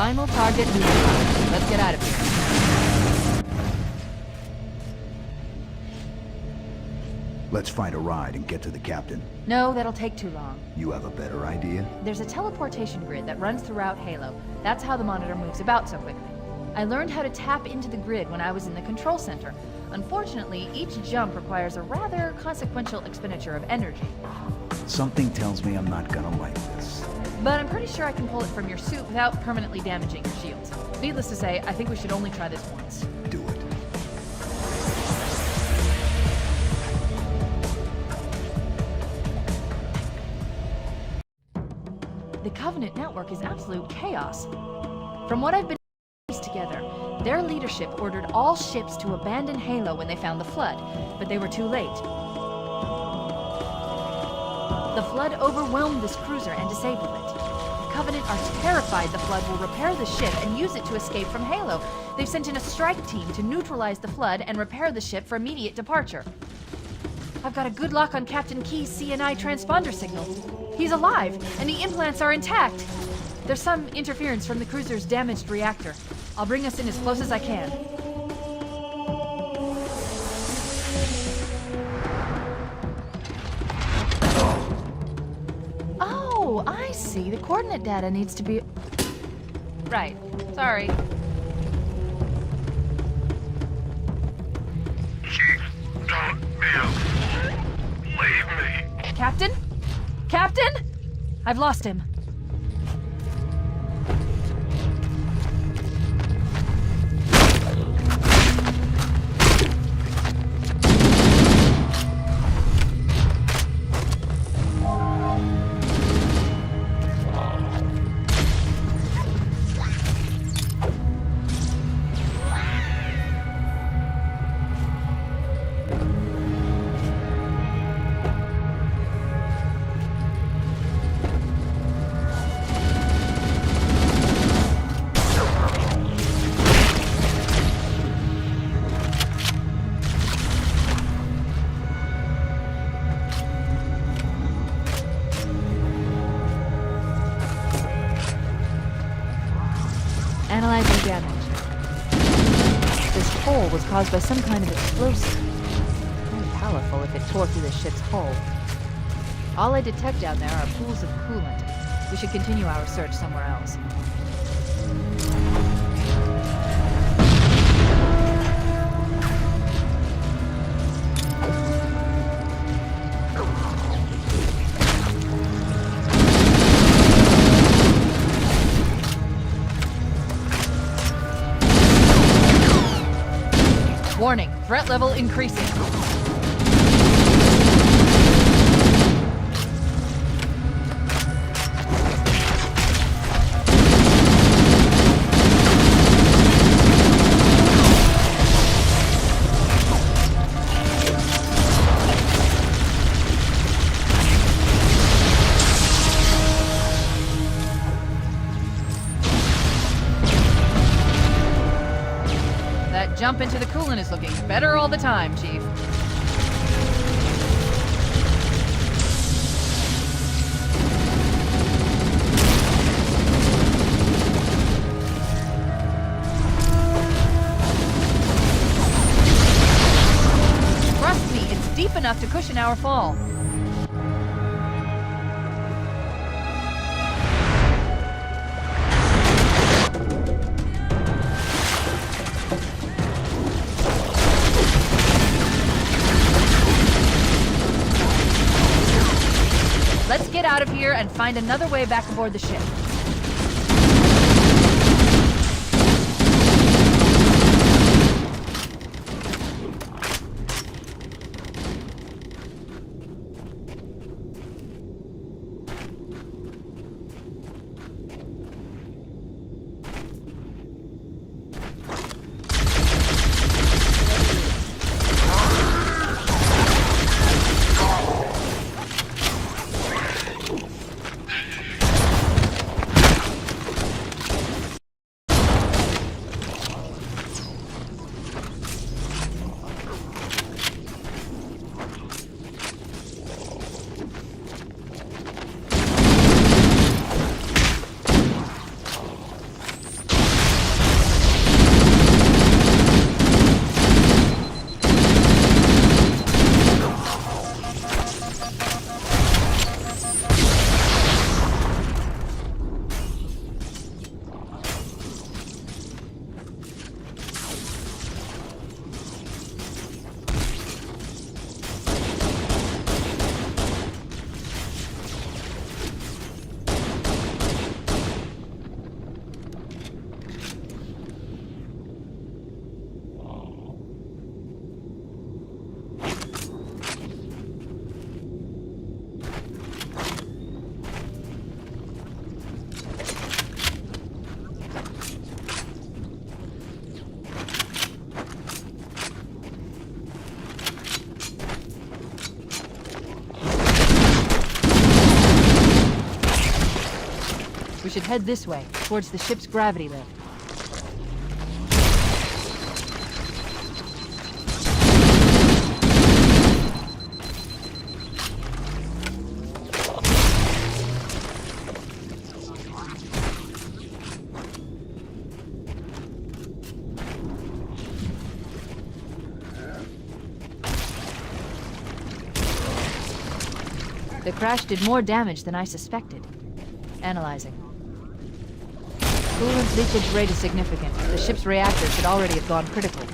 Final target neutralized. Let's get out of here. Let's find a ride and get to the captain. No, that'll take too long. You have a better idea? There's a teleportation grid that runs throughout Halo. That's how the monitor moves about so quickly. I learned how to tap into the grid when I was in the control center. Unfortunately, each jump requires a rather consequential expenditure of energy. Something tells me I'm not gonna like this. But I'm pretty sure I can pull it from your suit without permanently damaging your shields. Needless to say, I think we should only try this once. Do it. The Covenant network is absolute chaos. From what I've been pieced together, their leadership ordered all ships to abandon Halo when they found the Flood, but they were too late. The Flood overwhelmed this cruiser and disabled it. The Covenant are terrified the Flood will repair the ship and use it to escape from Halo. They've sent in a strike team to neutralize the Flood and repair the ship for immediate departure. I've got a good lock on Captain Key's CNI transponder signals. He's alive, and the implants are intact. There's some interference from the cruiser's damaged reactor. I'll bring us in as close as I can. Oh, I see. The coordinate data needs to be... Right. Sorry. Chief, don't leave me. Captain? Captain? I've lost him. Analyzing damage. This hole was caused by some kind of explosive. Very powerful if it tore through the ship's hull. All I detect down there are pools of coolant. We should continue our search somewhere else. Warning, threat level increasing. Jump into the coolant is looking better all the time, Chief. Trust me, it's deep enough to cushion our fall. Let's get out of here and find another way back aboard the ship. We should head this way, towards the ship's gravity lift. The crash did more damage than I suspected. Analyzing. Coolant leakage rate is significant. The ship's reactors should already have gone critical.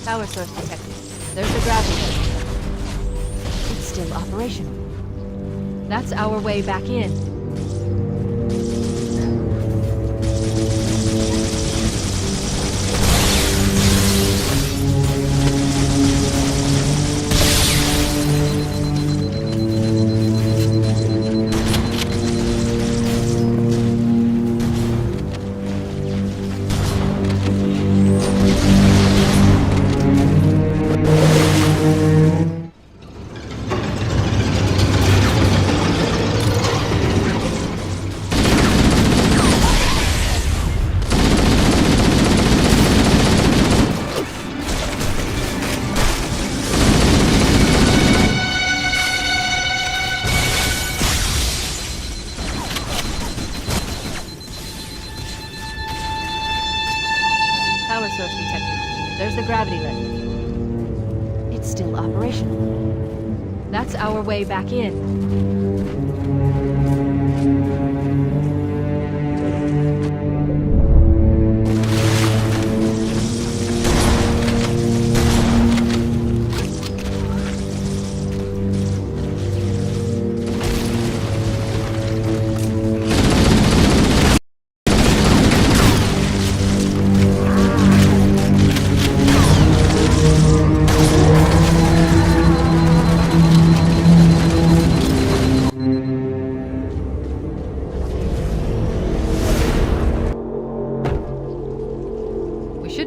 Power source detected. There's the gravity. It's still operational. That's our way back in. Power source detected. There's the gravity lift. It's still operational. That's our way back in.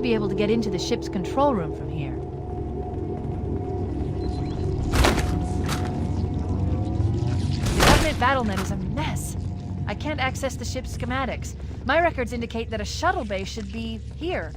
Be able to get into the ship's control room from here. BattleNet is a mess. I can't access the ship's schematics. My records indicate that a shuttle bay should be here.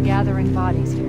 Gathering bodies here.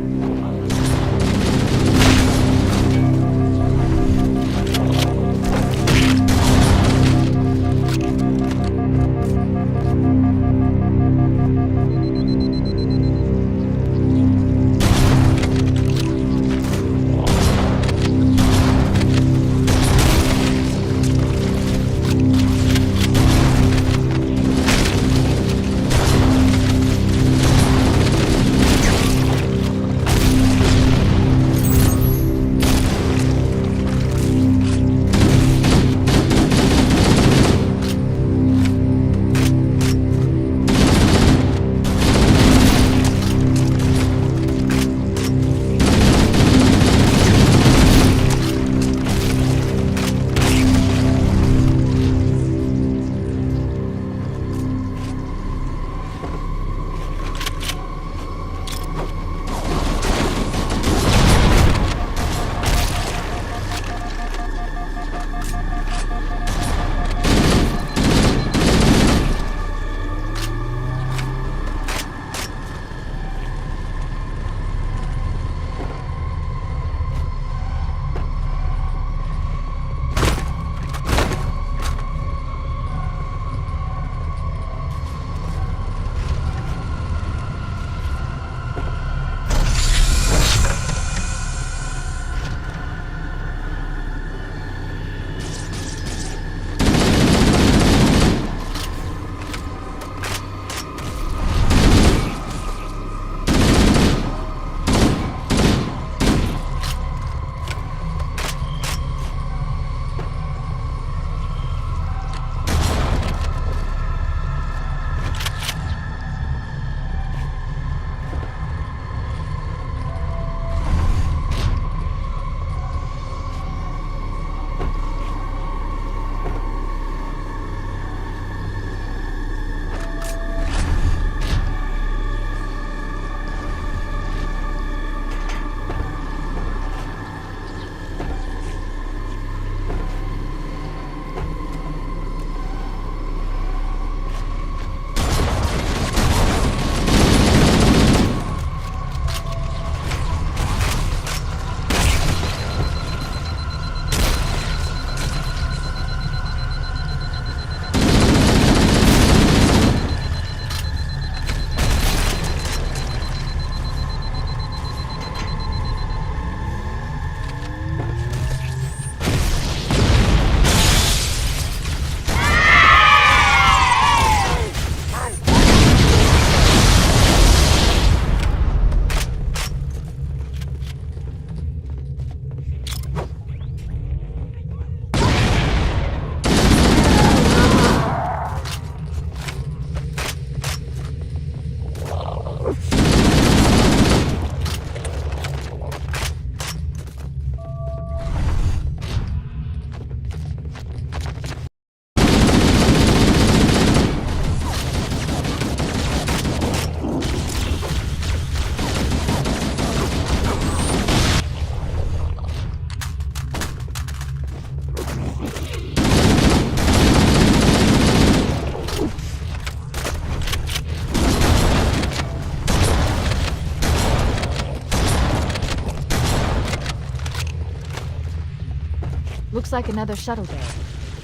Looks like another shuttle bay.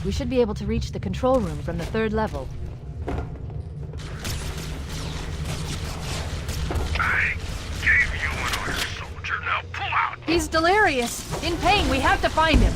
We should be able to reach the control room from the 3rd level. I gave you an order, soldier. Now pull out! He's delirious. In pain. We have to find him.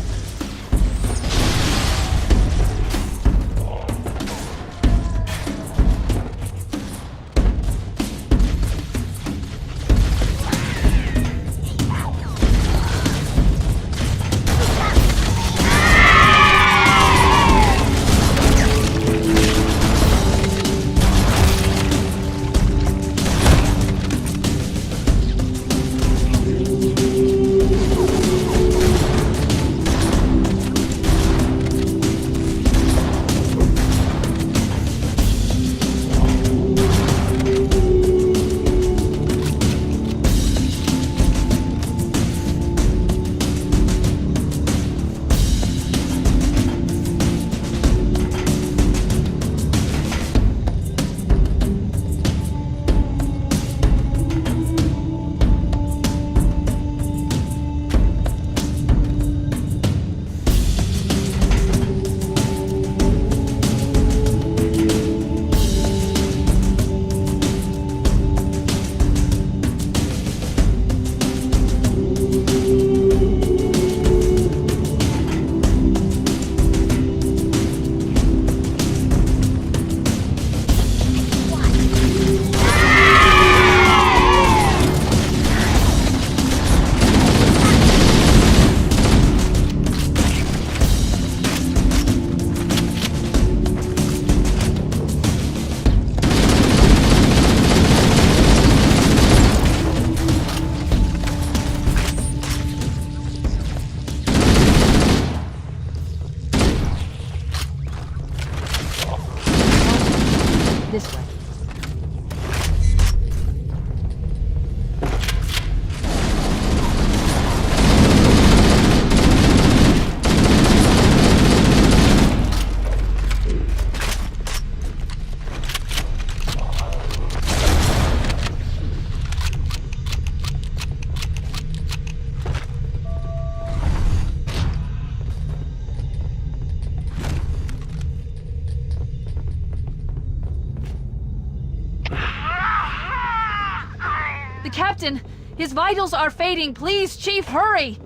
The captain! His vitals are fading! Please, Chief, hurry!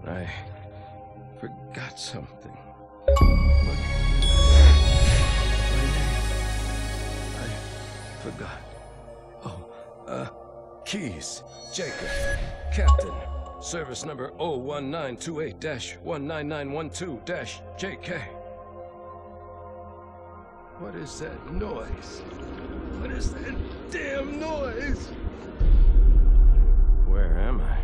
I forgot something. I forgot. Keys. Jacob. Captain. Service number 01928-19912-JK. What is that noise? What is that damn noise? Where am I?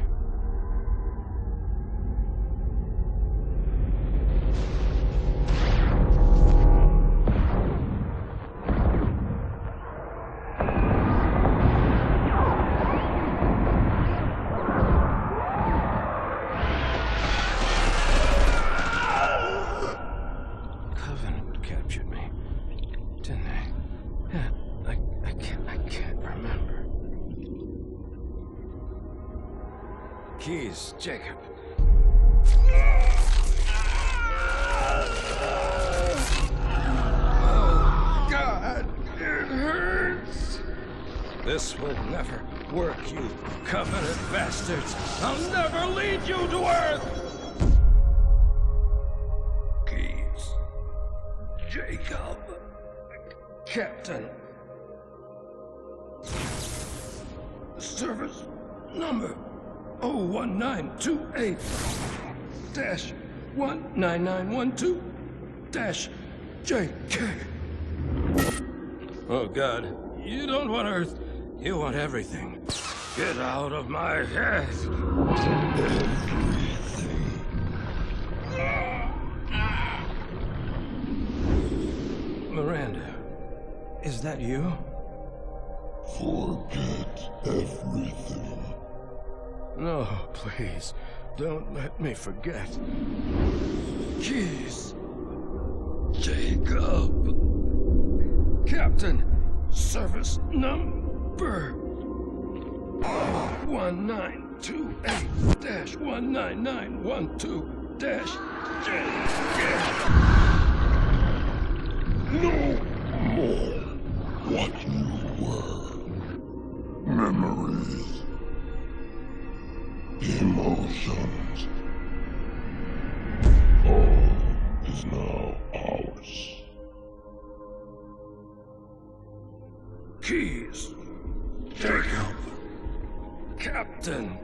Keys, Jacob. Oh, God, it hurts. This will never work, you covenant bastards. I'll never lead you to Earth. Keys, Jacob. Captain. Service number 01928-19912-JK. Oh, God. You don't want Earth. You want everything. Get out of my head. Miranda, is that you? Forget everything. No, please, don't let me forget. Keys. Jacob. Captain, service number 1928-19912-JK. No more what you were. Memories. Emotions. All is now ours. Keys. Jacob. Captain.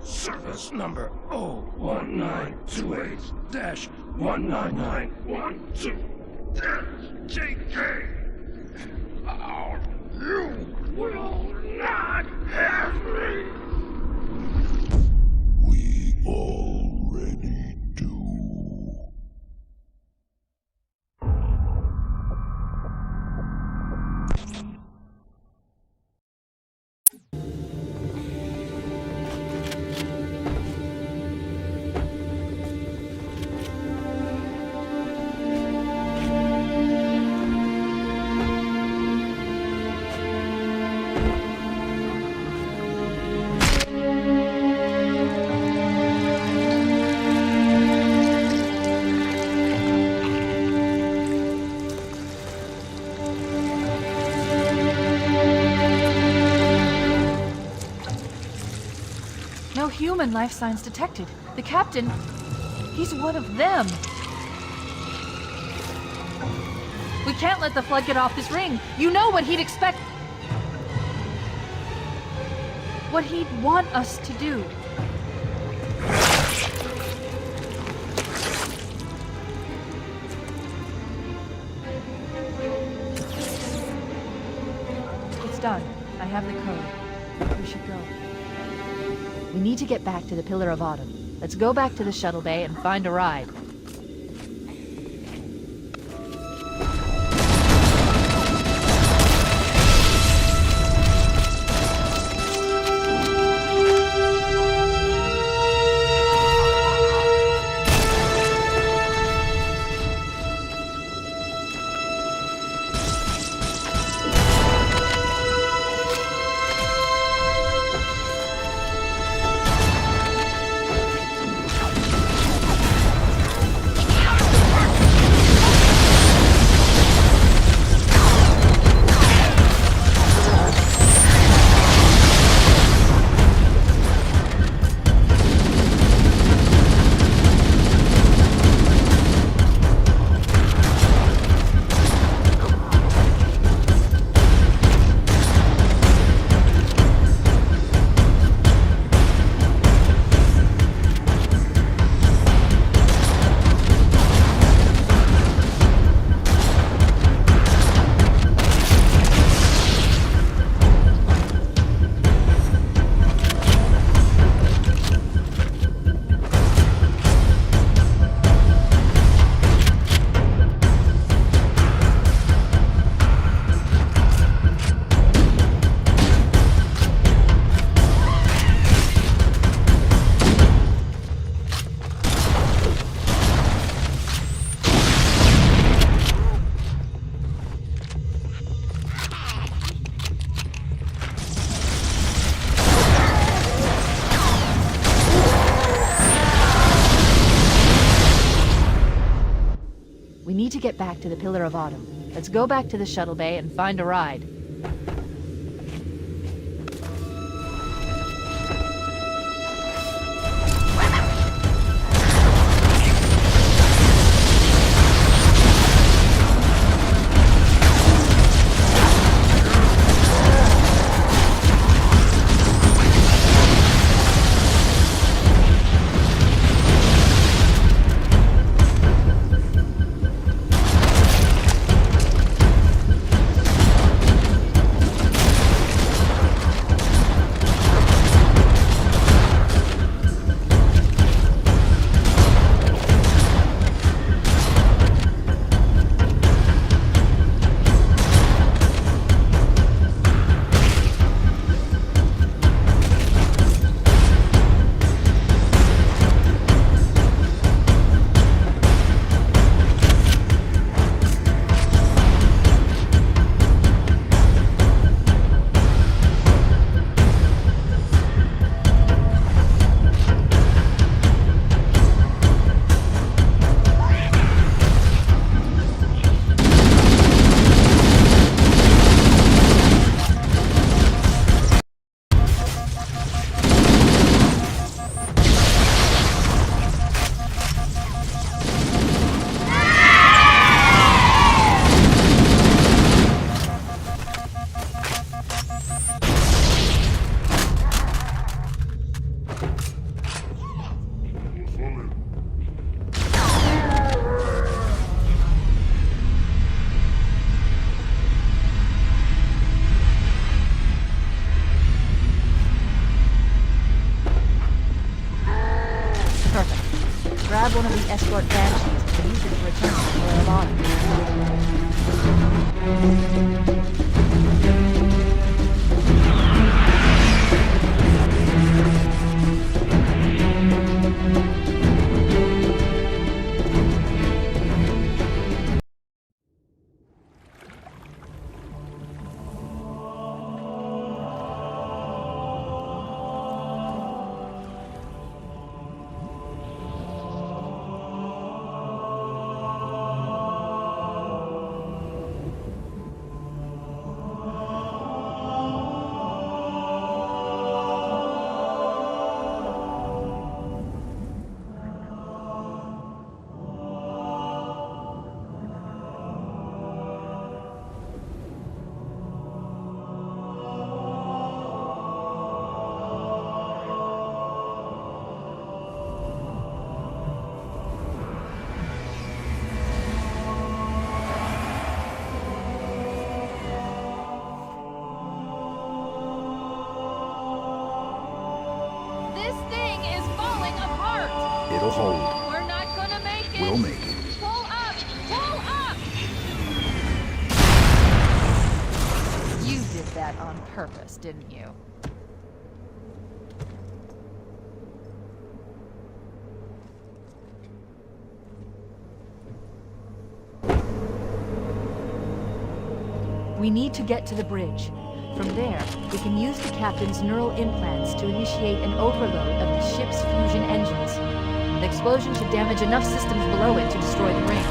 Service number 01928-19912-JK. You will not have me. We already do. No human life signs detected. The captain, he's one of them. We can't let the flood get off this ring. You know what he'd expect. What he'd want us to do. It's done. I have the code. We should go. We need to get back to the Pillar of Autumn. Let's go back to the shuttle bay and find a ride. We need to get back to the Pillar of Autumn. Let's go back to the shuttle bay and find a ride. grab one of the escort banshees and use it to return to the Royal Honor. It'll hold. We're not gonna make it. We'll make it. Pull up! Pull up! You did that on purpose, didn't you? We need to get to the bridge. From there, we can use the captain's neural implants to initiate an overload of the ship's fusion engines. The explosion should damage enough systems below it to destroy the ring.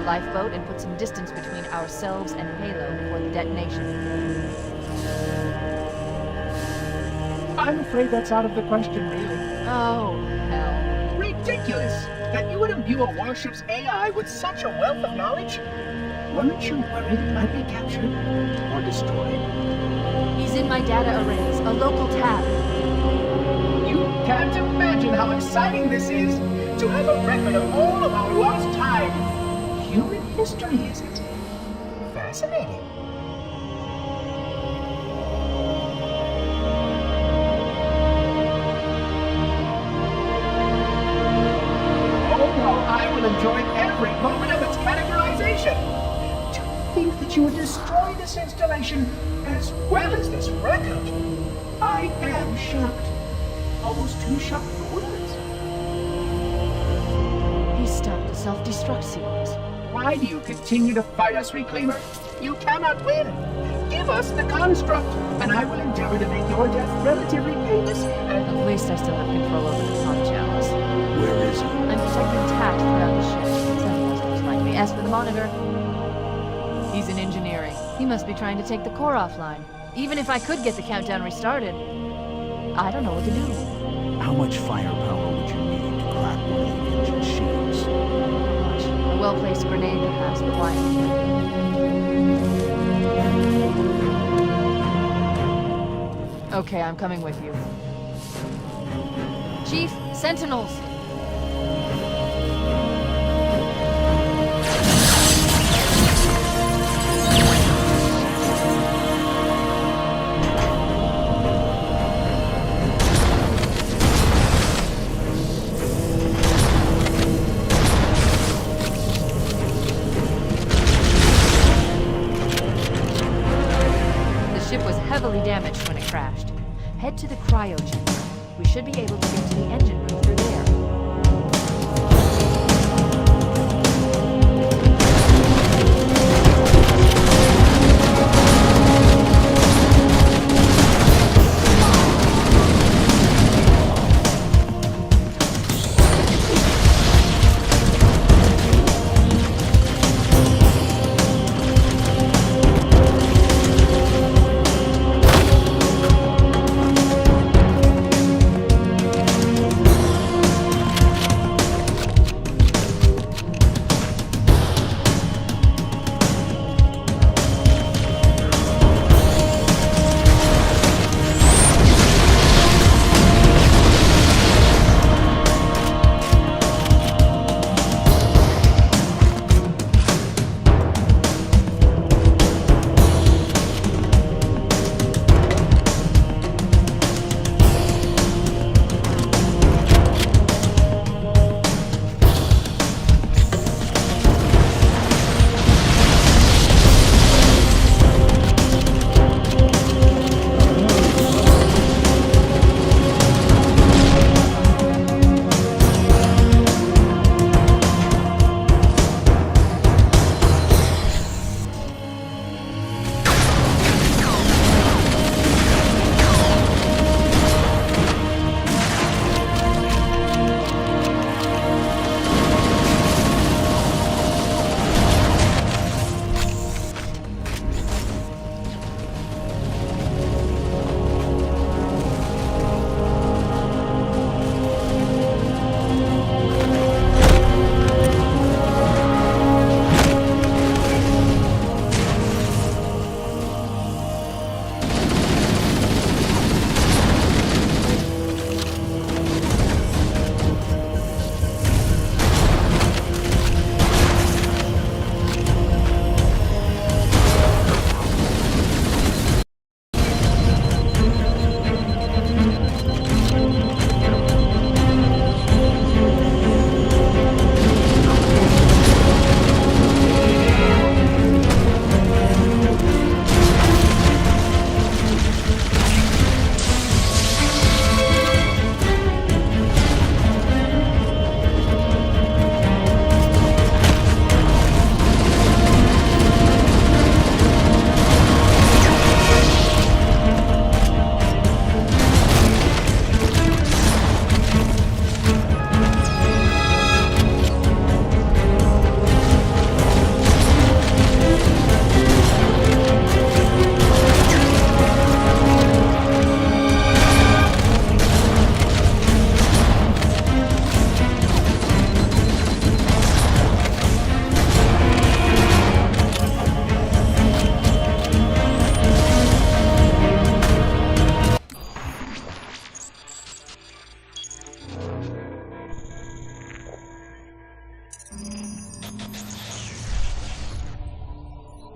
Lifeboat and put some distance between ourselves and Halo before the detonation. I'm afraid that's out of the question, really. Oh, hell. Ridiculous! That you would imbue a warship's AI with such a wealth of knowledge? Weren't you worried it might be captured or destroyed? He's in my data arrays, a local tab. You can't imagine how exciting this is to have a record of all of our lost time. Human history, is it? Fascinating. Oh no, I will destroying every moment of its categorization. To think that you would destroy this installation as well as this record, I am shocked. Almost too shocked for words. He stopped the self-destruct sequence. Why do you continue to fight us, Reclaimer? You cannot win. Give us the construct, and I will endeavor to make your death relatively painless and... At least I still have control over the comm channels. Where is he? I'm detecting tact throughout the ship. Something else most likely. As for the monitor, He's in engineering. he must be trying to take the core offline. Even if I could get the countdown restarted, I don't know what to do. How much firepower would you need to crack one of the engine shields? Much. A well-placed grenade, perhaps, but why? Okay, I'm coming with you. Chief, sentinels! The ship was heavily damaged when it crashed. Head to the cryo chamber. We should be able to get to the engine room through there.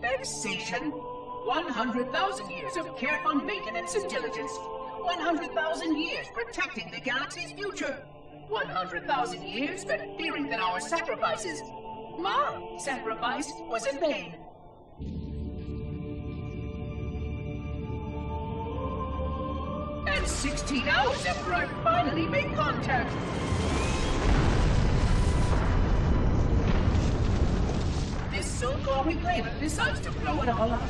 Vexation. 100,000 years of careful maintenance and diligence. 100,000 years protecting the galaxy's future. 100,000 years spent fearing that our sacrifices, my sacrifice, was in vain. And 16 hours after I finally made contact, this so-called reclaimer decides to blow it all up.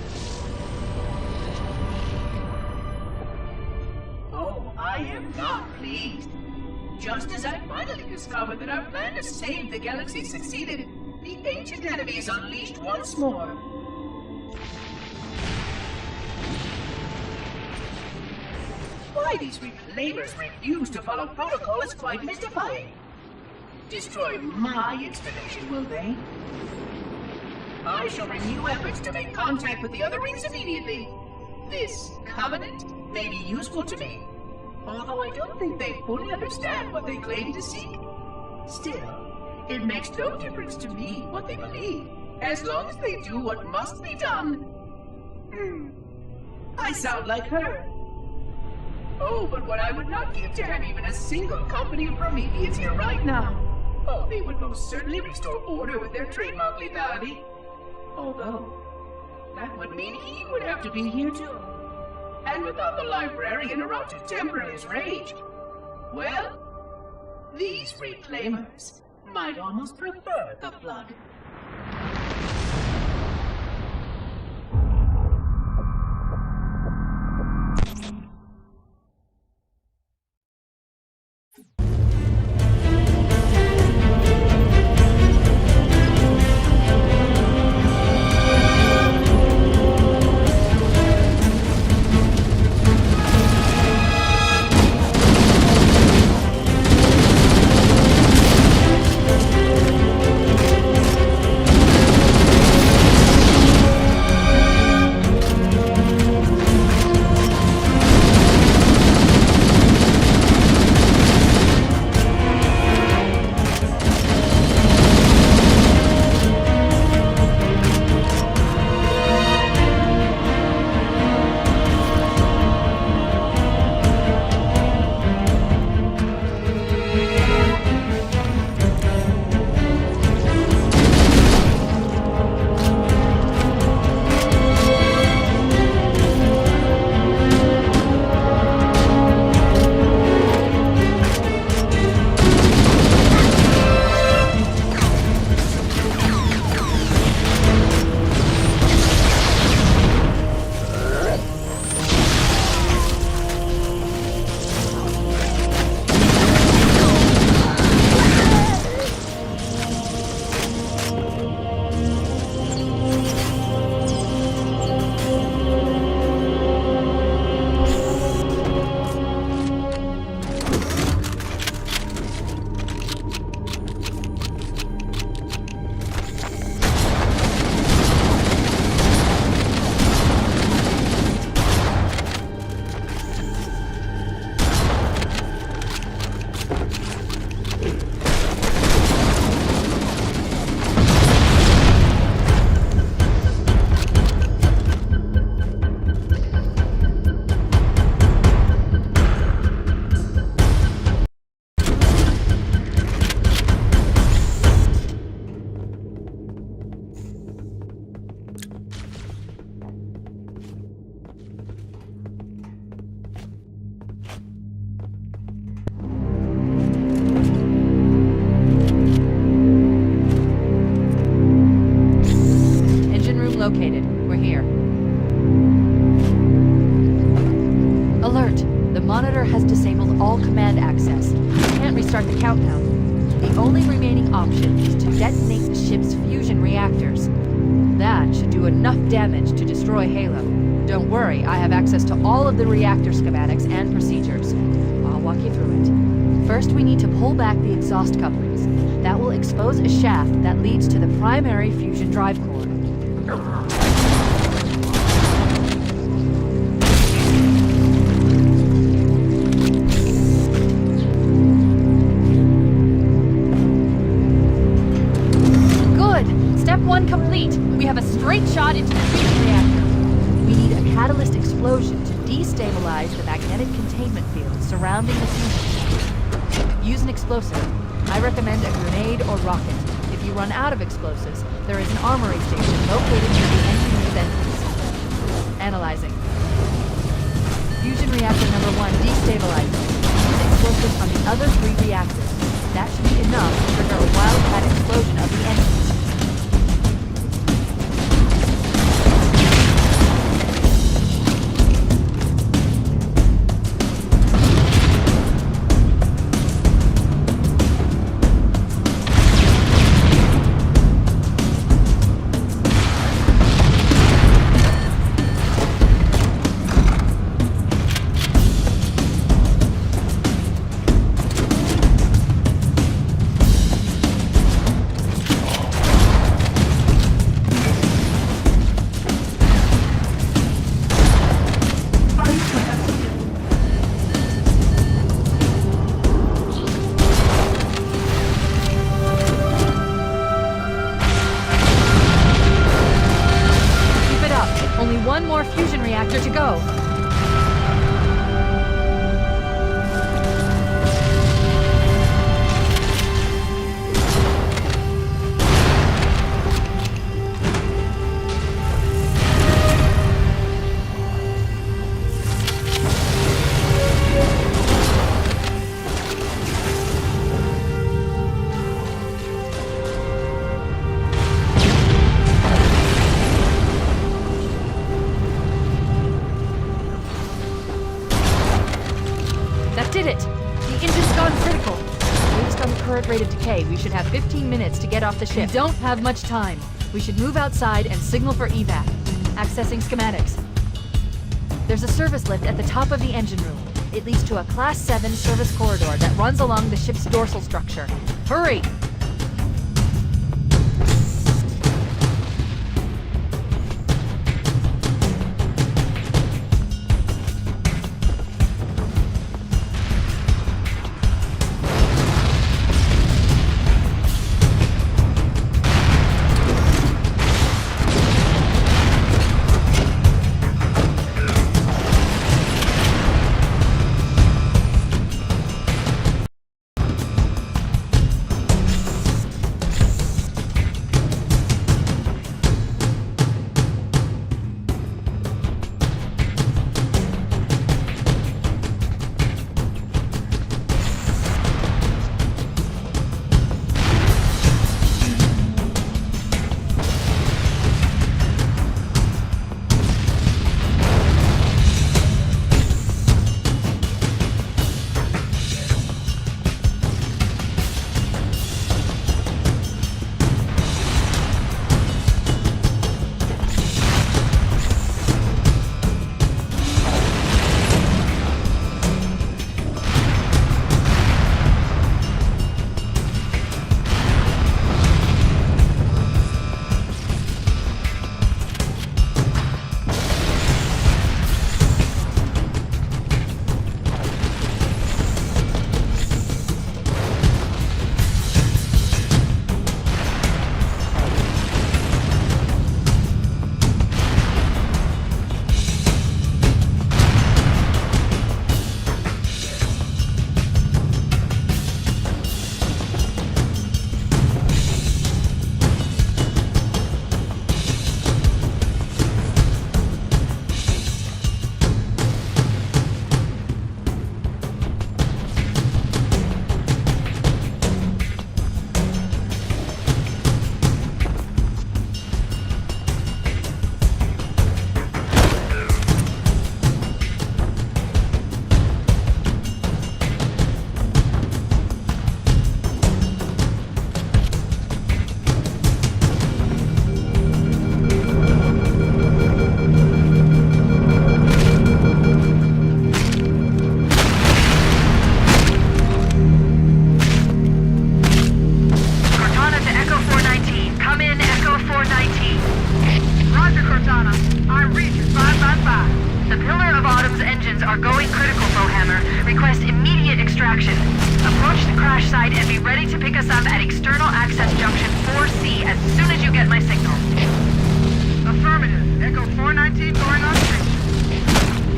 Oh, I am not pleased. Just as I finally discovered that our plan to save the galaxy succeeded, the ancient enemy is unleashed once more. Why these reclaimers refuse to follow protocol is quite mystifying. Destroy my installation, will they? I shall renew efforts to make contact with the other rings immediately. This covenant may be useful to me, although I don't think they fully understand what they claim to seek. Still, it makes no difference to me what they believe, as long as they do what must be done. I sound like her. Oh, but what I would not give to have even a single company of Prometheans here right now. Oh, they would most certainly restore order with their trademark lethality. Although, that would mean he would have to be here too. And without the librarian around to temper his rage, well, these reclaimers might almost prefer the Flood. located. We're here. Alert! The monitor has disabled all command access. We can't restart the countdown. The only remaining option is to detonate the ship's fusion reactors. That should do enough damage to destroy Halo. Don't worry, I have access to all of the reactor schematics and procedures. I'll walk you through it. First, we need to pull back the exhaust couplings. That will expose a shaft that leads to the primary fusion drive core. Good! Step 1 complete. We have a straight shot into the fusion reactor. We need a catalyst explosion to destabilize the magnetic containment field surrounding the fusion shaft. Use an explosive. I recommend a grenade or rocket. If you run out of explosives, there is an armory station located near the engine room entrance. Analyzing. Fusion reactor number 1 destabilized. Use explosives on the other 3 reactors. That should be enough to trigger a wildcat explosion of the engine. One more fusion reactor to go. Did it! The engine's gone critical. Based on the current rate of decay, we should have 15 minutes to get off the ship. We don't have much time. We should move outside and signal for evac. Accessing schematics. There's a service lift at the top of the engine room. It leads to a Class 7 service corridor that runs along the ship's dorsal structure. Hurry!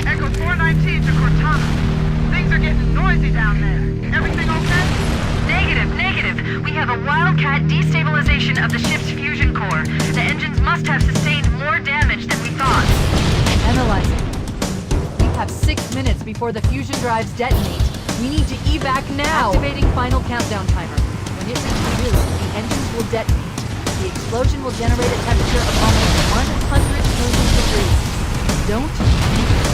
Echo 419 to Cortana. Things Things are getting noisy down there. Everything okay? Negative. We have a wildcat destabilization of the ship's fusion core. The engines must have sustained more damage than we thought. Analyzing. We have 6 minutes before the fusion drives detonate. We need to evac now! Activating final countdown timer. When it's introduced, the engines will detonate. The explosion will generate a temperature of almost 100 million degrees. Don't explode.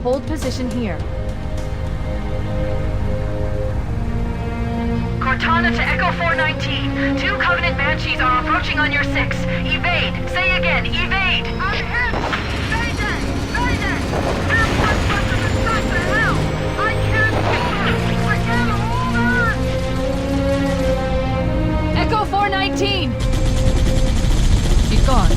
Hold position here. Cortana to Echo 419. 2 Covenant Banshees are approaching on your 6. Evade. Say again, evade. I'm hit! Mayday! Mayday! They're bloodbusters and shot to hell! I can't hold her! I can't hold her! Echo 419! She's gone.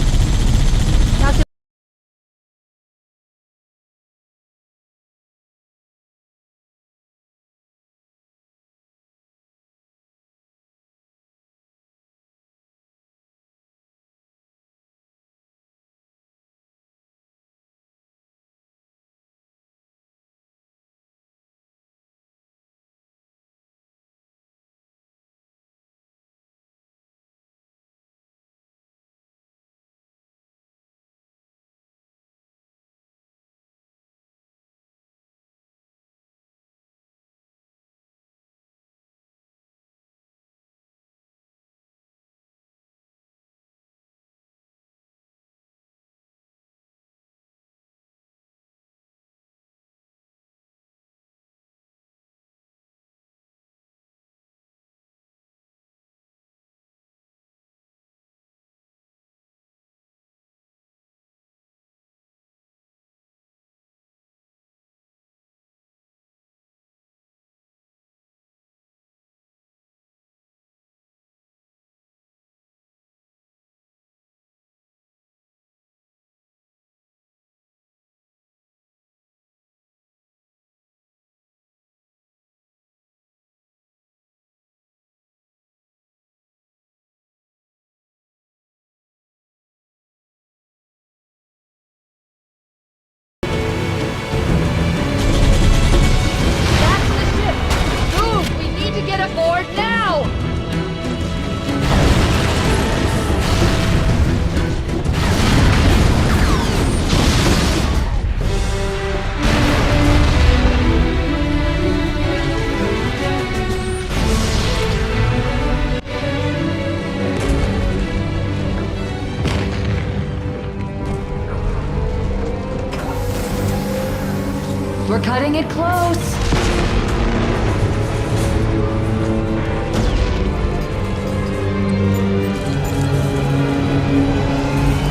Cutting it close.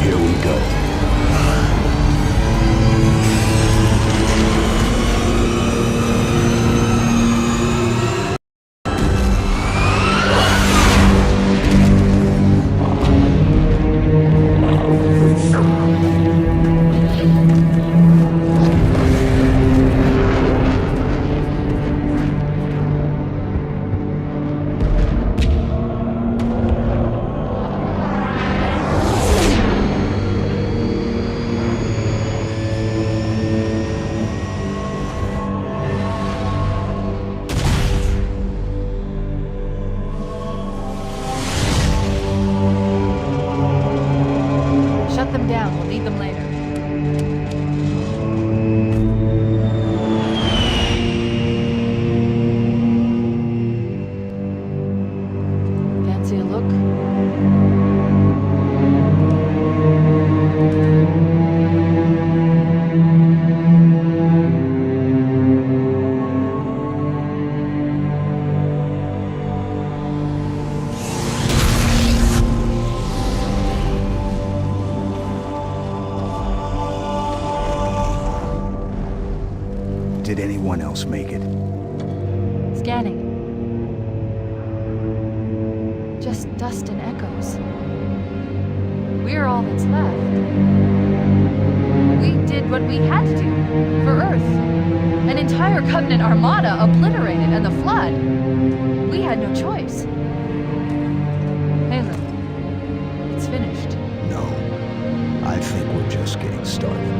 Here we go. Did anyone else make it? Scanning. Just dust and echoes. We're all that's left. We did what we had to do for Earth. An entire Covenant armada obliterated and the Flood. We had no choice. Halo, it's finished. No. I think we're just getting started.